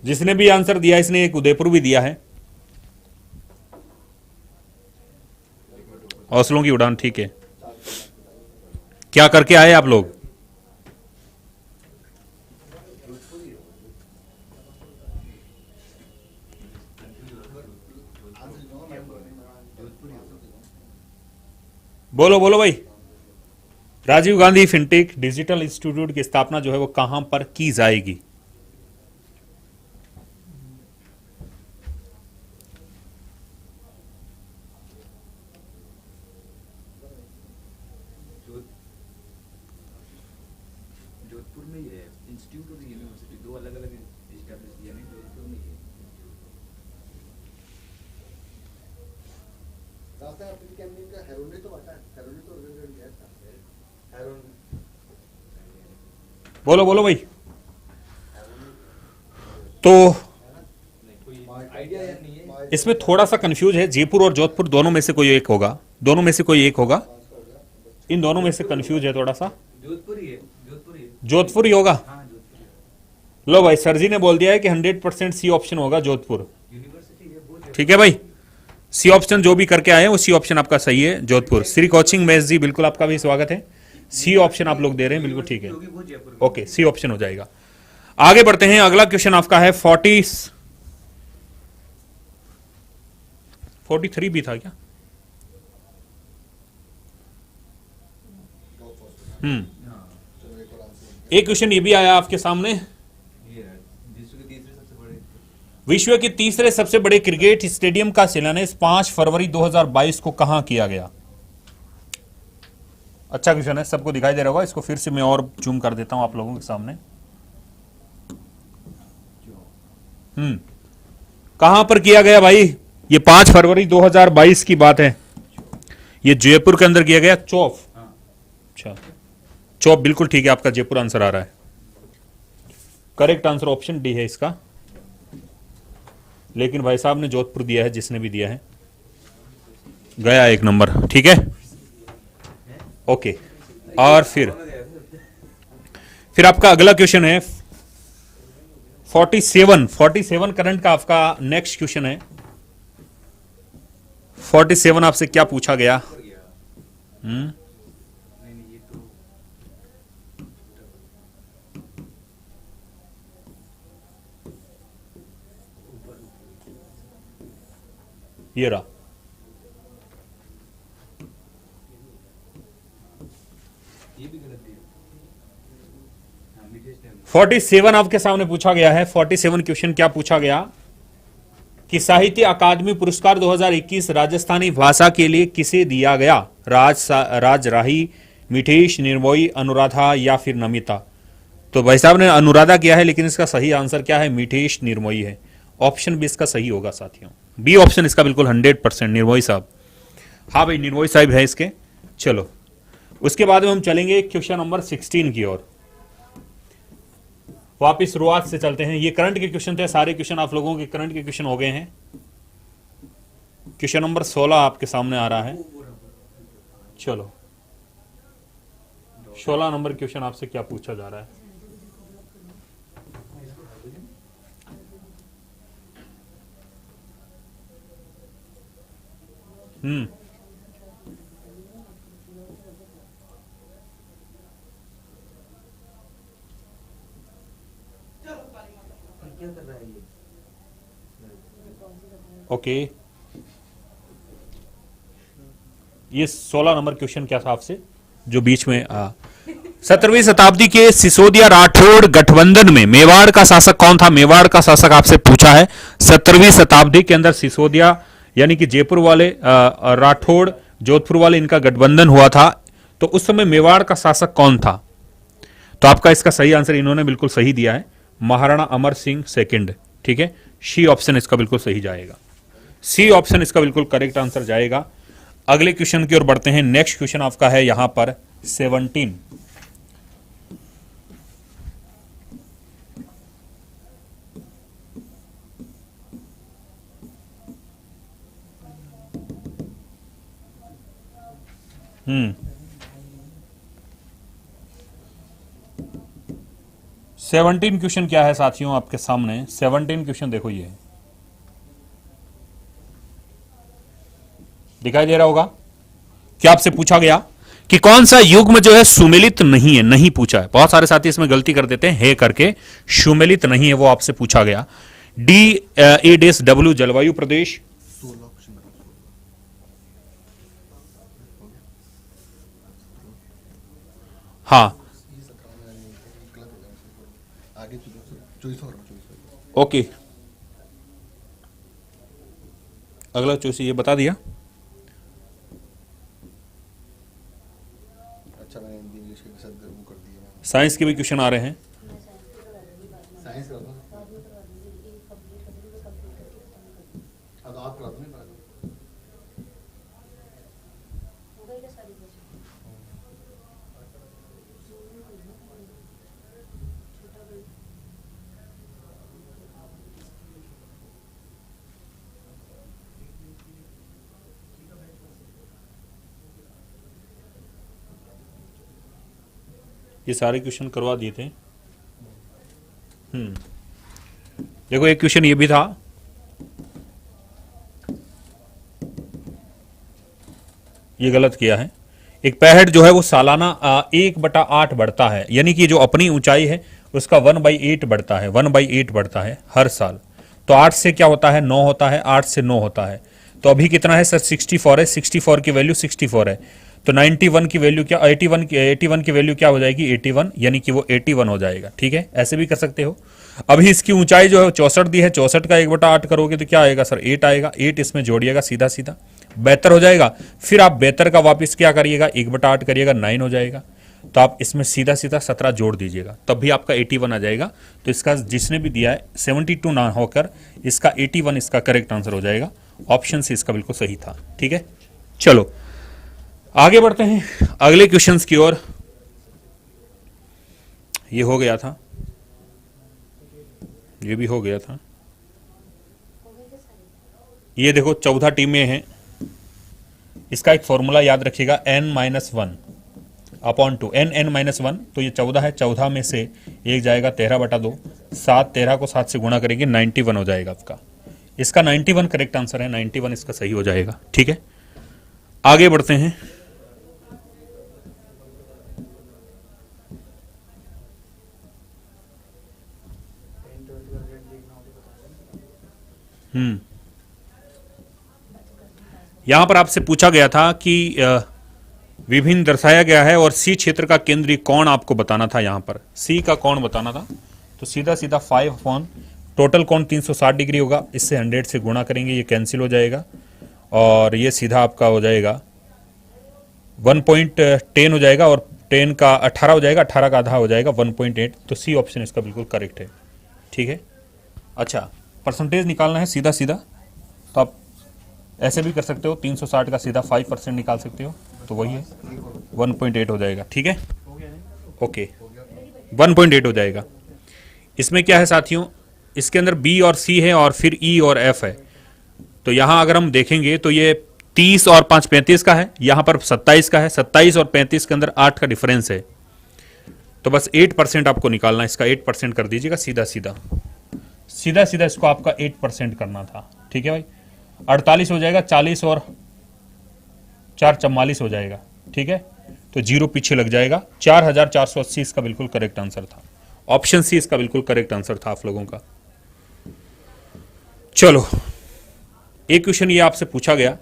जिसने भी आंसर दिया इसने एक उदयपुर भी दिया है। हौसलों की उड़ान, ठीक है। क्या करके आए आप लोग? बोलो बोलो भाई। Rajiv Gandhi fintech digital institute की स्थापना जो है वो कहां पर की जाएगी? जोधपुर में ही है इंस्टीट्यूट और यूनिवर्सिटी, दो अलग अलग एस्टैब्लिश किया नहीं, जोधपुर में ही है। रास्ता अपनी कैंटीन का हेरोनी तो बता है, हेरोनी तो रिजल्ट गया था। हेरोनी बोलो बोलो भाई। तो आइडिया नहीं है। इसमें थोड़ा सा कंफ्यूज है। जयपुर और जोधपुर दोनों में से कोई एक होगा। दोनों में से कोई एक होगा। इन दोनों में से कंफ्यूज है थोड़ा सा। जोधपुर ही है, जोधपुर ही है। जोधपुर ही होगा। हाँ, जोधपुर लो भाई, सर जी ने बोल दिया है कि 100% सी ऑप्शन होगा जोधपुर। यूनिवर्सिटी है, वो ठीक है भाई, सी ऑप्शन जो भी करके आए हैं वो सी ऑप्शन आपका सही है, जोधपुर। श्री कोचिंग मेस जी बिल्कुल आपका भी स्वागत है। सी ऑप्शन आप लोग दे रहे हैं, बिल्कुल ठीक है। वो जयपुर में। ओके, सी ऑप्शन हो जाएगा। आगे बढ़ते हैं। अगला क्वेश्चन आपका है 43 भी था क्या? एक क्वेश्चन ये भी आया आपके सामने, ये है विश्व के तीसरे सबसे बड़े क्रिकेट स्टेडियम का शिलान्यास 5 फरवरी 2022 को कहां किया गया? अच्छा क्वेश्चन है, सबको दिखाई दे रहा होगा, इसको फिर से मैं और जूम कर देता हूं आप लोगों के सामने। कहां पर किया गया भाई? ये 5 फरवरी 2022 की बात है, ये जयपुर के अंदर किया गया। चौफ, अच्छा चौफ बिल्कुल ठीक है, आपका जयपुर आंसर आ रहा है। करेक्ट आंसर ऑप्शन डी है इसका, लेकिन भाई साहब ने जोधपुर दिया है, जिसने भी दिया है गया 1 नंबर, ठीक है ओके। और फिर आपका अगला क्वेश्चन है 47 करंट का आपका नेक्स्ट क्वेश्चन है। 47 आपसे क्या पूछा गया? ये रहा, ये भी गलत दिया। हाँ, मिठेश ने 47 आपके सामने पूछा गया है। 47 क्वेश्चन क्या पूछा गया कि साहित्य अकादमी पुरस्कार 2021 राजस्थानी भाषा के लिए किसे दिया गया? राज राही, मिठेश निर्मोही, अनुराधा या फिर नमिता? तो भाई साहब ने अनुराधा किया है, लेकिन इसका सही आंसर क्या है? मिठेश निर्मोही है। ऑप्शन भी इसका सही होगा साथियों, बी ऑप्शन इसका बिल्कुल 100% निर्मोही साहब। हाँ भाई निर्मोही साहब है इसके। चलो उसके बाद में हम चलेंगे क्वेश्चन नंबर 16 की ओर। वापिस शुरुआत से चलते हैं। ये करंट के क्वेश्चन थे, सारे क्वेश्चन आप लोगों के करंट के क्वेश्चन हो गए हैं। क्वेश्चन नंबर 16 आपके सामने आ रहा है। चलो 16 नंबर क्वेश्चन आपसे क्या पूछा जा रहा है? ओके ये 16 नंबर क्वेश्चन क्या था आपसे जो बीच में 17वीं शताब्दी के सिसोदिया राठौड़ गठबंधन में मेवाड़ का शासक कौन था? मेवाड़ का शासक आपसे पूछा है। 17वीं शताब्दी के अंदर सिसोदिया यानी कि जयपुर वाले राठौड़ जोधपुर वाले, इनका गठबंधन हुआ था, तो उस समय मेवाड़ का शासक कौन था? तो आपका इसका सही आंसर इन्होंने बिल्कुल सही दिया है, महाराणा अमर सिंह सेकंड, ठीक है। सी ऑप्शन इसका बिल्कुल सही जाएगा, सी ऑप्शन इसका बिल्कुल करेक्ट आंसर जाएगा। अगले क्वेश्चन की ओर बढ़ते हैं। नेक्स्ट क्वेश्चन आपका है यहां पर 17। हम्म 17 क्वेश्चन क्या है साथियों आपके सामने? 17 क्वेश्चन देखो, ये दिखाई दे रहा होगा। क्या आपसे पूछा गया कि कौन सा युग्म जो है सुमेलित नहीं है? नहीं पूछा है, बहुत सारे साथी इसमें गलती कर देते हैं, हे करके सुमेलित नहीं है, वो आपसे पूछा गया। DAW जलवायु प्रदेश, हाँ ओके। अगला चॉइस ये बता दिया। अच्छा मैंने हिंदी इंग्लिश के साथ वो कर दिया। साइंस के भी क्वेश्चन आ रहे हैं। साइंस का अब आप करा दो नहीं पड़ा। ये सारे क्वेश्चन करवा दिए थे। देखो एक क्वेश्चन ये भी था, ये गलत किया है। एक पैहेड जो है वो सालाना 1/8 बढ़ता है, यानी कि जो अपनी ऊंचाई है उसका 1/8 बढ़ता है, 1/8 बढ़ता है हर साल। तो 8 से क्या होता है? 9 होता है, 8 से 9 होता है। तो अभी कितना है सर? 64 है, 64 की वैल्यू 64 है। तो 91 की वैल्यू क्या, 81 की वैल्यू क्या हो जाएगी, 81, यानी कि वो 81 हो जाएगा। ठीक है, ऐसे भी कर सकते हो। अभी इसकी ऊंचाई जो है 64 दी है, 64 का 1/8 करोगे तो क्या आएगा सर, 8 आएगा। 8 इसमें जोड़िएगा सीधा सीधा, 72 हो जाएगा। फिर आप 72 का वापस क्या करिएगा, 1/8 करिएगा, 9 हो जाएगा। तो आप इसमें सीधा सीधा 17 जोड़ दीजिएगा, तब भी आपका 81 आ जाएगा। तो इसका जिसने भी दिया है 72 ना होकर इसका 81 इसका करेक्ट आंसर हो जाएगा। ऑप्शन सी इसका बिल्कुल सही था। ठीक है, चलो आगे बढ़ते हैं अगले क्वेश्चंस की ओर। ये हो गया था, ये भी हो गया था। ये देखो 14 टीमें हैं, इसका एक फॉर्मूला याद रखिएगा, n-1 अपॉन 2, n-1, तो ये 14 है, 14 में से एक जाएगा 13/2, 7 13 को 7 से गुणा करेंगे 91 हो जाएगा आपका। इसका 91 करेक्ट आंसर है, 91 इसका सही हो जाएगा। ठीक है, आगे बढ़ते हैं। यहां पर आपसे पूछा गया था कि विभिन्न दर्शाया गया है और सी क्षेत्र का केंद्रीय कोण आपको बताना था। यहां पर सी का कोण बताना था, तो सीधा सीधा 5 अपॉन टोटल कोण 360 डिग्री होगा, इससे 100 से गुणा करेंगे, ये कैंसिल हो जाएगा और ये सीधा आपका हो जाएगा 1.10 हो जाएगा और 10 का 18 हो जाएगा, 18 का आधा हो जाएगा 1.8। तो सी ऑप्शन इसका बिल्कुल करेक्ट है। ठीक है, अच्छा परसेंटेज निकालना है सीधा सीधा, तो आप ऐसे भी कर सकते हो, 360 का सीधा 5% निकाल सकते हो, तो वही है 1.8 हो जाएगा। ठीक है, ओके 1.8 हो जाएगा। इसमें क्या है साथियों, इसके अंदर बी और सी है और फिर ई और एफ है। तो यहां अगर हम देखेंगे तो ये 30 और 5 35 का है, यहां पर 27 का है, 27 और 35 के अंदर 8 का डिफरेंस है। तो बस 8% आपको निकालना है, इसका 8% कर दीजिएगा सीधा सीधा, सीधा सीधा इसको आपका 8% करना था। ठीक है भाई, 48 हो जाएगा, 40 और 4 44 हो जाएगा। ठीक है, तो जीरो पीछे लग जाएगा, 4480 इसका बिल्कुल करेक्ट आंसर था। ऑप्शन सी इसका बिल्कुल करेक्ट आंसर था आप लोगों का। चलो एक क्वेश्चन ये आपसे पूछा गया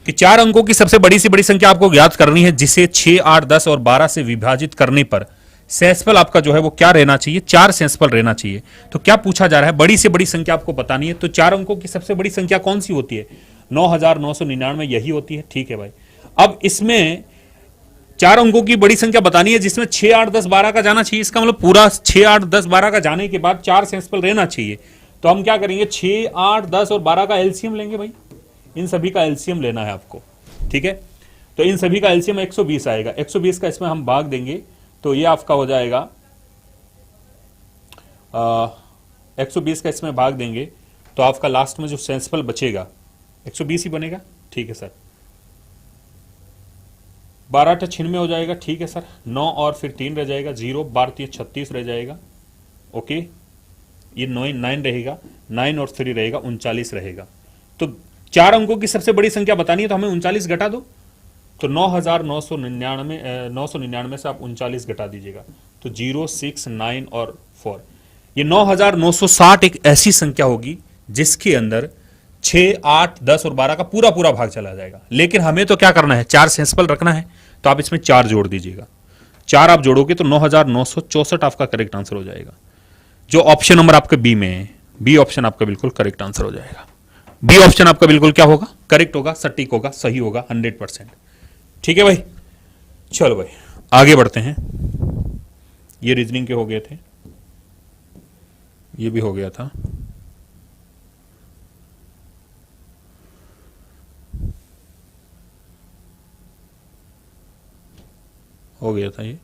कि 4 अंकों की सबसे बड़ी से बड़ी संख्या आपको ज्ञात करनी है, जिसे 6 8 10 और 12 से विभाजित करने पर सेंसफल आपका जो है वो क्या रहना चाहिए, 4 सेंसफल रहना चाहिए। तो क्या पूछा जा रहा है, बड़ी से बड़ी संख्या आपको बतानी है। तो 4 अंकों की सबसे बड़ी संख्या कौन सी होती है, 9999 यही होती है। ठीक है भाई, अब इसमें 4 अंकों की बड़ी संख्या बतानी है जिसमें 6 8 10 12 का जाना चाहिए। इसका मतलब पूरा 6 8 10 12 का जाने के बाद 4 सेंसफल रहना चाहिए। तो हम क्या करेंगे, 6 8 10 और 12 का एलसीएम लेंगे भाई, इन सभी का एलसीएम लेना है आपको। ठीक है, तो इन सभी का एलसीएम 120 आएगा, 120 का इसमें हम भाग देंगे तो ये आपका हो जाएगा 120 का इसमें भाग देंगे तो आपका लास्ट में जो सेंसफल बचेगा 120 ही बनेगा। ठीक है सर, 12 टा 96 हो जाएगा। ठीक है सर, 9 और फिर 3 रह जाएगा, 0 12 36 रह जाएगा। ओके, ये 9 रहेगा, 9 और 3 रहेगा, 39 रहेगा। तो 4 अंकों की सबसे बड़ी संख्या बतानी है तो हमें 39 घटा दो, तो 9,999 से आप 39 घटा दीजिएगा, तो 0 6 9 और 4, ये 9,960 एक ऐसी संख्या होगी जिसके अंदर 6 8 10 और 12 का पूरा पूरा भाग चला जाएगा। लेकिन हमें तो क्या करना है, 4 सेंसफल रखना है, तो आप इसमें 4 जोड़ दीजिएगा। 4 आप जोड़ोगे तो 9,964 आपका करेक्ट आंसर हो जाएगा, जो ऑप्शन नंबर आपके बी में है। बी ऑप्शन आपका बिल्कुल करेक्ट आंसर हो जाएगा। बी ऑप्शन आपका बिल्कुल क्या होगा, करेक्ट होगा, सटीक होगा, सही होगा 100%। ठीक है भाई, चलो भाई आगे बढ़ते हैं। ये रीजनिंग के हो गए थे, ये भी हो गया था। हो गया था ये।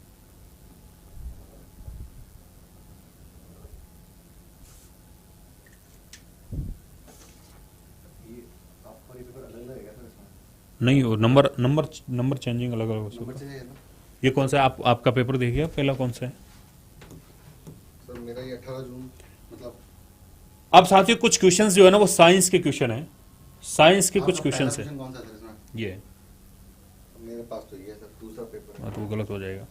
नहीं, वो नंबर चेंजिंग अलग अलग हो सकता है। ये कौन सा है? आपका पेपर देखिए, पहला कौन सा है सर? मेरा ये 18 जून मतलब। अब साथियों कुछ क्वेश्चंस जो है ना वो साइंस के क्वेश्चन है, साइंस के कुछ क्वेश्चंस है। कौन सा था इसमें? ये मेरे पास तो ये है सर, दूसरा पेपर है। तो वो गलत हो जाएगा।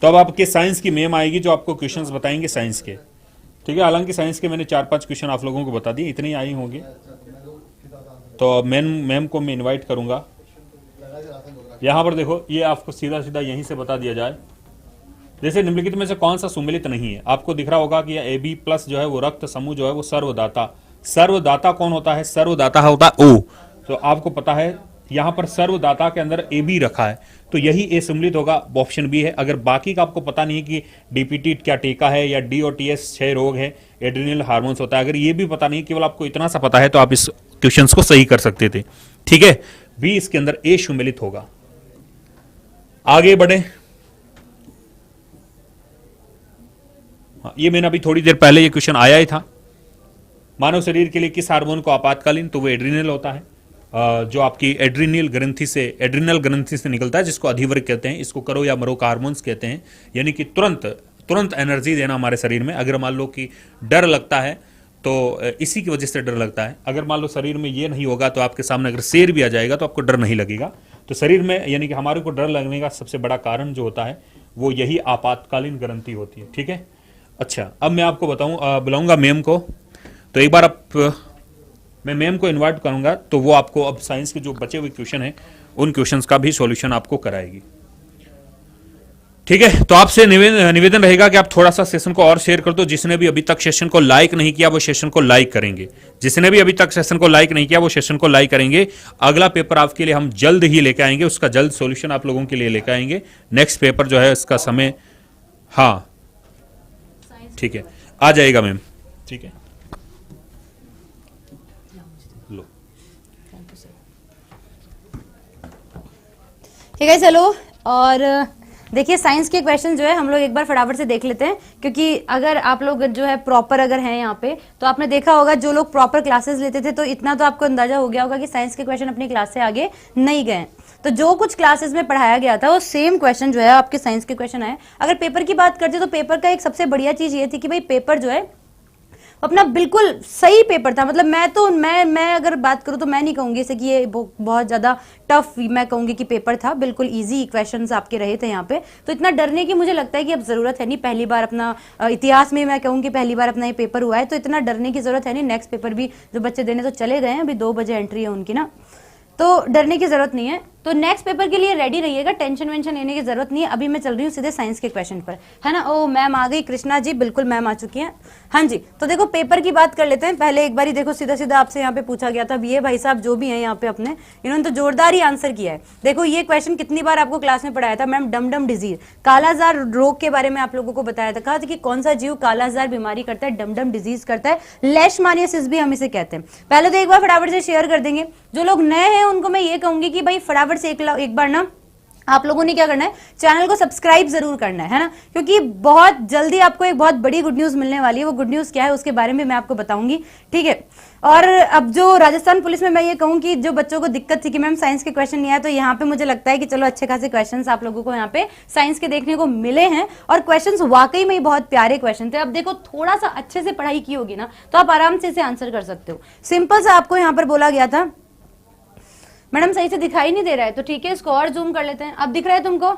तो अब आपके साइंस की मैम आएगी जो आपको क्वेश्चंस बताएंगे साइंस के। ठीक है, हालांकि साइंस के मैंने 4-5 क्वेश्चन आप लोगों को बता दिए, इतने ही आए होंगे। तो मैम को मैं इनवाइट करूंगा। यहाँ पर देखो, ये आपको सीधा सीधा यहीं से बता दिया जाए, जैसे निम्नलिखित में से कौन सा सुमेलित नहीं है। आपको दिख रहा होगा कि AB प्लस जो है वो रक्त समूह जो है वो सर्वदाता। सर्वदाता कौन होता है? सर्वदाता होता है O। तो आपको पता है यहाँ पर सर्वदाता के अंदर AB रखा है, तो यही ए सम्मिलित होगा, ऑप्शन बी है। अगर बाकी का आपको पता नहीं है कि DPT क्या टीका है या DOTS क्षय रोग है, एड्रिनल हार्मोन्स होता है, अगर ये भी पता नहीं, केवल आपको इतना सा पता है, तो आप इस क्वेश्चंस को सही कर सकते थे। ठीक है, बी इसके अंदर ए सम्मिलित होगा। आगे बढ़े। ये मैंने अभी थोड़ी देर पहले ये क्वेश्चन आया ही था। मानव शरीर के लिए किस हार्मोन को आपातकालीन? तो वो एड्रिनल होता है, जो आपकी एड्रिनल ग्रंथि से निकलता है, जिसको अधिवर्ग कहते हैं। इसको करो या मरो का हार्मोन्स कहते हैं, यानी कि तुरंत एनर्जी देना हमारे शरीर में। अगर मान लो कि डर लगता है तो इसी की वजह से डर लगता है। अगर मान लो शरीर में ये नहीं होगा तो आपके सामने अगर शेर भी आ जाएगा तो आपको डर नहीं लगेगा। तो शरीर में यानी कि हमारे को डर लगने का सबसे बड़ा कारण जो होता है वो यही आपातकालीन ग्रंथि होती है। ठीक है, अच्छा अब मैं आपको बुलाऊंगा मैम को। तो एक बार मैं मैम को इनवाइट करूंगा, तो वो आपको अब साइंस के जो बचे हुए क्वेश्चन हैं उन क्वेश्चंस का भी सॉल्यूशन आपको कराएगी। ठीक है, तो आपसे निवेदन रहेगा कि आप थोड़ा सा सेशन को और शेयर कर दो। जिसने भी अभी तक सेशन को लाइक नहीं किया वो सेशन को लाइक करेंगे। जिसने भी अभी तक सेशन को लाइक नहीं किया वो सेशन को लाइक करेंगे। अगला पेपर आपके लिए हम जल्द ही लेकर आएंगे, उसका जल्द सॉल्यूशन आप लोगों के लिए लेकर आएंगे। नेक्स्ट पेपर जो है इसका समय, हाँ ठीक है, आ जाएगा मैम। ठीक है, लो ठीक है, चलो। और देखिए साइंस के क्वेश्चन जो है हम लोग एक बार फटाफट से देख लेते हैं, क्योंकि अगर आप लोग जो है प्रॉपर अगर हैं यहाँ पे, तो आपने देखा होगा जो लोग प्रॉपर क्लासेस लेते थे, तो इतना तो आपको अंदाजा हो गया होगा कि साइंस के क्वेश्चन अपनी क्लास से आगे नहीं गए। तो जो कुछ क्लासेस में पढ़ाया गया था वो सेम क्वेश्चन जो है आपके साइंस के क्वेश्चन आए। अगर पेपर की बात करते तो पेपर का एक सबसे बढ़िया चीज ये थी कि भाई पेपर जो है अपना बिल्कुल सही पेपर था। मतलब मैं अगर बात करूं तो मैं नहीं कहूंगी इसे कि ये बहुत ज्यादा टफ, मैं कहूंगी कि पेपर था बिल्कुल इजी क्वेश्चंस आपके रहे थे यहाँ पे। तो इतना डरने की मुझे लगता है कि अब जरूरत है नहीं। पहली बार अपना इतिहास में मैं कहूंगी पहली बार अपना ये पेपर हुआ है, तो इतना डरने की जरूरत है नहीं। नेक्स्ट पेपर भी जो बच्चे देने तो चले गए हैं, अभी 2 बजे एंट्री है उनकी ना, तो डरने की जरूरत नहीं है। तो नेक्स्ट पेपर के लिए रेडी रहिएगा, टेंशन वेंशन लेने की जरूरत नहीं है। अभी मैं चल रही हूँ सीधे साइंस के क्वेश्चन पर, है ना। ओ मैम आ गई, कृष्णा जी, बिल्कुल मैम आ चुकी हैं। हाँ जी, तो देखो पेपर की बात कर लेते हैं पहले एक बारी। देखो सीधा सीधा आपसे यहाँ पे पूछा गया था, ये भाई साहब जो भी हैं यहाँ पे अपने, इन्होंने तो जोरदार ही आंसर किया है। देखो ये क्वेश्चन कितनी बार आपको क्लास में पढ़ाया था मैम, डमडम डिजीज, कालाजार रोग के बारे में आप लोगों को बताया था। कहा था कि कौन सा जीव कालाजार बीमारी करता है, डमडम डिजीज करता है, लेशमानियासिस भी हम इसे कहते हैं। पहले तो एक बार फटाफट से शेयर कर देंगे। जो लोग नए हैं उनको मैं ये कहूंगी कि भाई फटाफट से एक बार ना आप लोगों ने क्या करना है, चैनल को सब्सक्राइब जरूर करना है ना, क्योंकि बहुत जल्दी आपको एक बहुत बड़ी गुड न्यूज मिलने वाली है। वो गुड न्यूज क्या है उसके बारे में मैं आपको बताऊंगी। ठीक है, और अब जो राजस्थान पुलिस में मैं ये कहूँ कि जो बच्चों को दिक्कत थी कि मैम साइंस के क्वेश्चन नहीं आए, तो यहाँ पे मुझे लगता है कि चलो अच्छे खासे क्वेश्चंस आप लोगों को यहाँ पे साइंस के देखने को मिले हैं, और क्वेश्चंस वाकई में बहुत प्यारे क्वेश्चन थे। अब देखो थोड़ा सा अच्छे से पढ़ाई की होगी ना तो आप आराम से इसे आंसर कर सकते हो। सिंपल सा आपको यहाँ पर बोला गया था, मैडम सही से दिखाई नहीं दे रहा है तो ठीक है इसको और जूम कर लेते हैं। अब दिख रहा है तुमको?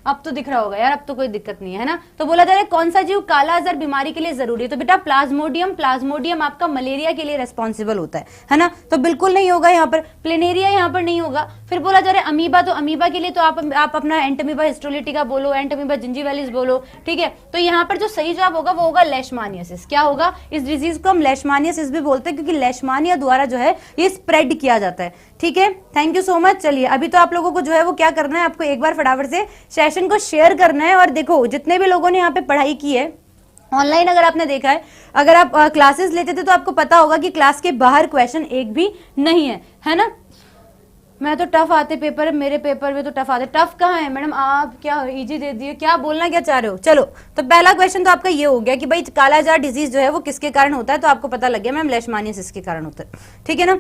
अब तो दिख रहा होगा यार, अब तो कोई दिक्कत नहीं है ना। तो बोला जा रहा है कौन सा जीव काला आजार बीमारी के लिए जरूरी है, तो बेटा प्लाज्मोडियम आपका मलेरिया के लिए रेस्पॉन्सिबल होता है ना। तो बिल्कुल नहीं होगा यहाँ पर, प्लेनेरिया यहाँ पर नहीं होगा। फिर बोला जा रहा है अमीबा, तो अमीबा के लिए तो आप अपना एंटमीबा हिस्टोलिटिका बोलो, एंटमीबा जिंजीवैलिस बोलो, ठीक है। तो यहाँ पर जो सही जवाब होगा वो होगा लेशमानियासिस। क्या होगा? इस डिजीज को हम लेशमानियासिस भी बोलते हैं, क्योंकि लेशमानिया द्वारा जो है ये स्प्रेड किया जाता है। ठीक है, थैंक यू सो मच। चलिए अभी तो आप लोगों को जो है वो क्या करना है, आपको एक बार फटाफट से सेशन को शेयर करना है। और देखो जितने भी लोगों ने यहाँ पे पढ़ाई की है ऑनलाइन, अगर आपने देखा है, अगर आप क्लासेस लेते थे तो आपको पता होगा कि क्लास के बाहर क्वेश्चन एक भी नहीं है ना। मैं तो टफ आते पेपर, मेरे पेपर में तो टफ आते। टफ कहाँ है मैडम, आप क्या इजी दे दिए, क्या बोलना क्या चाह रहे हो? चलो तो पहला क्वेश्चन तो आपका ये हो गया कि भाई कालाजार डिजीज जो है वो किसके कारण होता है, तो आपको पता लग गया मैम लेशमानियासिस के कारण होता है। ठीक है ना।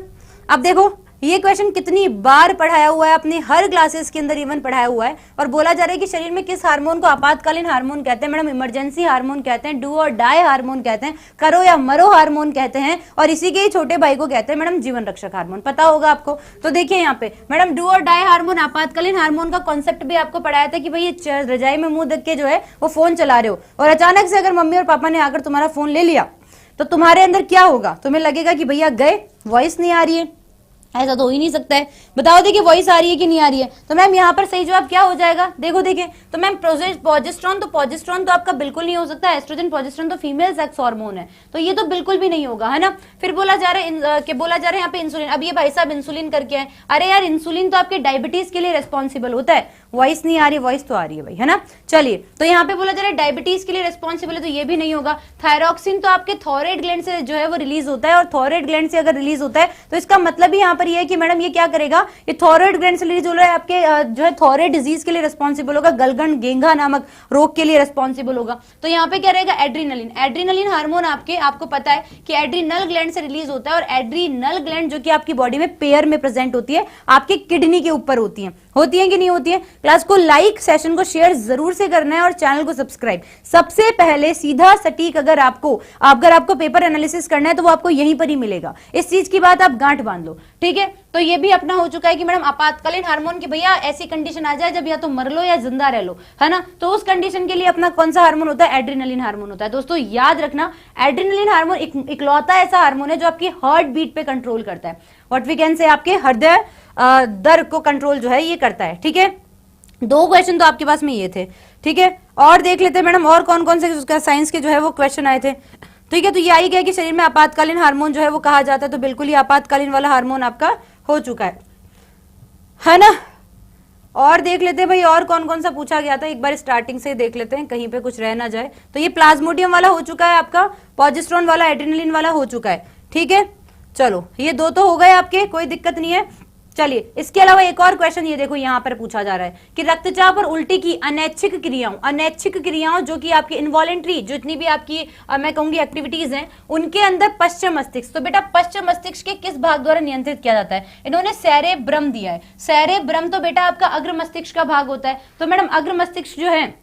अब देखो ये क्वेश्चन कितनी बार पढ़ाया हुआ है, अपनी हर क्लासेस के अंदर इवन पढ़ाया हुआ है। और बोला जा रहा है कि शरीर में किस हार्मोन को आपातकालीन हार्मोन कहते हैं मैडम? इमरजेंसी हार्मोन कहते हैं, डू और डाई हार्मोन कहते हैं, करो या मरो हार्मोन कहते हैं, और इसी के ही छोटे भाई को कहते हैं मैडम जीवन रक्षक हार्मोन। पता होगा आपको। तो देखिए यहाँ पे मैडम डू और डाई हार्मोन, आपातकालीन हार्मोन का कॉन्सेप्ट भी आपको पढ़ाया था कि भाई ये रजाई में मुंह देख के जो है वो फोन चला रहे हो, और अचानक से अगर मम्मी और पापा ने आकर तुम्हारा फोन ले लिया तो तुम्हारे अंदर क्या होगा? तुम्हें लगेगा कि भैया गए, वॉइस नहीं आ रही है, ऐसा तो हो ही नहीं सकता है। बताओ देखिए वॉइस आ रही है कि नहीं आ रही है। तो मैम यहाँ पर सही जवाब क्या हो जाएगा, देखो देखिए, तो मैम प्रोजेस्टेरॉन तो आपका बिल्कुल नहीं हो सकता। एस्ट्रोजन प्रोजेस्टेरॉन तो फीमेल सेक्स हार्मोन है, तो ये तो बिल्कुल भी नहीं होगा, है ना। फिर बोला जा रहा है यहाँ पे इंसुलिन। अब ये भाई साहब इंसुलिन करके आए, अरे यार इंसुलिन तो आपके डायबिटीज के लिए रेस्पॉन्सिबल होता है। वॉइस नहीं आ रही, वॉइस तो आ रही है भाई, है ना। चलिए, तो यहाँ पे बोला जा रहा है डायबिटीज के लिए रेस्पॉन्सिबल है, तो ये भी नहीं होगा। थायरॉक्सिन तो आपके थायराइड ग्लैंड से जो है वो रिलीज होता है, और थायराइड ग्लैंड से अगर रिलीज होता है तो इसका मतलब ही यहाँ पर ये है कि मैडम ये क्या करेगा, ये थायराइड ग्लैंड से रिलीज हो रहा है, आपके जो है थायराइड डिजीज के लिए रिस्पॉन्सिबल होगा, गलगंड गेंगा नामक रोग के लिए रिस्पॉन्सिबल होगा। तो यहाँ पे क्या रहेगा, एड्रीनलिन। एड्रीनलिन हार्मोन आपको पता है कि एड्रीनल ग्लैंड से रिलीज होता है, और एड्रीनल ग्लैंड जो कि आपकी बॉडी में पेयर में प्रेजेंट होती है, आपके किडनी के ऊपर होती है कि नहीं होती है। क्लास को लाइक, सेशन को शेयर जरूर से करना है, और चैनल को सब्सक्राइब। सबसे पहले सीधा सटीक अगर आपको पेपर एनालिसिस करना है तो वो आपको यहीं पर ही मिलेगा। इस चीज की बात आप गांठ बांध लो, ठीक है। तो ये भी अपना हो चुका है कि मैडम आपातकालीन हार्मोन की भैया ऐसी कंडीशन आ जाए जब या तो मर लो या जिंदा रह लो, है ना। तो उस कंडीशन के लिए अपना कौन सा हार्मोन होता है, एड्रीनलिन हार्मोन होता है। दोस्तों याद रखना, एड्रीनलिन हार्मोन इकलौता ऐसा हार्मोन है जो आपकी हार्ट बीट पे कंट्रोल करता है। व्हाट वी कैन से, आपके हृदय दर को कंट्रोल जो है ये करता है, ठीक है। 2 क्वेश्चन तो आपके पास में ये थे, ठीक है। और देख लेते हैं मैडम और कौन कौन से उसका साइंस के जो है वो क्वेश्चन आए थे, ठीक है। तो ये आई गया कि शरीर में आपातकालीन हार्मोन जो है वो कहा जाता है, तो बिल्कुल ही आपातकालीन वाला हार्मोन आपका हो चुका है ना। और देख लेते हैं भाई और कौन कौन सा पूछा गया था, एक बार स्टार्टिंग से देख लेते हैं, कहीं पे कुछ रह ना जाए। तो ये प्लाज्मोडियम वाला हो चुका है आपका, प्रोजेस्टेरॉन वाला, एड्रेनलिन वाला हो चुका है, ठीक है। चलो ये 2 तो हो गए आपके, कोई दिक्कत नहीं है। चलिए, इसके अलावा एक और क्वेश्चन ये देखो यहाँ पर पूछा जा रहा है कि रक्तचाप और उल्टी की अनैच्छिक क्रियाओं जो कि आपकी इनवॉलेंट्री, जितनी भी आपकी मैं कहूंगी एक्टिविटीज हैं, उनके अंदर पश्चिम मस्तिष्क, तो बेटा पश्चिम मस्तिष्क के किस भाग द्वारा नियंत्रित किया जाता है, इन्होंने सेरेब्रम दिया है। सेरेब्रम तो बेटा आपका अग्र मस्तिष्क का भाग होता है। तो मैडम अग्र मस्तिष्क जो है,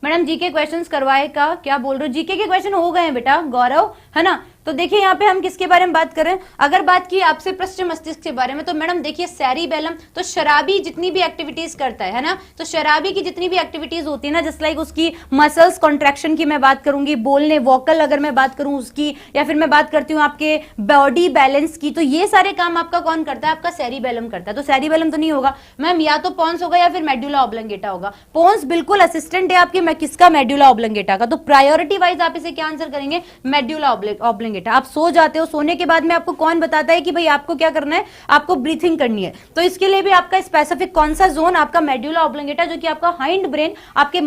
मैडम जीके क्वेश्चंस करवाए का क्या बोल रहे हो, जीके के क्वेश्चन हो गए हैं बेटा गौरव, है ना। तो देखिए यहाँ पे हम किसके बारे में बात कर रहे हैं, अगर बात की आपसे पश्चिम मस्तिष्क के बारे में, तो मैडम देखिए सेरिबेलम तो शराबी जितनी भी एक्टिविटीज करता है ना, तो शराबी की जितनी भी एक्टिविटीज होती है ना, जस्ट लाइक उसकी मसल्स कॉन्ट्रैक्शन की मैं बात करूंगी, बोलने वोकल अगर मैं बात करूं उसकी, या फिर मैं बात करती हूँ आपके बॉडी बैलेंस की, तो ये सारे काम आपका कौन करता है, आपका सेरिबेलम करता है। तो सेरिबेलम तो नहीं होगा मैम, या तो पोन्स होगा या फिर मेडुला ऑब्लंगेटा होगा। पोन्स बिल्कुल असिस्टेंट है आपके, मैं किसका, मेडुला ऑब्लंगेटा का। तो प्रायोरिटी वाइज आप इसे क्या आंसर करेंगे, मेडुला ऑब्लंगेटा। आप सो जाते हो, सोने के बाद में आपको कौन बताता है कि भाई आपको क्या करना है, आपको ब्रीथिंग करनी है। तो इसके लिए भी आपका स्पेसिफिक कौन सा जोन, आपका मेडुला ऑब्लंगेटा, जो कि आपका हाइंड ब्रेन आपके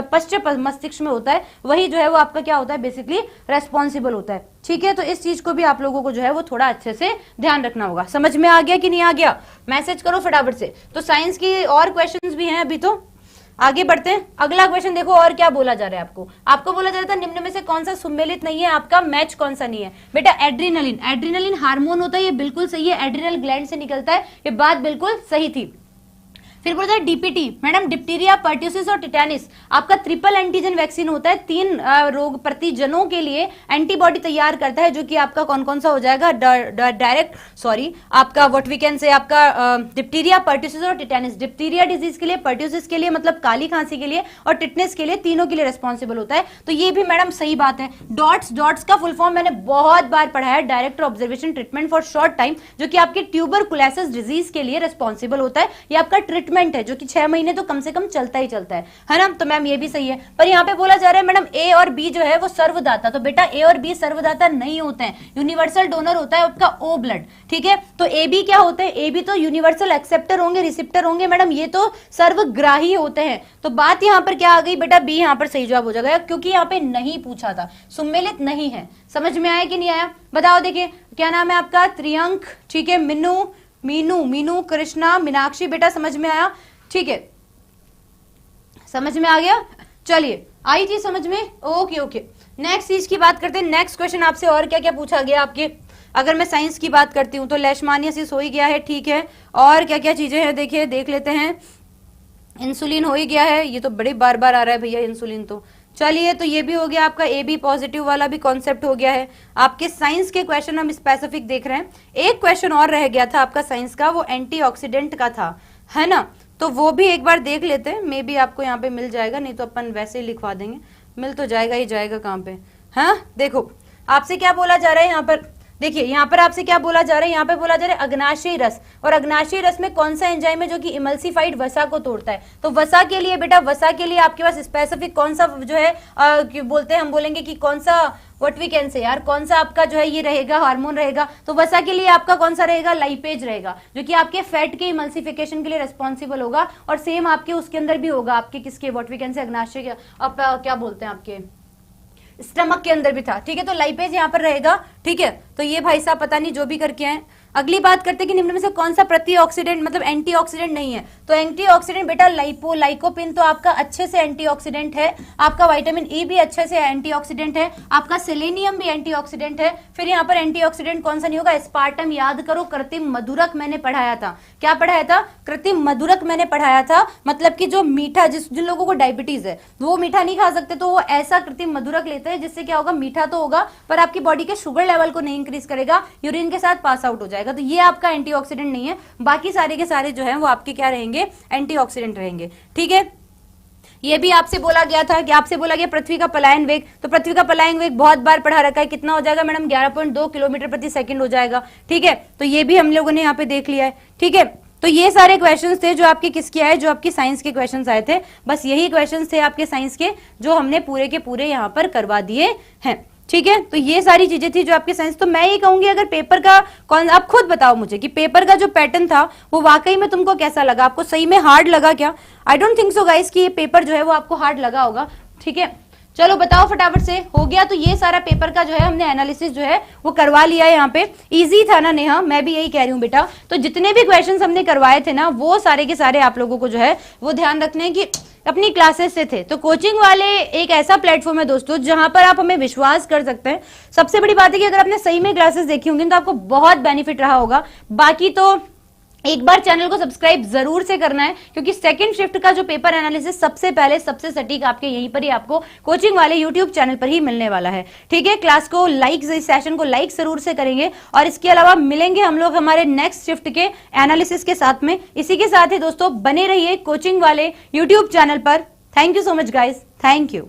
पश्चिम मस्तिष्क में होता है, वही जो है वो आपका क्या होता है, बेसिकली रेस्पॉन्सिबल होता है, ठीक है। तो इस चीज को भी आप लोगों को जो है वो थोड़ा अच्छे से ध्यान रखना होगा। समझ में आ गया कि नहीं आ गया, मैसेज करो फटाफट से। तो साइंस की और क्वेश्चंस भी हैं, अभी तो आगे बढ़ते हैं। अगला क्वेश्चन देखो और क्या बोला जा रहा है आपको बोला जा रहा था निम्न में से कौन सा सम्मिलित नहीं है, आपका मैच कौन सा नहीं है बेटा, एड्रीनलिन हार्मोन होता है, ये बिल्कुल सही है, एड्रिनल ग्लैंड से निकलता है, ये बात बिल्कुल सही थी। फिर बोलता है डीपीटी, मैडम डिप्टीरिया, पर्ट्यूसिस और टिटेनिस आपका ट्रिपल एंटीजन वैक्सीन होता है, 3 रोग प्रतिजनों के लिए एंटीबॉडी तैयार करता है, जो कि आपका कौन कौन सा हो जाएगा, आपका व्हाट वी कैन से, आपका डिप्टीरिया, पर्ट्यूसिस और टिटेनिस। डिप्टीरिया डिजीज के लिए, पर्ट्यूसिस के लिए मतलब काली खांसी के लिए, और टिटनेस के लिए, तीनों के लिए रेस्पॉन्सिबल होता है। तो ये भी मैडम सही बात है। डॉट्स का फुल फॉर्म मैंने बहुत बार पढ़ा है, director observation treatment for short time, जो कि आपके ट्यूबरकुलोसिस डिजीज के लिए रेस्पॉन्सिबल होता है। ये आपका ट्रीटमेंट है जो कि 6 महीने तो कम से कम चलता ही चलता है ना। तो मैम ये भी सही है, पर यहाँ पे बोला जा रहा है मैडम ए और बी जो है वो सर्वदाता, तो बेटा ए और बी सर्वदाता नहीं होते हैं, यूनिवर्सल डोनर होता है आपका ओ ब्लड, ठीक है। तो ए बी क्या होते हैं, ए बी तो यूनिवर्सल एक्सेप्टर होंगे, रिसिप्टर होंगे मैडम, ये तो सर्वग्राही होते हैं। तो बात यहाँ पर क्या आ गई बेटा, बी यहाँ पर सही जवाब हो जाएगा, क्योंकि यहाँ पे नहीं पूछा था, सम्मिलित नहीं है। समझ में आया कि नहीं आया, बताओ। देखिए क्या नाम है आपका, त्रियंक, ठीक है, मीनू, कृष्णा, मीनाक्षी, बेटा समझ में आया, ठीक है, समझ में आ गया। चलिए आई थी समझ में, ओके। नेक्स्ट चीज की बात करते हैं, नेक्स्ट क्वेश्चन आपसे और क्या क्या पूछा गया आपके। अगर मैं साइंस की बात करती हूँ तो लेशमानियासिस हो ही गया है, ठीक है। और क्या क्या चीजें हैं देखिए, देख लेते हैं। इंसुलिन हो ही गया है, ये तो बड़ी बार बार आ रहा है भैया इंसुलिन तो। चलिए तो ये भी हो गया आपका, ए बी पॉजिटिव वाला भी कॉन्सेप्ट हो गया है। आपके साइंस के क्वेश्चन हम स्पेसिफिक देख रहे हैं। एक क्वेश्चन और रह गया था आपका साइंस का, वो एंटीऑक्सीडेंट का था, है ना। तो वो भी एक बार देख लेते हैं, मे बी आपको यहाँ पे मिल जाएगा, नहीं तो अपन वैसे ही लिखवा देंगे, मिल तो जाएगा ही जाएगा, कहाँ पे, हाँ। देखो आपसे क्या बोला जा रहा है यहाँ पर, देखिए यहाँ पर आपसे क्या बोला जा रहा है, यहाँ पे बोला जा रहा है अग्नाशयी रस, और अग्नाशयी रस में कौन सा एंजाइम है जो कि इमल्सिफाइड वसा को तोड़ता है। तो वसा के लिए बेटा, वसा के लिए आपके पास स्पेसिफिक कौन सा जो है बोलते हैं, हम बोलेंगे कि कौन सा व्हाट वी कैन से यार, कौन सा आपका जो है ये रहेगा, हार्मोन रहेगा। तो वसा के लिए आपका कौन सा रहेगा, लाइपेज रहेगा, जो कि आपके फैट के इमल्सिफिकेशन के लिए रिस्पॉन्सिबल होगा। और सेम आपके उसके अंदर भी होगा, आपके किसके व्हाट वी कैन से अग्नाशय के, आप क्या बोलते हैं, आपके स्टमक के अंदर भी था। ठीक है, तो लाइपेज यहाँ पर रहेगा। ठीक है, तो ये भाई साहब पता नहीं जो भी करके आए। अगली बात करते हैं कि निम्न में से कौन सा प्रतिऑक्सीडेंट मतलब एंटीऑक्सीडेंट नहीं है। तो एंटीऑक्सीडेंट बेटा लाइकोपिन तो आपका अच्छे से एंटीऑक्सीडेंट है, आपका विटामिन ई भी अच्छे से एंटीऑक्सीडेंट है, आपका सेलेनियम भी एंटीऑक्सीडेंट है। फिर यहाँ पर एंटीऑक्सीडेंट कौन सा नहीं होगा, एस्पार्टम याद करो, कृत्रिम मधुरक मैंने पढ़ाया था। क्या पढ़ाया था, कृत्रिम मधुरक मैंने पढ़ाया था। मतलब कि जो मीठा, जिन लोगों को डायबिटीज है वो मीठा नहीं खा सकते, तो वो ऐसा कृत्रिम मधुरक लेते हैं जिससे क्या होगा, मीठा तो होगा पर आपकी बॉडी के शुगर लेवल को नहीं इंक्रीज करेगा, यूरिन के साथ पास आउट हो जाएगा। तो ये आपका एंटीऑक्सीडेंट नहीं है, बाकी सारे के सारे जो है वो आपके क्या रहेंगे, एंटीऑक्सीडेंट रहेंगे। ठीक है, ये भी आपसे बोला गया था कि आपसे बोला गया पृथ्वी का पलायन वेग। तो पृथ्वी का पलायन वेग बहुत बार पढ़ा रखा है, कितना हो जाएगा मैडम, 11.2 किलोमीटर प्रति सेकंड हो जाएगा। ठीक है, तो ये भी हम लोगों ने यहाँ पे देख लिया है। ठीक है, तो ये सारे क्वेश्चंस थे जो आपके किसके आए, जो आपके साइंस के क्वेश्चंस आए थे। बस यही क्वेश्चंस थे आपके साइंस के जो हमने पूरे के पूरे यहाँ पर करवा दिए हैं। ठीक है, तो ये सारी चीजें थी जो आपके साइंस। तो मैं ये कहूंगी अगर पेपर का आप खुद बताओ मुझे कि पेपर का जो पैटर्न था वो वाकई में तुमको कैसा लगा, आपको सही में हार्ड लगा क्या? I don't think so guys कि ये पेपर जो है वो आपको हार्ड लगा होगा। ठीक है, चलो बताओ फटाफट से, हो गया? तो ये सारा पेपर का जो है हमने एनालिसिस जो है वो करवा लिया है। यहाँ पे इजी था ना नेहा, मैं भी यही कह रही हूँ बेटा। तो जितने भी क्वेश्चंस हमने करवाए थे ना वो सारे के सारे आप लोगों को जो है वो ध्यान रखने की अपनी क्लासेस से थे। तो कोचिंग वाले एक ऐसा प्लेटफॉर्म है दोस्तों जहां पर आप हमें विश्वास कर सकते हैं। सबसे बड़ी बात है कि अगर आपने सही में क्लासेस देखी होंगी तो आपको बहुत बेनिफिट रहा होगा। बाकी तो एक बार चैनल को सब्सक्राइब जरूर से करना है, क्योंकि सेकंड शिफ्ट का जो पेपर एनालिसिस सबसे पहले सबसे सटीक आपके यहीं पर ही आपको कोचिंग वाले यूट्यूब चैनल पर ही मिलने वाला है। ठीक है, क्लास को लाइक, इस सेशन को लाइक जरूर से करेंगे। और इसके अलावा मिलेंगे हम लोग हमारे नेक्स्ट शिफ्ट के एनालिसिस के साथ में। इसी के साथ ही दोस्तों बने रहिए कोचिंग वाले यूट्यूब चैनल पर। Thank you so much guys, thank you.